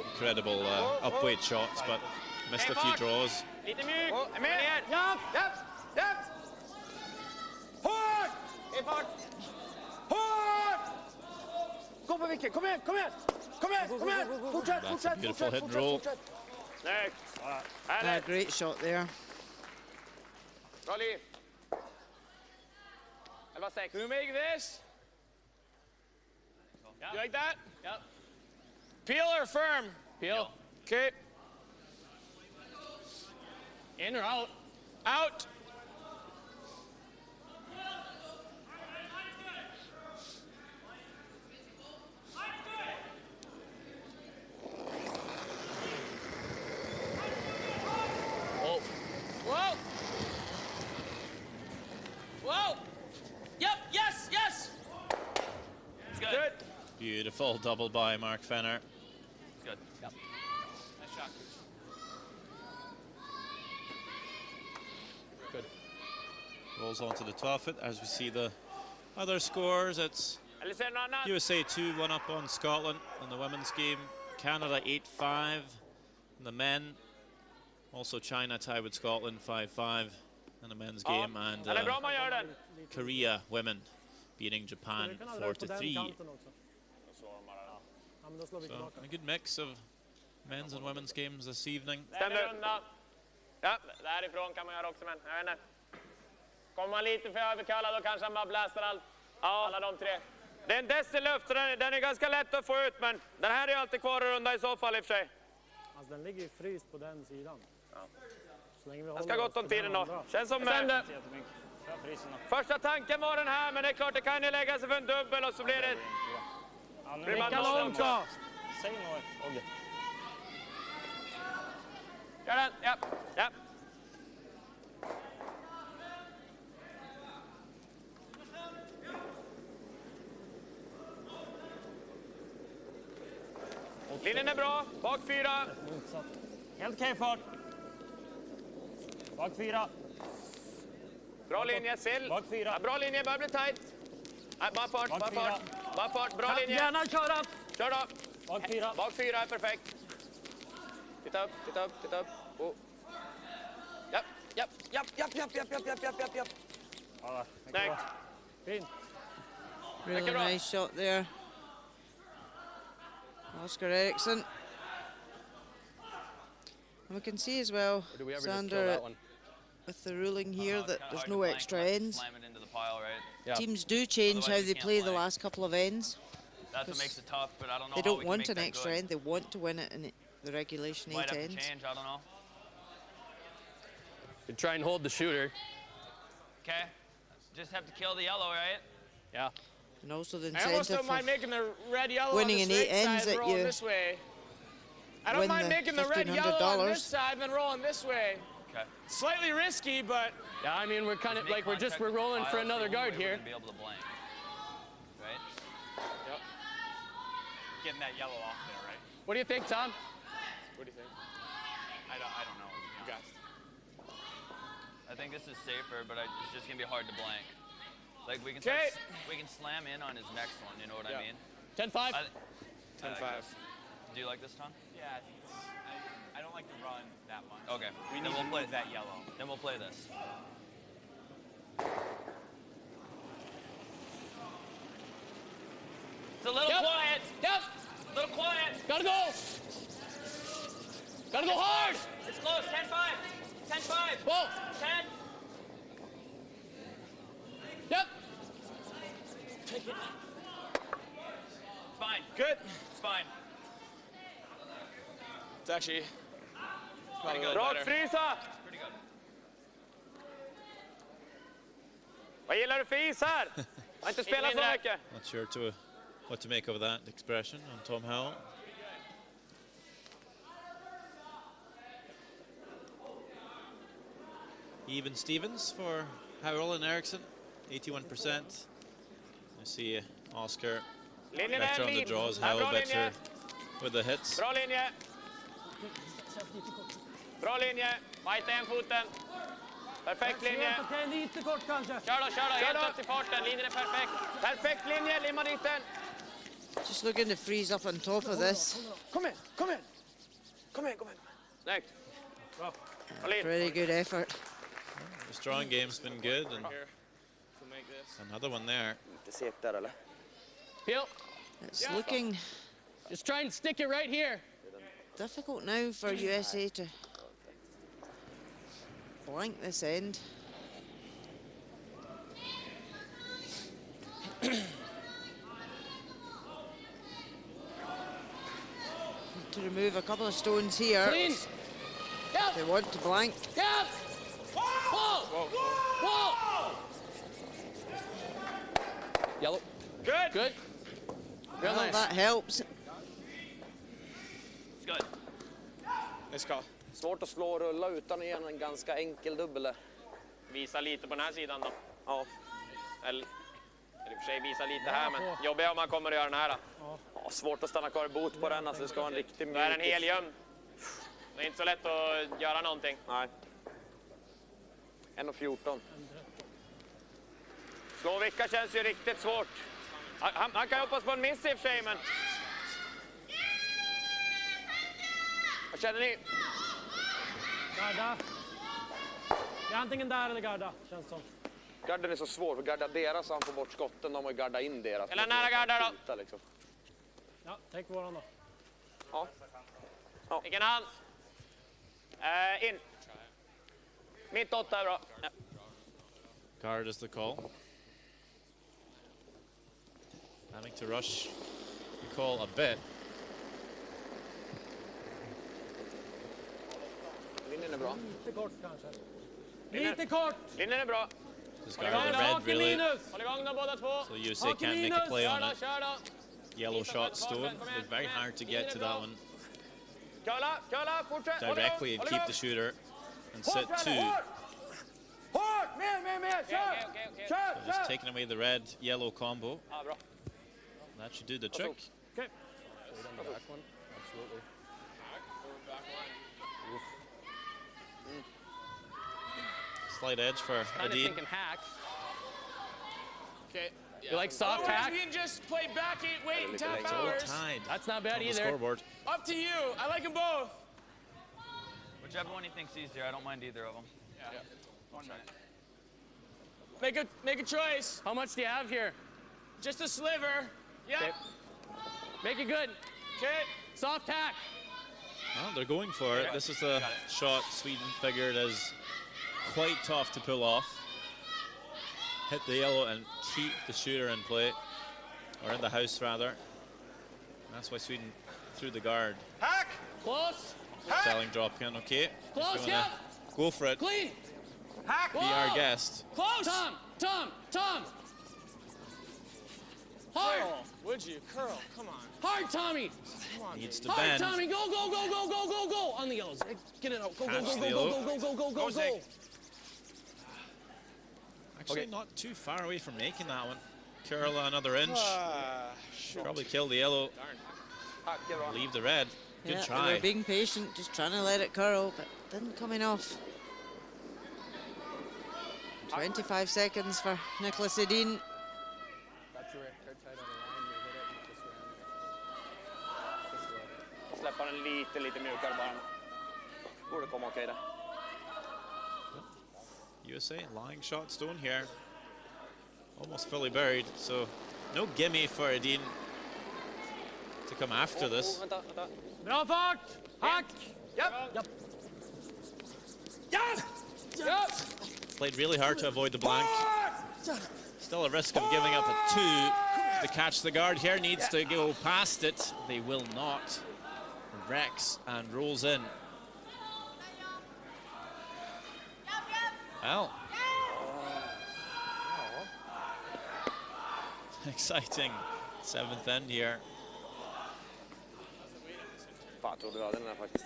Speaker 1: incredible upweight shots, but missed a few draws.
Speaker 3: Lite mjuk. Är med ner. Japp. Hårt! I fart. Hårt! Gå på Vicke. Kom igen. Fortsätt.
Speaker 1: That's a beautiful hit and roll.
Speaker 3: Snyggt.
Speaker 2: Great shot there.
Speaker 3: Bra liv. 11-6.
Speaker 4: Can we make this? You like that?
Speaker 8: Yep.
Speaker 4: Peel or firm?
Speaker 7: Peel.
Speaker 4: Okay.
Speaker 7: In or out?
Speaker 4: Out.
Speaker 7: Oh.
Speaker 4: Whoa. Whoa. Yep. Yes.
Speaker 8: It's good.
Speaker 3: Good.
Speaker 1: Beautiful double by Mark Fenner.
Speaker 8: It's good. Yep. Nice shot.
Speaker 7: Good.
Speaker 1: Rolls onto the 12 foot. As we see the other scores, it's
Speaker 3: Eller ser du något annat?
Speaker 1: USA 2-1 up on Scotland in the women's game. Canada 8-5 in the men. Also China tied with Scotland 5-5 in the men's game. And
Speaker 3: Eller bra man gör den.
Speaker 1: Korea women beating Japan 4-3. So a good mix of men's and women's games this evening.
Speaker 3: Stämmer undan. Ja, därifrån kan man göra också, men jag vet inte. Kommer man lite för överkallad då kanske han bara blästar allt. Ja. Alla de tre. Det är en deciluft, så den är ganska lätt att få ut, men den här är ju alltid kvar att runda i så fall i och för sig.
Speaker 10: Alltså den ligger ju fryst på den sidan. Så länge vi
Speaker 3: Det ska gott om tiden då. Känns som... Första tanken var den här, men det är klart det kan ju lägga sig för en dubbel och så blir det... Blir man långt då.
Speaker 5: Säg något, Ogge.
Speaker 3: Gör den, ja. Linjen är bra, bak 4.
Speaker 5: Helt okej fart. Bak 4.
Speaker 3: Bra linje, sill.
Speaker 5: Bak 4.
Speaker 3: Ja, bra linje, börjar bli tight. Nej, bara fart,
Speaker 5: Bak
Speaker 3: bara fart. Bara fart, bra linje.
Speaker 10: Gärna köra!
Speaker 3: Kör då.
Speaker 5: Bak 4.
Speaker 3: Bak 4 är perfekt. Titta upp. Oh. Japp.
Speaker 5: Ja,
Speaker 3: Snyggt.
Speaker 10: Fint.
Speaker 2: Really
Speaker 3: Mycket bra.
Speaker 2: nice shot there. Oscar Eriksson. And we can see as well,
Speaker 7: Or do we ever just kill
Speaker 2: Sander,
Speaker 7: that one?
Speaker 2: with the ruling here
Speaker 8: It's
Speaker 2: that
Speaker 8: kinda
Speaker 2: there's
Speaker 8: hard
Speaker 2: no
Speaker 8: to blank
Speaker 2: extra
Speaker 8: unless you
Speaker 2: ends.
Speaker 8: Slam it into the pile, right?
Speaker 7: Yeah.
Speaker 2: Teams do change
Speaker 8: Otherwise
Speaker 2: how
Speaker 8: you
Speaker 2: they
Speaker 8: can't
Speaker 2: play the
Speaker 8: blank.
Speaker 2: last couple of ends.
Speaker 8: That's what makes it tough, but I don't know
Speaker 2: They
Speaker 8: how
Speaker 2: don't
Speaker 8: we can
Speaker 2: want
Speaker 8: make
Speaker 2: an
Speaker 8: that
Speaker 2: extra
Speaker 8: good.
Speaker 2: end, they want to win it in the regulation
Speaker 8: Might
Speaker 2: 8
Speaker 8: have to
Speaker 2: ends.
Speaker 8: change, I don't know.
Speaker 7: You try and hold the shooter.
Speaker 8: Okay. Just have to kill the yellow, right?
Speaker 7: Yeah.
Speaker 2: And also the
Speaker 4: I almost
Speaker 2: incentive
Speaker 4: don't mind
Speaker 2: for
Speaker 4: making the red yellow
Speaker 2: winning
Speaker 4: on
Speaker 2: in
Speaker 4: this
Speaker 2: 8
Speaker 4: right
Speaker 2: ends
Speaker 4: side
Speaker 2: that
Speaker 4: rolling
Speaker 2: you-
Speaker 4: this way. I don't
Speaker 2: win
Speaker 4: mind
Speaker 2: the
Speaker 4: making the red yellow on this
Speaker 2: $1,500.
Speaker 4: side and then rolling this way.
Speaker 8: Okay.
Speaker 4: Slightly risky, but
Speaker 7: Yeah, I mean, we're kind of like, we're rolling for another guard here.
Speaker 8: Be able to blank. Right?
Speaker 4: yep.
Speaker 5: Getting that yellow off there, right?
Speaker 7: What do you think, Tom?
Speaker 4: What do you think?
Speaker 5: I don't know.
Speaker 4: You guys.
Speaker 8: I think this is safer, but it's just gonna be hard to blank. Like we can
Speaker 4: Okay.
Speaker 8: we can slam in on his next one. You know what I
Speaker 4: Yeah.
Speaker 8: mean?
Speaker 7: 10-5.
Speaker 4: 10-5.
Speaker 8: Do you like this, Tom?
Speaker 5: Yeah, I think I don't like to run that much.
Speaker 8: Okay.
Speaker 5: We
Speaker 8: Then
Speaker 5: need
Speaker 8: we'll
Speaker 5: to
Speaker 8: play
Speaker 5: move that yellow.
Speaker 8: Then we'll play this. It's a little
Speaker 7: Yep.
Speaker 8: quiet.
Speaker 7: Yep.
Speaker 8: A little quiet.
Speaker 7: Gotta go. Gotta go hard.
Speaker 8: It's close. 10-5. 10-5.
Speaker 7: Whoa.
Speaker 8: 10.
Speaker 7: Yep.
Speaker 8: It's fine.
Speaker 4: Good.
Speaker 8: It's fine.
Speaker 4: It's actually probably
Speaker 8: good.
Speaker 4: better.
Speaker 3: Frysa!
Speaker 8: Pretty good.
Speaker 3: Vad gillar du för is här? Har inte spelat så mycket.
Speaker 1: Not sure what to make of that expression on Tom Howell. Even Stevens for Howell and Eriksson, 81%. I see Oscar
Speaker 3: Linjen
Speaker 1: better
Speaker 3: är
Speaker 1: on the
Speaker 3: lid.
Speaker 1: draws,
Speaker 3: Ja,
Speaker 1: Howell
Speaker 3: bra
Speaker 1: better
Speaker 3: linje.
Speaker 1: with the hits.
Speaker 3: Bra linje. Bra linje. Fighta en foten. Perfekt linje.
Speaker 10: Okej, lite kort kanske.
Speaker 3: Kör då, Kör helt då. upp till farten. Linjen är perfekt. Perfekt linje, limma dit den.
Speaker 2: Just looking to freeze up on top of this.
Speaker 4: Kom igen, kom igen. Kom igen, kom igen.
Speaker 3: Snyggt. Håll in.
Speaker 2: Pretty good effort.
Speaker 1: The strong game's been good, and
Speaker 4: Here, to make this.
Speaker 1: another one there.
Speaker 6: Lite segt där eller?
Speaker 7: Peel.
Speaker 2: It's looking
Speaker 7: Just try and stick it right here.
Speaker 2: difficult now for USA to blank this end. To remove a couple of stones here.
Speaker 7: Clean. Yep.
Speaker 2: They want to blank.
Speaker 7: Yep. Whoa. Whoa. Yellow.
Speaker 3: Good.
Speaker 7: Good. Real
Speaker 2: Well,
Speaker 7: nice.
Speaker 2: that helps.
Speaker 8: It's good.
Speaker 4: Nice call.
Speaker 6: Svårt att slå och rulla utan att ge en ganska enkel dubbel där.
Speaker 3: Visa lite på den här sidan då.
Speaker 6: Ja.
Speaker 3: Eller i och för sig visa lite här, men jobbigare om man kommer att göra den här.
Speaker 6: Ja, svårt att stanna kvar i bot på den, alltså det ska vara en riktig
Speaker 3: Då är den
Speaker 6: mjukis.
Speaker 3: helgömd. Det är inte så lätt att göra någonting.
Speaker 6: Nej. 1,14.
Speaker 3: Slå vicka känns ju riktigt svårt. Han kan hoppas på en miss i och för sig, men... Vad känner ni?
Speaker 10: Garda. Det är antingen där eller garda, känns som.
Speaker 6: Garden är så svår, för garda deras så han får bort skotten, de har ju garda in deras.
Speaker 3: Eller nära garda då.
Speaker 6: Liksom.
Speaker 10: Ja, tänk våran då.
Speaker 6: Ja.
Speaker 3: Vilken hand? In. Mitt 8 är bra. Ja.
Speaker 1: Guard is the call. Having to rush the call a bit.
Speaker 6: Linjen är bra.
Speaker 10: Lite kort kanske. Lite kort!
Speaker 3: Linjen är bra.
Speaker 1: This guard in red
Speaker 10: Haken
Speaker 1: really,
Speaker 10: minus!
Speaker 3: Håll igång dem båda två.
Speaker 1: so USA can't make a play on it.
Speaker 3: Kör då.
Speaker 1: Yellow shot stone. It's very hard to get to that one
Speaker 3: Köla, fortsätt. Håll
Speaker 1: directly
Speaker 3: igång,
Speaker 1: and
Speaker 3: håll
Speaker 1: keep the
Speaker 3: igång.
Speaker 1: shooter and sit two.
Speaker 4: Hårt! Mer! Kör!
Speaker 3: Okej.
Speaker 1: Just taking away the red-yellow combo.
Speaker 3: Ja, bra.
Speaker 1: That should do the trick.
Speaker 10: Okej.
Speaker 7: Absolutely.
Speaker 1: Slight edge for
Speaker 7: Kind of
Speaker 1: Adid.
Speaker 7: thinking hacks.
Speaker 4: Okay.
Speaker 7: You like soft
Speaker 4: Otherwise,
Speaker 7: hack?
Speaker 4: we can just play back eight, wait, and tap
Speaker 1: It's all
Speaker 4: ours.
Speaker 1: tied
Speaker 7: That's not bad
Speaker 1: on the
Speaker 7: either.
Speaker 1: scoreboard.
Speaker 4: Up to you. I like them both.
Speaker 8: Whichever one he thinks easier, I don't mind either of them.
Speaker 4: Yeah. 1 minute. Make a choice.
Speaker 7: How much do you have here?
Speaker 4: Just a sliver. Yeah.
Speaker 7: Okay. Make it good.
Speaker 4: Okay.
Speaker 7: Soft hack.
Speaker 1: Well, they're going for it. This is a shot Sweden figured as quite tough to pull off. Hit the yellow and keep the shooter in play, or in the house rather. That's why Sweden threw the guard.
Speaker 4: Hack.
Speaker 7: Close.
Speaker 1: Selling drop in, okay.
Speaker 7: Close,
Speaker 1: Just
Speaker 7: yeah.
Speaker 1: go for it.
Speaker 7: Clean.
Speaker 4: Hack.
Speaker 1: Be our guest.
Speaker 7: Close. Tom. Hard.
Speaker 4: Would you? Curl. Come on.
Speaker 7: Hard, Tommy.
Speaker 1: Needs to
Speaker 7: Hard,
Speaker 1: bend.
Speaker 7: Tommy, go, go, go, go, go, go, go. On the yellows. Get it out. Go, go,
Speaker 1: Catch
Speaker 7: go,
Speaker 1: the
Speaker 7: go,
Speaker 1: yellow.
Speaker 7: go, go, go, go, go, go.
Speaker 1: Actually,
Speaker 7: Okay.
Speaker 1: not too far away from making that one. Curl another inch.
Speaker 6: Shoot.
Speaker 1: Probably kill the yellow.
Speaker 6: Tack är bra.
Speaker 1: Leave the red. Good
Speaker 2: Yeah, they
Speaker 1: try.
Speaker 2: were being patient, just trying to let it curl, but didn't coming off. 25 seconds for Nicholas Edin.
Speaker 6: Släppa den lite mjukare bara. Borde komma okej där.
Speaker 1: USA lying shot stone here. Almost fully buried, so no gimme for Edin to come after this.
Speaker 6: Vänta.
Speaker 10: Bra fart! Hack!
Speaker 6: Japp!
Speaker 10: Japp!
Speaker 1: Played really hard to avoid the blank. Still a risk of giving up a 2 to catch the guard here. Needs to go past it. They will not. Rex and rolls in. Well. Exciting 7th end here.
Speaker 6: Fan, trodde vi hade den här faktiskt.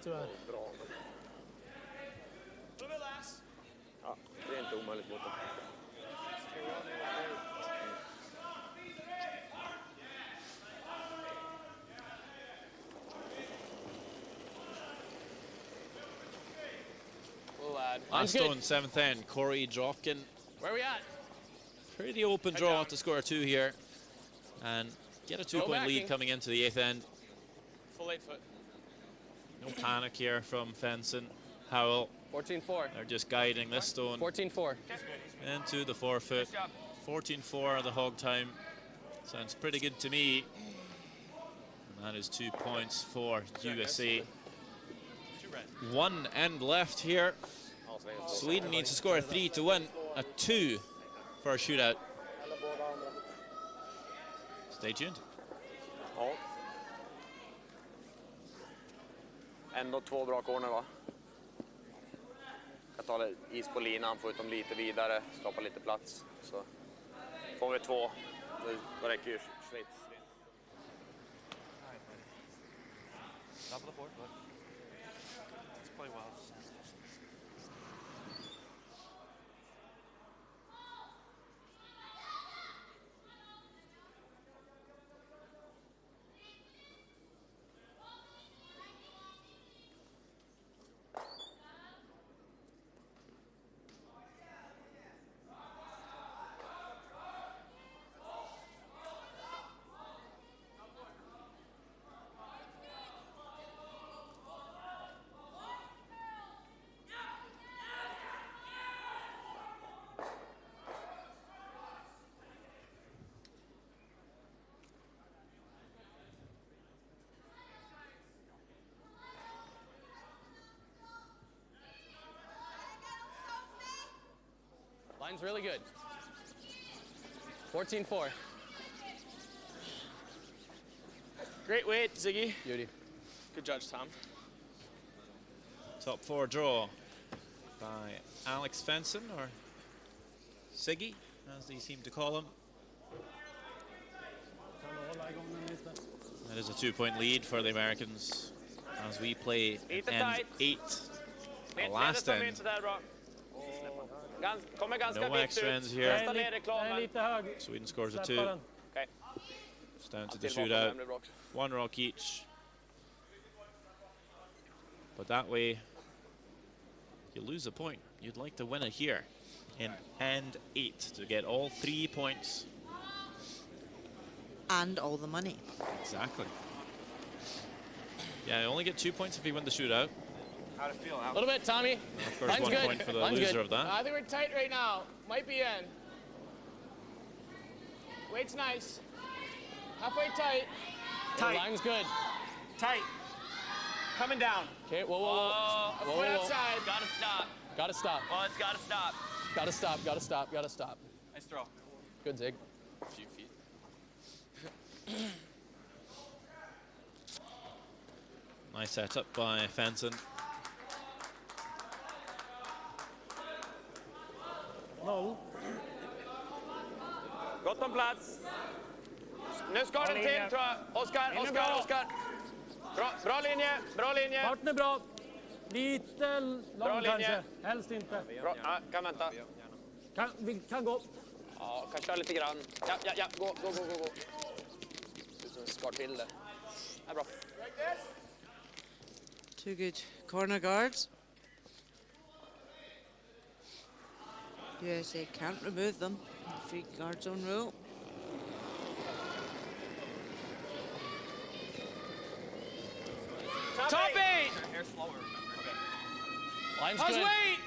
Speaker 10: Tyvärr.
Speaker 6: Bra. Ja, det är inte omöjligt mot dem.
Speaker 1: Last stone, 7th end, Corey Jonkoping.
Speaker 7: Where are we at?
Speaker 1: Pretty open draw to score a 2 here. And get a 2-point lead
Speaker 7: backing.
Speaker 1: coming into the 8th end.
Speaker 7: Full 8 foot.
Speaker 1: No panic here from Fenson. Howell,
Speaker 7: 14-4.
Speaker 1: they're just guiding this stone
Speaker 7: 14-4.
Speaker 1: into the 4 foot. 14-4 the hog time. Sounds pretty good to me. And that is 2 points for USA. 1 end left here. Sweden needs to score a 3 to win. A 2 for a shootout. Stay tuned.
Speaker 6: Ja. Ändå 2 bra corner, va? Jag tar is på linan, få ut dem lite vidare, skapa lite plats. Så får vi 2. Det räcker ju. Schweiz.
Speaker 5: Top of the 4 foot. Let's play well.
Speaker 7: Line's really good. 14-4.
Speaker 4: Great weight, Ziggy.
Speaker 7: Beauty.
Speaker 4: Good judge, Tom.
Speaker 1: Top 4 draw by Alex Fenson, or Siggy, as they seem to call him. That is a 2-point lead for the Americans as we play end 8. The last end.
Speaker 6: Kommer ganska
Speaker 1: No
Speaker 6: vitt
Speaker 1: extra
Speaker 6: ut.
Speaker 1: ends here.
Speaker 6: Nästan ner reklamen.
Speaker 1: Sweden scores a 2.
Speaker 6: Okej.
Speaker 1: It's down to the
Speaker 6: Till bakom
Speaker 1: shootout.
Speaker 6: den blir bra också.
Speaker 1: 1 rock each. But that way, you lose a point. You'd like to win it here in end 8 to get all 3 points.
Speaker 2: And all the money.
Speaker 1: Exactly. Yeah, you only get 2 points if you win the shootout.
Speaker 5: How'd it feel?
Speaker 7: A little bit, Tommy.
Speaker 1: And of course,
Speaker 7: Line's
Speaker 1: 1
Speaker 7: good.
Speaker 1: point for the
Speaker 7: Line's
Speaker 1: loser
Speaker 7: good.
Speaker 1: of that.
Speaker 4: I think we're tight right now. Might be in. Weight's nice. Halfway tight.
Speaker 7: The line's good.
Speaker 4: Tight. Coming down.
Speaker 7: Okay, whoa, whoa, whoa.
Speaker 4: A
Speaker 7: Whoa,
Speaker 4: foot
Speaker 7: whoa, whoa.
Speaker 4: outside.
Speaker 8: Gotta stop.
Speaker 7: Gotta stop.
Speaker 8: Well, it's gotta stop.
Speaker 7: Gotta stop. Gotta stop. Gotta stop.
Speaker 8: Nice throw.
Speaker 7: Good, Zig.
Speaker 8: A few feet.
Speaker 1: Nice setup by Fenson.
Speaker 10: Noll.
Speaker 6: Gott om plats.
Speaker 3: Nu ska den till tror jag. Oskar. Bra linje.
Speaker 10: Farten är bra. Lite lång kanske. Helst inte.
Speaker 3: Bra. Ja, kan vänta.
Speaker 10: Vi kan gå.
Speaker 3: Ja, kan köra lite grann. Ja. Gå. Du skar till det. Ja, bra.
Speaker 2: Two good corner guards. USA can't remove them. Free guard zone rule.
Speaker 4: Top 8!
Speaker 8: Hair slower, remember.
Speaker 7: Line's
Speaker 4: How's
Speaker 7: good.
Speaker 4: weight?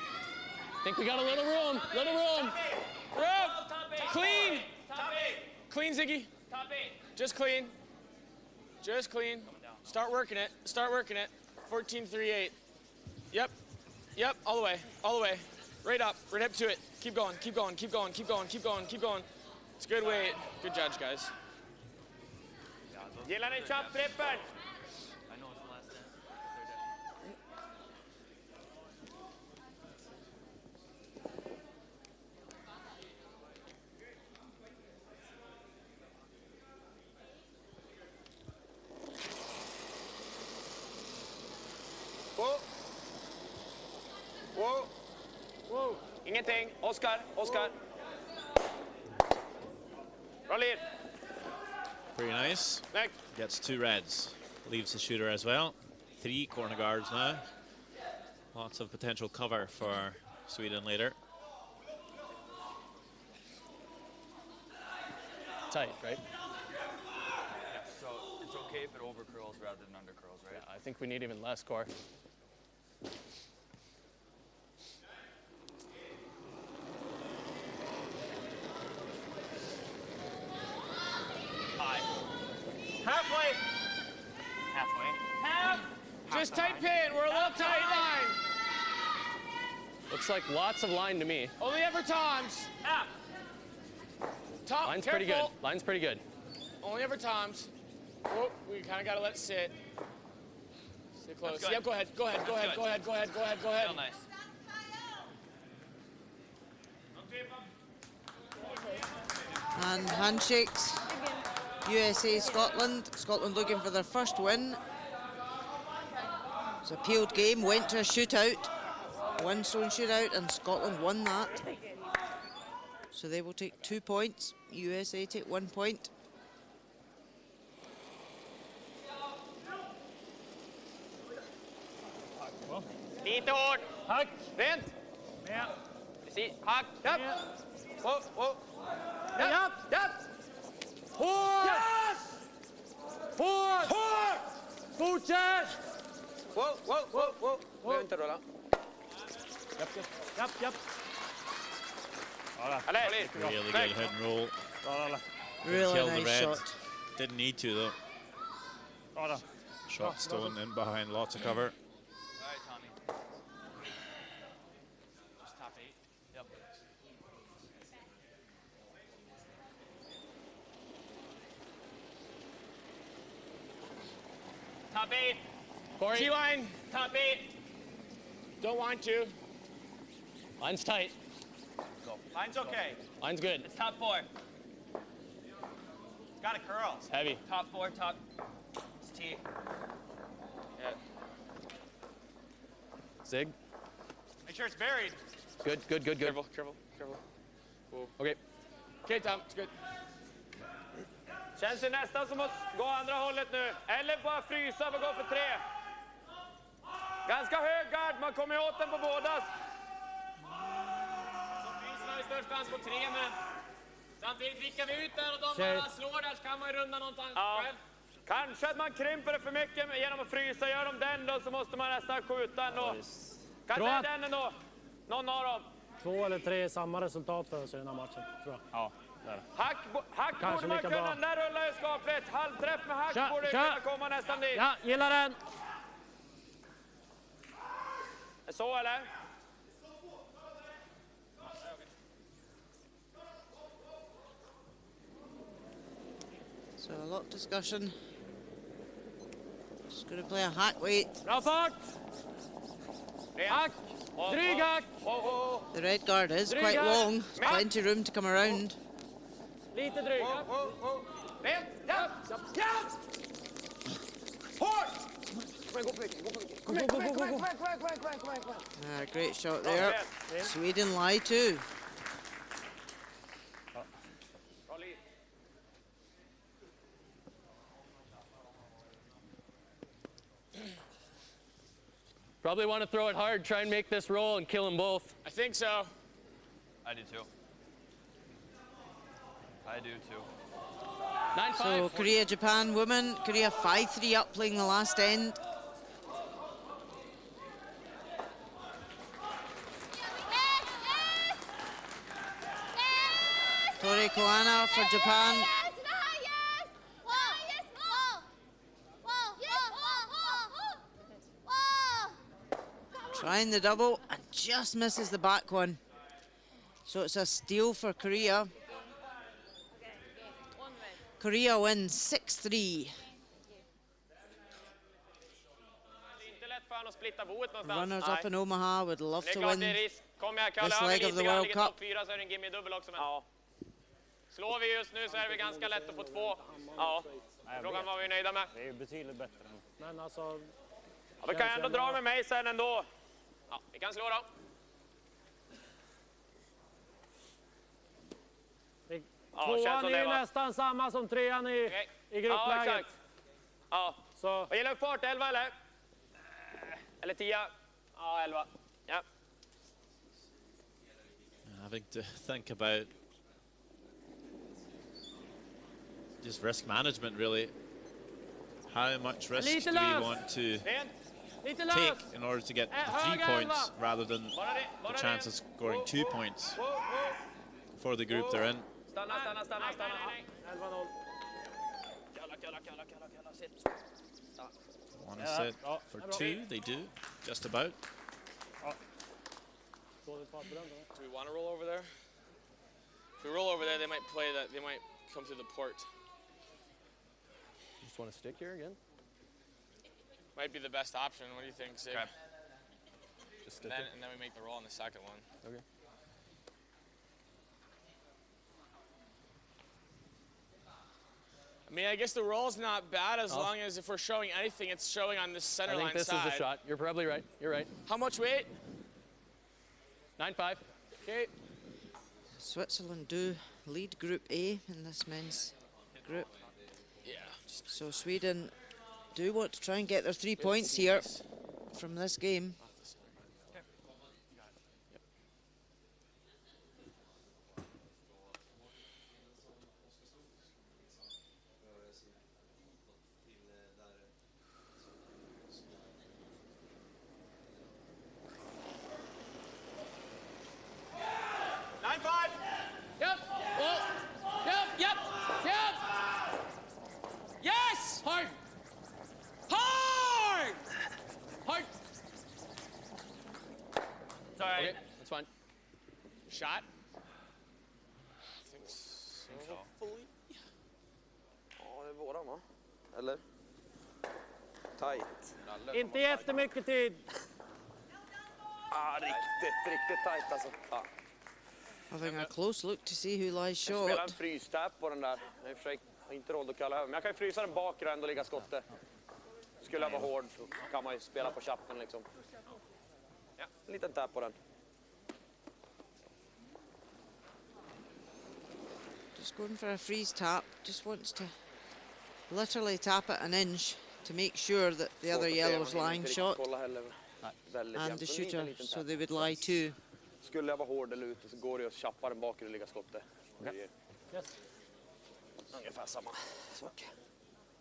Speaker 7: Think we got a little room.
Speaker 4: Clean. Clean, Ziggy. Just clean. Start working it. 14-3-8. Yep. All the way. Right up to it. Keep going. It's good weight. Good judge, guys.
Speaker 3: Gillar ni chop-trippel?
Speaker 8: I know it's the last dance.
Speaker 3: Wow. Ingenting. Oskar. Bra lead.
Speaker 1: Very nice.
Speaker 3: Next.
Speaker 1: Gets 2 reds. Leaves the shooter as well. 3 corner guards now. Lots of potential cover for Sweden later.
Speaker 7: Tight, right?
Speaker 8: Yeah, so it's okay if it over curls rather than under curls, right?
Speaker 7: Yeah, I think we need even less core.
Speaker 3: Halfway.
Speaker 4: Just tight pin. We're a little tight line.
Speaker 7: Looks like lots of line to me.
Speaker 4: Only ever Toms. Top.
Speaker 7: Line's
Speaker 4: Careful.
Speaker 7: pretty good.
Speaker 4: Only ever Toms. Oh, we kind of got to let it sit. Stay close.
Speaker 8: That's good.
Speaker 4: Yeah, go ahead.
Speaker 8: Feel nice.
Speaker 2: And handshakes. USA, Scotland. Scotland looking for their first win. It's a appealed game, went to a shootout. 1-stone shootout, and Scotland won that. So they will take 2 points. USA take 1 point.
Speaker 3: Lite hårt.
Speaker 10: Hack.
Speaker 3: Rent.
Speaker 10: Med.
Speaker 3: Precis. Hack. Japp. Wow.
Speaker 10: Japp. Hårt. Fortsätt.
Speaker 3: Wow. Behöver inte rulla.
Speaker 10: Japp.
Speaker 3: Allez.
Speaker 1: Really good head and roll.
Speaker 2: Really
Speaker 1: Killed the
Speaker 2: nice
Speaker 1: red.
Speaker 2: shot.
Speaker 1: Didn't need to though. Shot stolen in behind, lots of cover.
Speaker 8: All right, Tommy. Just top 8. Yep.
Speaker 3: Top 8.
Speaker 7: Corey,
Speaker 3: T-line. Top 8.
Speaker 4: Don't want to.
Speaker 7: line's tight.
Speaker 8: Go.
Speaker 3: Line's okay.
Speaker 7: Line's good.
Speaker 8: It's top 4.
Speaker 3: It's got a curl.
Speaker 7: It's heavy.
Speaker 8: Top 4, top. It's T.
Speaker 3: Yeah.
Speaker 7: Zig.
Speaker 3: Make sure it's buried.
Speaker 7: Good.
Speaker 3: Careful.
Speaker 7: Okay.
Speaker 4: Okay, Tom. It's good.
Speaker 3: Känns det nästan som att gå andra hållet nu. Eller bara frysa och gå för 3. Ganska hög gard, man kommer åt den på båda.
Speaker 4: Som frysen har vi störst chans på 3, men samtidigt vickar vi ut där och de
Speaker 10: Okej.
Speaker 4: bara slår där så kan man ju runda någonstans
Speaker 3: Ja.
Speaker 4: själv.
Speaker 3: Kanske att man krymper det för mycket genom att frysa. Gör de den då så måste man nästan skjuta ändå. Kan
Speaker 10: Tror
Speaker 3: det
Speaker 10: att-
Speaker 3: den ändå? Någon av dem.
Speaker 10: 2 eller 3 samma resultat för oss i den här matchen, tror jag.
Speaker 7: Ja, där.
Speaker 3: Hack
Speaker 10: Kanske
Speaker 3: borde man
Speaker 10: lika
Speaker 3: kunna.
Speaker 10: bra.
Speaker 3: Där rullar ju skapligt. Halvträff med hack
Speaker 10: Kör,
Speaker 3: borde
Speaker 10: kör.
Speaker 3: kunna komma nästan dit.
Speaker 10: Ja, gillar den!
Speaker 3: Så eller?
Speaker 2: So a lot of discussion. Just going to play a hack weight.
Speaker 10: Bra fart!
Speaker 4: Hack! Dryg hack!
Speaker 2: The red guard is quite
Speaker 10: Dryga.
Speaker 2: long. Plenty of room to come around.
Speaker 4: Lite dryg.
Speaker 3: Rent! Japp! Japp! Hårt! Kom igen,
Speaker 2: Great shot there. Sweden lie too.
Speaker 3: Bra liv.
Speaker 7: Probably want to throw it hard, try and make this roll and kill them both.
Speaker 4: I think so.
Speaker 8: I do too. I do too.
Speaker 7: 9-5.
Speaker 2: So Korea, Japan women. Korea 5-3 up playing the last end. Tori Koana for Japan. Trying the double and just misses the back one. So it's a steal for Korea. Korea wins 6-3.
Speaker 3: Inte lätt för honom att splitta boet någonstans.
Speaker 2: Runners up in Omaha would love
Speaker 3: Det är
Speaker 2: to
Speaker 3: klart
Speaker 2: win
Speaker 3: det är risk. Kom här Kalle,
Speaker 2: this
Speaker 3: har vi
Speaker 2: leg of
Speaker 3: lite
Speaker 2: the
Speaker 3: grann,
Speaker 2: World
Speaker 3: ligger
Speaker 2: Cup.
Speaker 3: topp 4 så är det en gimme dubbel också. Men... Ja. Slår vi just nu så är det ganska lätt att få 2. Ja. Frågan var vi nöjda med.
Speaker 5: Det är ju betydligt bättre.
Speaker 10: Men alltså...
Speaker 3: Ja, vi kan ändå dra med mig sen ändå. Ja, vi kan slå då. Ja, känns
Speaker 10: Tvåan
Speaker 3: som
Speaker 10: är
Speaker 3: det
Speaker 10: ju
Speaker 3: va?
Speaker 10: nästan samma som trean i
Speaker 3: Ja,
Speaker 10: gruppläget.
Speaker 3: exakt. Ja.
Speaker 10: Så
Speaker 3: Vad gäller fart, 11 eller? Eller 10? Ja, 11. Ja.
Speaker 1: Having to think about just risk management, really. How much risk do we want to
Speaker 3: Rent.
Speaker 1: take in order to get 3 points rather than the chance of scoring 2 points for the group they're in?
Speaker 3: Stanna.
Speaker 10: 11-0.
Speaker 3: Kalla, sitt.
Speaker 1: Want to sit for 2? They do, just about.
Speaker 10: Dåligt fart på den då.
Speaker 4: Do we want to roll over there? If we roll over there, they might play that. They might come through the port.
Speaker 7: Just want to stick here again?
Speaker 4: Might be the best option. What do you think, Sig?
Speaker 8: Okay.
Speaker 7: Just stick
Speaker 4: And then we make the roll on the second one.
Speaker 7: Okay.
Speaker 4: I mean, I guess the roll's not bad as long as if we're showing anything, it's showing on this center
Speaker 7: I think
Speaker 4: line
Speaker 7: this
Speaker 4: side.
Speaker 7: is the shot. You're probably right. You're right.
Speaker 4: How much weight?
Speaker 7: 9-5.
Speaker 4: Okay.
Speaker 2: Switzerland do lead Group A in this men's group.
Speaker 4: Yeah.
Speaker 2: So Sweden do want to try and get their 3 points here from this game.
Speaker 4: Yep. Oh. Yep. Yes. Hard.
Speaker 3: It's all right.
Speaker 7: Okay, that's fine.
Speaker 4: Shot.
Speaker 6: I think so. Ja, det är våran va? Eller? Tight.
Speaker 10: Inte jättemycket tid.
Speaker 6: Riktigt tight alltså. Ja.
Speaker 2: Having a close look to see who lies
Speaker 6: Jag spelar en
Speaker 2: short.
Speaker 6: frystäp på den där. Jag har i och för sig inte råd att kalla över. Men jag kan ju frysa den bakre och ändå ligga skottet. Skulle jag vara hård så kan man ju spela på chappen liksom. Ja, en liten tap på den.
Speaker 2: Just going for a freeze tap. Just wants to literally tap it an inch to make sure that the other yellow's lying shot and the shooter, so they would lie too.
Speaker 6: Skulle jag vara hård eller ute så går det att chappa den bakre och ligga skottet.
Speaker 10: Yes.
Speaker 6: Ungefär samma sak.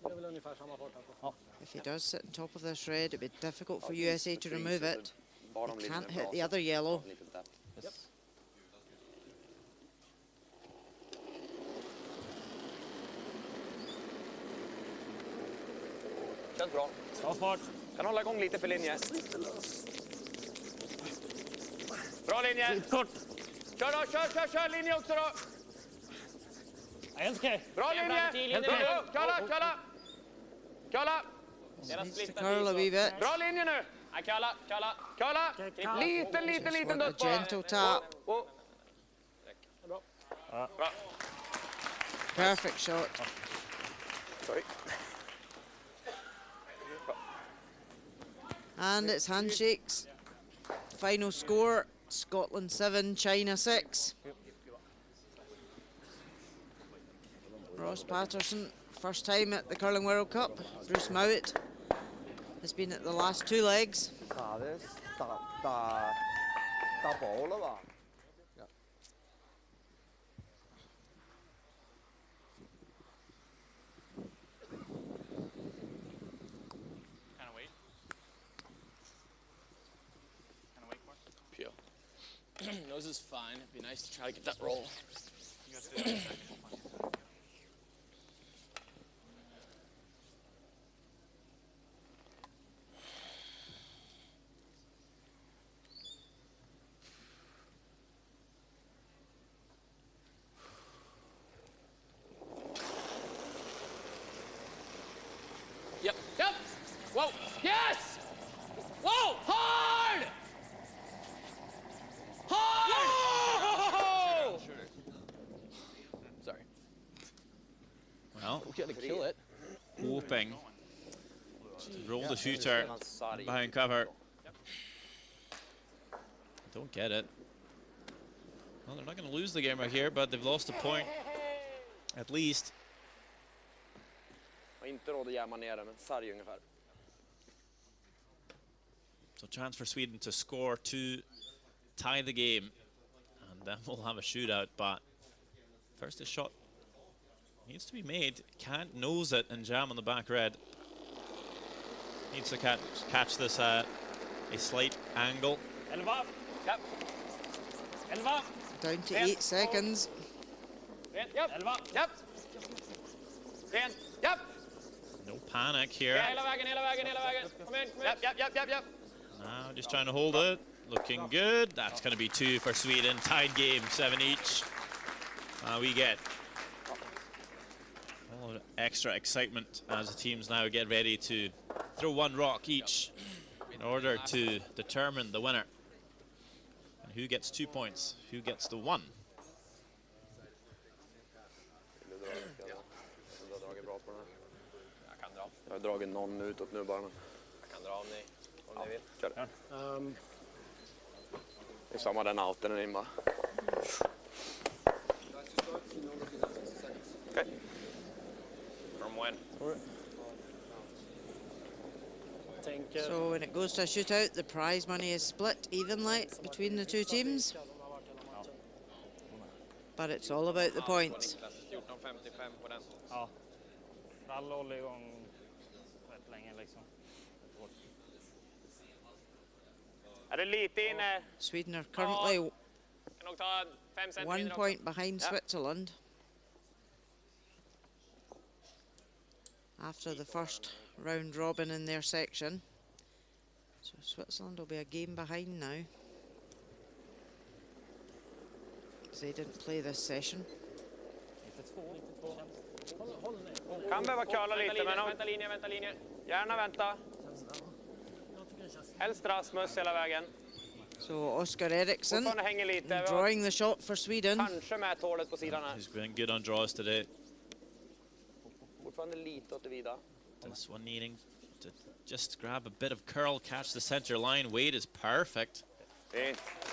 Speaker 10: Det är väl ungefär samma fart alltså.
Speaker 2: If he does sit on top of this red, it'd be difficult for USA to remove it. He can't hit the other yellow.
Speaker 7: Yes.
Speaker 6: Känns bra.
Speaker 10: Bra fart.
Speaker 6: Kan hålla igång lite för linje.
Speaker 3: Bra linje.
Speaker 10: Kort.
Speaker 3: Kör linje också då.
Speaker 10: Helt okej.
Speaker 3: Bra linje. Kalla.
Speaker 2: Needs to curl a wee bit.
Speaker 3: Bra linje nu. Nej, kalla. Liten
Speaker 2: Want a
Speaker 3: dutt bara.
Speaker 2: gentle tap.
Speaker 3: Bra.
Speaker 2: Perfect shot.
Speaker 6: Sorry.
Speaker 2: And it's handshakes. Final score, Scotland 7, China 6. Ross Patterson, first time at the Curling World Cup. Bruce Mowat has been at the last 2 legs.
Speaker 7: Nose is fine. It'd be nice to try to get that roll. Yep. Yep. Whoa. Yes. Whoa. Hard. Hard. Whoa. Sorry.
Speaker 1: Well,
Speaker 7: we got to kill it.
Speaker 1: Hoping to roll the shooter behind cover. Don't get it. Well, they're not going to lose the game right here, but they've lost a point at least.
Speaker 6: Inte råd att jämma ner det, men sarg ungefär.
Speaker 1: So chance for Sweden to score to tie the game, and then we'll have a shootout. But first, a shot needs to be made. Can't nose it and jam on the back red. Needs to catch this at a slight angle.
Speaker 3: 11. Yep. 11.
Speaker 2: Down to 8 seconds.
Speaker 3: Yep. 11. Yep. Yep.
Speaker 1: No panic here.
Speaker 3: Ja, hela vägen. Kom in. Yep.
Speaker 1: Now just trying to hold it. Looking good. That's going to be 2 for Sweden. Tied game, 7 each. We get a lot of extra excitement as the teams now get ready to throw 1 rock each in order to determine the winner. And who gets 2 points? Who gets the 1?
Speaker 6: Jag har dragit någon utåt nu bara. Men...
Speaker 3: Jag kan dra om ni vill.
Speaker 6: Kör det. Det är samma den outen in bara. Okay.
Speaker 3: From when?
Speaker 2: So when it goes to a shootout, the prize money is split evenly between the 2 teams. But it's all about the points.
Speaker 3: 14.55 på den.
Speaker 5: Ja. Rall håller igång rätt länge liksom.
Speaker 3: Är det lite inne?
Speaker 2: Sweden are currently
Speaker 3: Kan nog ta 5 centimeter
Speaker 2: 1 point behind Switzerland. After the first round robin in their section. So Switzerland will be a game behind now. Because they didn't play this session.
Speaker 3: Kan behöva curla lite, men vänta linje. Gärna vänta. Helst Rasmus hela vägen.
Speaker 2: So Oscar Eriksson
Speaker 3: Fortfarande hänger lite.
Speaker 2: drawing the shot for Sweden.
Speaker 3: Kanske med tålet på sidan här.
Speaker 1: He's been good on draws today.
Speaker 6: Fortfarande lite åt det vida.
Speaker 1: This one needing to just grab a bit of curl, catch the center line. Weight is perfect.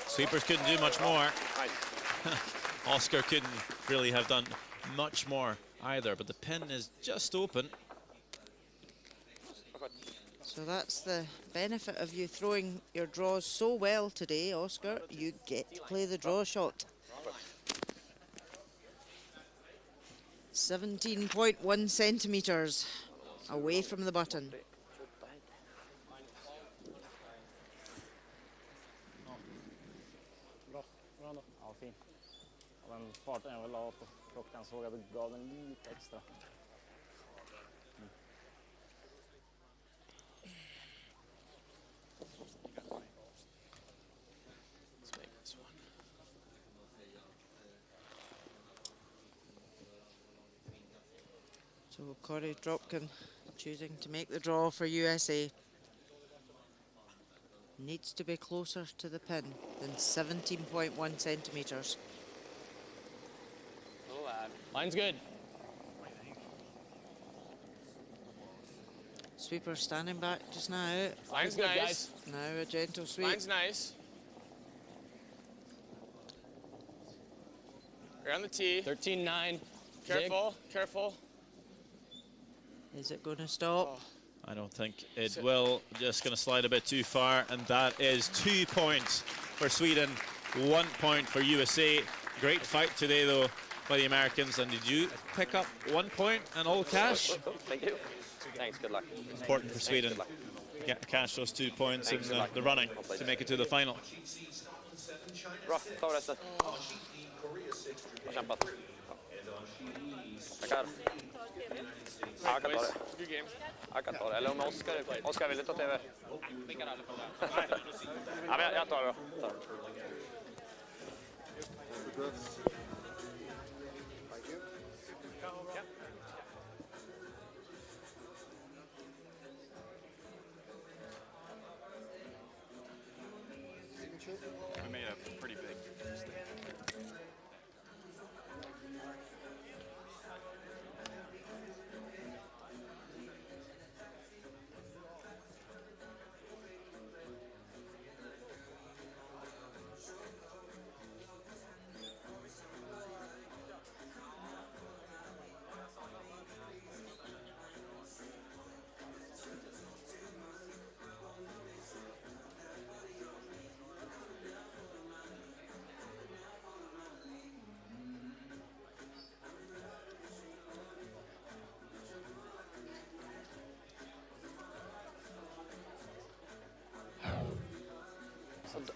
Speaker 1: Sweepers couldn't do much more. Oscar couldn't really have done much more either, but the pin is just open.
Speaker 2: So that's the benefit of you throwing your draws so well today, Oscar. You get to play the draw shot. 17.1 centimeters away from the button.
Speaker 5: Ja, fin. Och den farten jag vill ha på klockan såg jag gav den lite extra.
Speaker 2: So Corey Dropkin choosing to make the draw for USA. Needs to be closer to the pin than 17.1 centimeters.
Speaker 7: Line's good.
Speaker 2: Sweeper standing back just now.
Speaker 4: Line's
Speaker 7: Good,
Speaker 4: nice.
Speaker 7: guys.
Speaker 2: Now a gentle sweep.
Speaker 4: Line's nice. You're on the tee.
Speaker 7: 13-9.
Speaker 4: Careful, careful.
Speaker 2: Is it going to stop?
Speaker 1: I don't think it will. Just going to slide a bit too far, and that is 2 points for Sweden, 1 point for USA. Great fight today, though, by the Americans. And did you pick up 1 point and all cash?
Speaker 6: Thank you. Thanks, good luck.
Speaker 1: Important for Sweden. Cash those 2 points in the running to make it to the final.
Speaker 6: Bra, ta resten. Bra kämpat. Tackar. Ja, jag kan ta det.
Speaker 4: Good game.
Speaker 6: Jag kan ta det. Eller om Oskar vill ta TV. Ja, men jag tar det då.
Speaker 8: We made a pretty big mistake.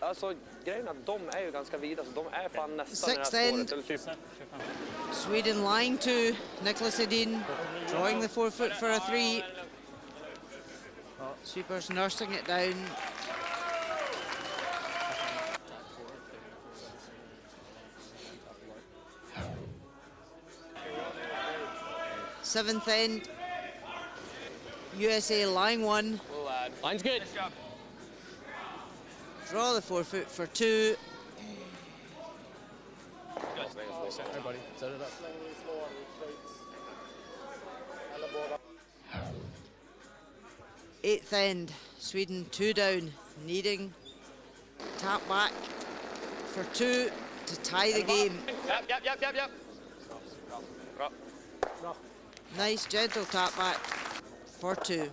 Speaker 6: Alltså grejen är att de är ju ganska vida, så de är fan nästan i det här
Speaker 2: Sixth end.
Speaker 6: spåret, eller typ.
Speaker 2: Sweden lying to Nicholas Edin, drawing the 4 foot for a 3. Sweeper's nursing it down. Seventh end. USA lying 1.
Speaker 4: Little lad.
Speaker 7: Line's good.
Speaker 2: Draw the 4 foot for 2.
Speaker 7: Hey, buddy. Set it up.
Speaker 2: Eighth end. Sweden 2 down, needing tap back for 2 to tie the game.
Speaker 6: Japp. Bra.
Speaker 2: Nice gentle tap back for 2.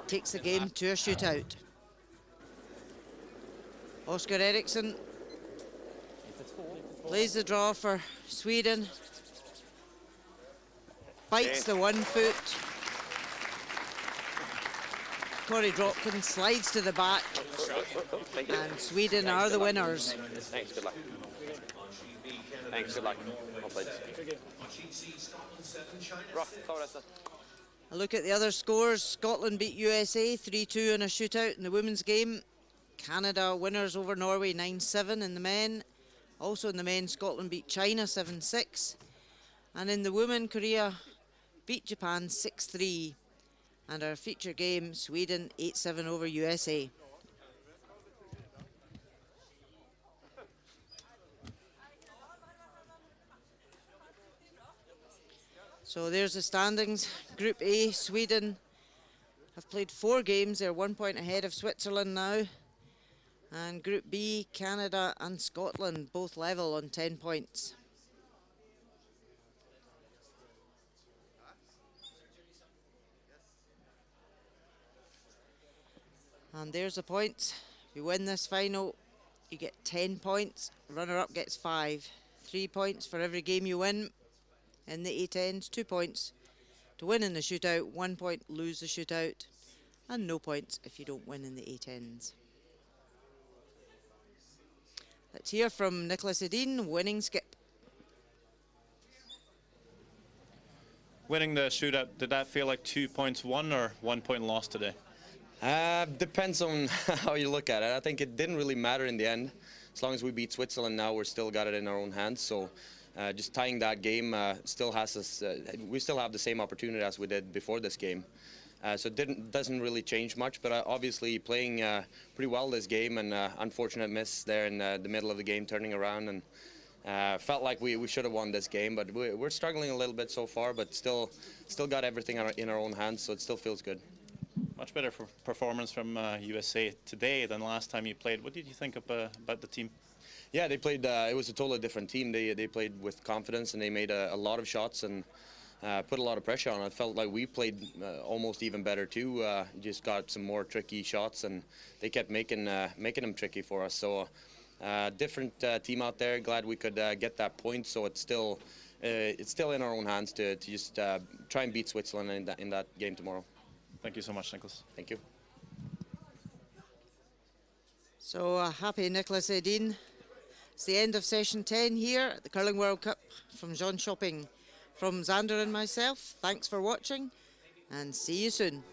Speaker 2: Takes the game to a shootout. Oscar Eriksson plays the draw for Sweden. Bites the 1 foot. Corey Dropkin slides to the back.
Speaker 6: Thank you.
Speaker 2: And Sweden are the winners.
Speaker 6: Thanks, good luck. Thanks, good luck. Well played. Bra, ta resten.
Speaker 2: A look at the other scores. Scotland beat USA 3-2 in a shootout in the women's game. Canada winners over Norway 9-7 in the men. Also in the men, Scotland beat China 7-6. And in the women, Korea beat Japan 6-3. And our feature game, Sweden 8-7 over USA. So there's the standings. Group A, Sweden have played 4 games. They're 1 point ahead of Switzerland now. And Group B, Canada and Scotland both level on 10 points. And there's the points. If you win this final, you get 10 points. Runner-up gets 5. 3 points for every game you win. In the 8 ends, 2 points to win in the shootout, 1 point lose the shootout, and no points if you don't win in the 8 ends. Let's hear from Nicholas Edin, winning skip.
Speaker 11: Winning the shootout, did that feel like 2 points won or 1 point lost today?
Speaker 12: Depends on how you look at it. I think it didn't really matter in the end. As long as we beat Switzerland now, we're still got it in our own hands. So just tying that game still has us, we still have the same opportunity as we did before this game. So it doesn't really change much, but obviously playing pretty well this game, and unfortunate miss there in the middle of the game, turning around and Felt like we should have won this game, but we're struggling a little bit so far, but still got everything in our own hands, so it still feels good.
Speaker 11: Much better performance from USA today than last time you played. What did you think about the team?
Speaker 12: Yeah, they played. It was a totally different team. They played with confidence and they made a lot of shots and put a lot of pressure on it. Felt like we played almost even better too. Just got some more tricky shots and they kept making them tricky for us. So different team out there. Glad we could get that point. So it's still in our own hands to just try and beat Switzerland in that game tomorrow.
Speaker 11: Thank you so much, Nicholas.
Speaker 12: Thank you.
Speaker 2: So happy Nicholas Edin. It's the end of session 10 here at the Curling World Cup from Jonkoping. From Xander and myself, thanks for watching and see you soon.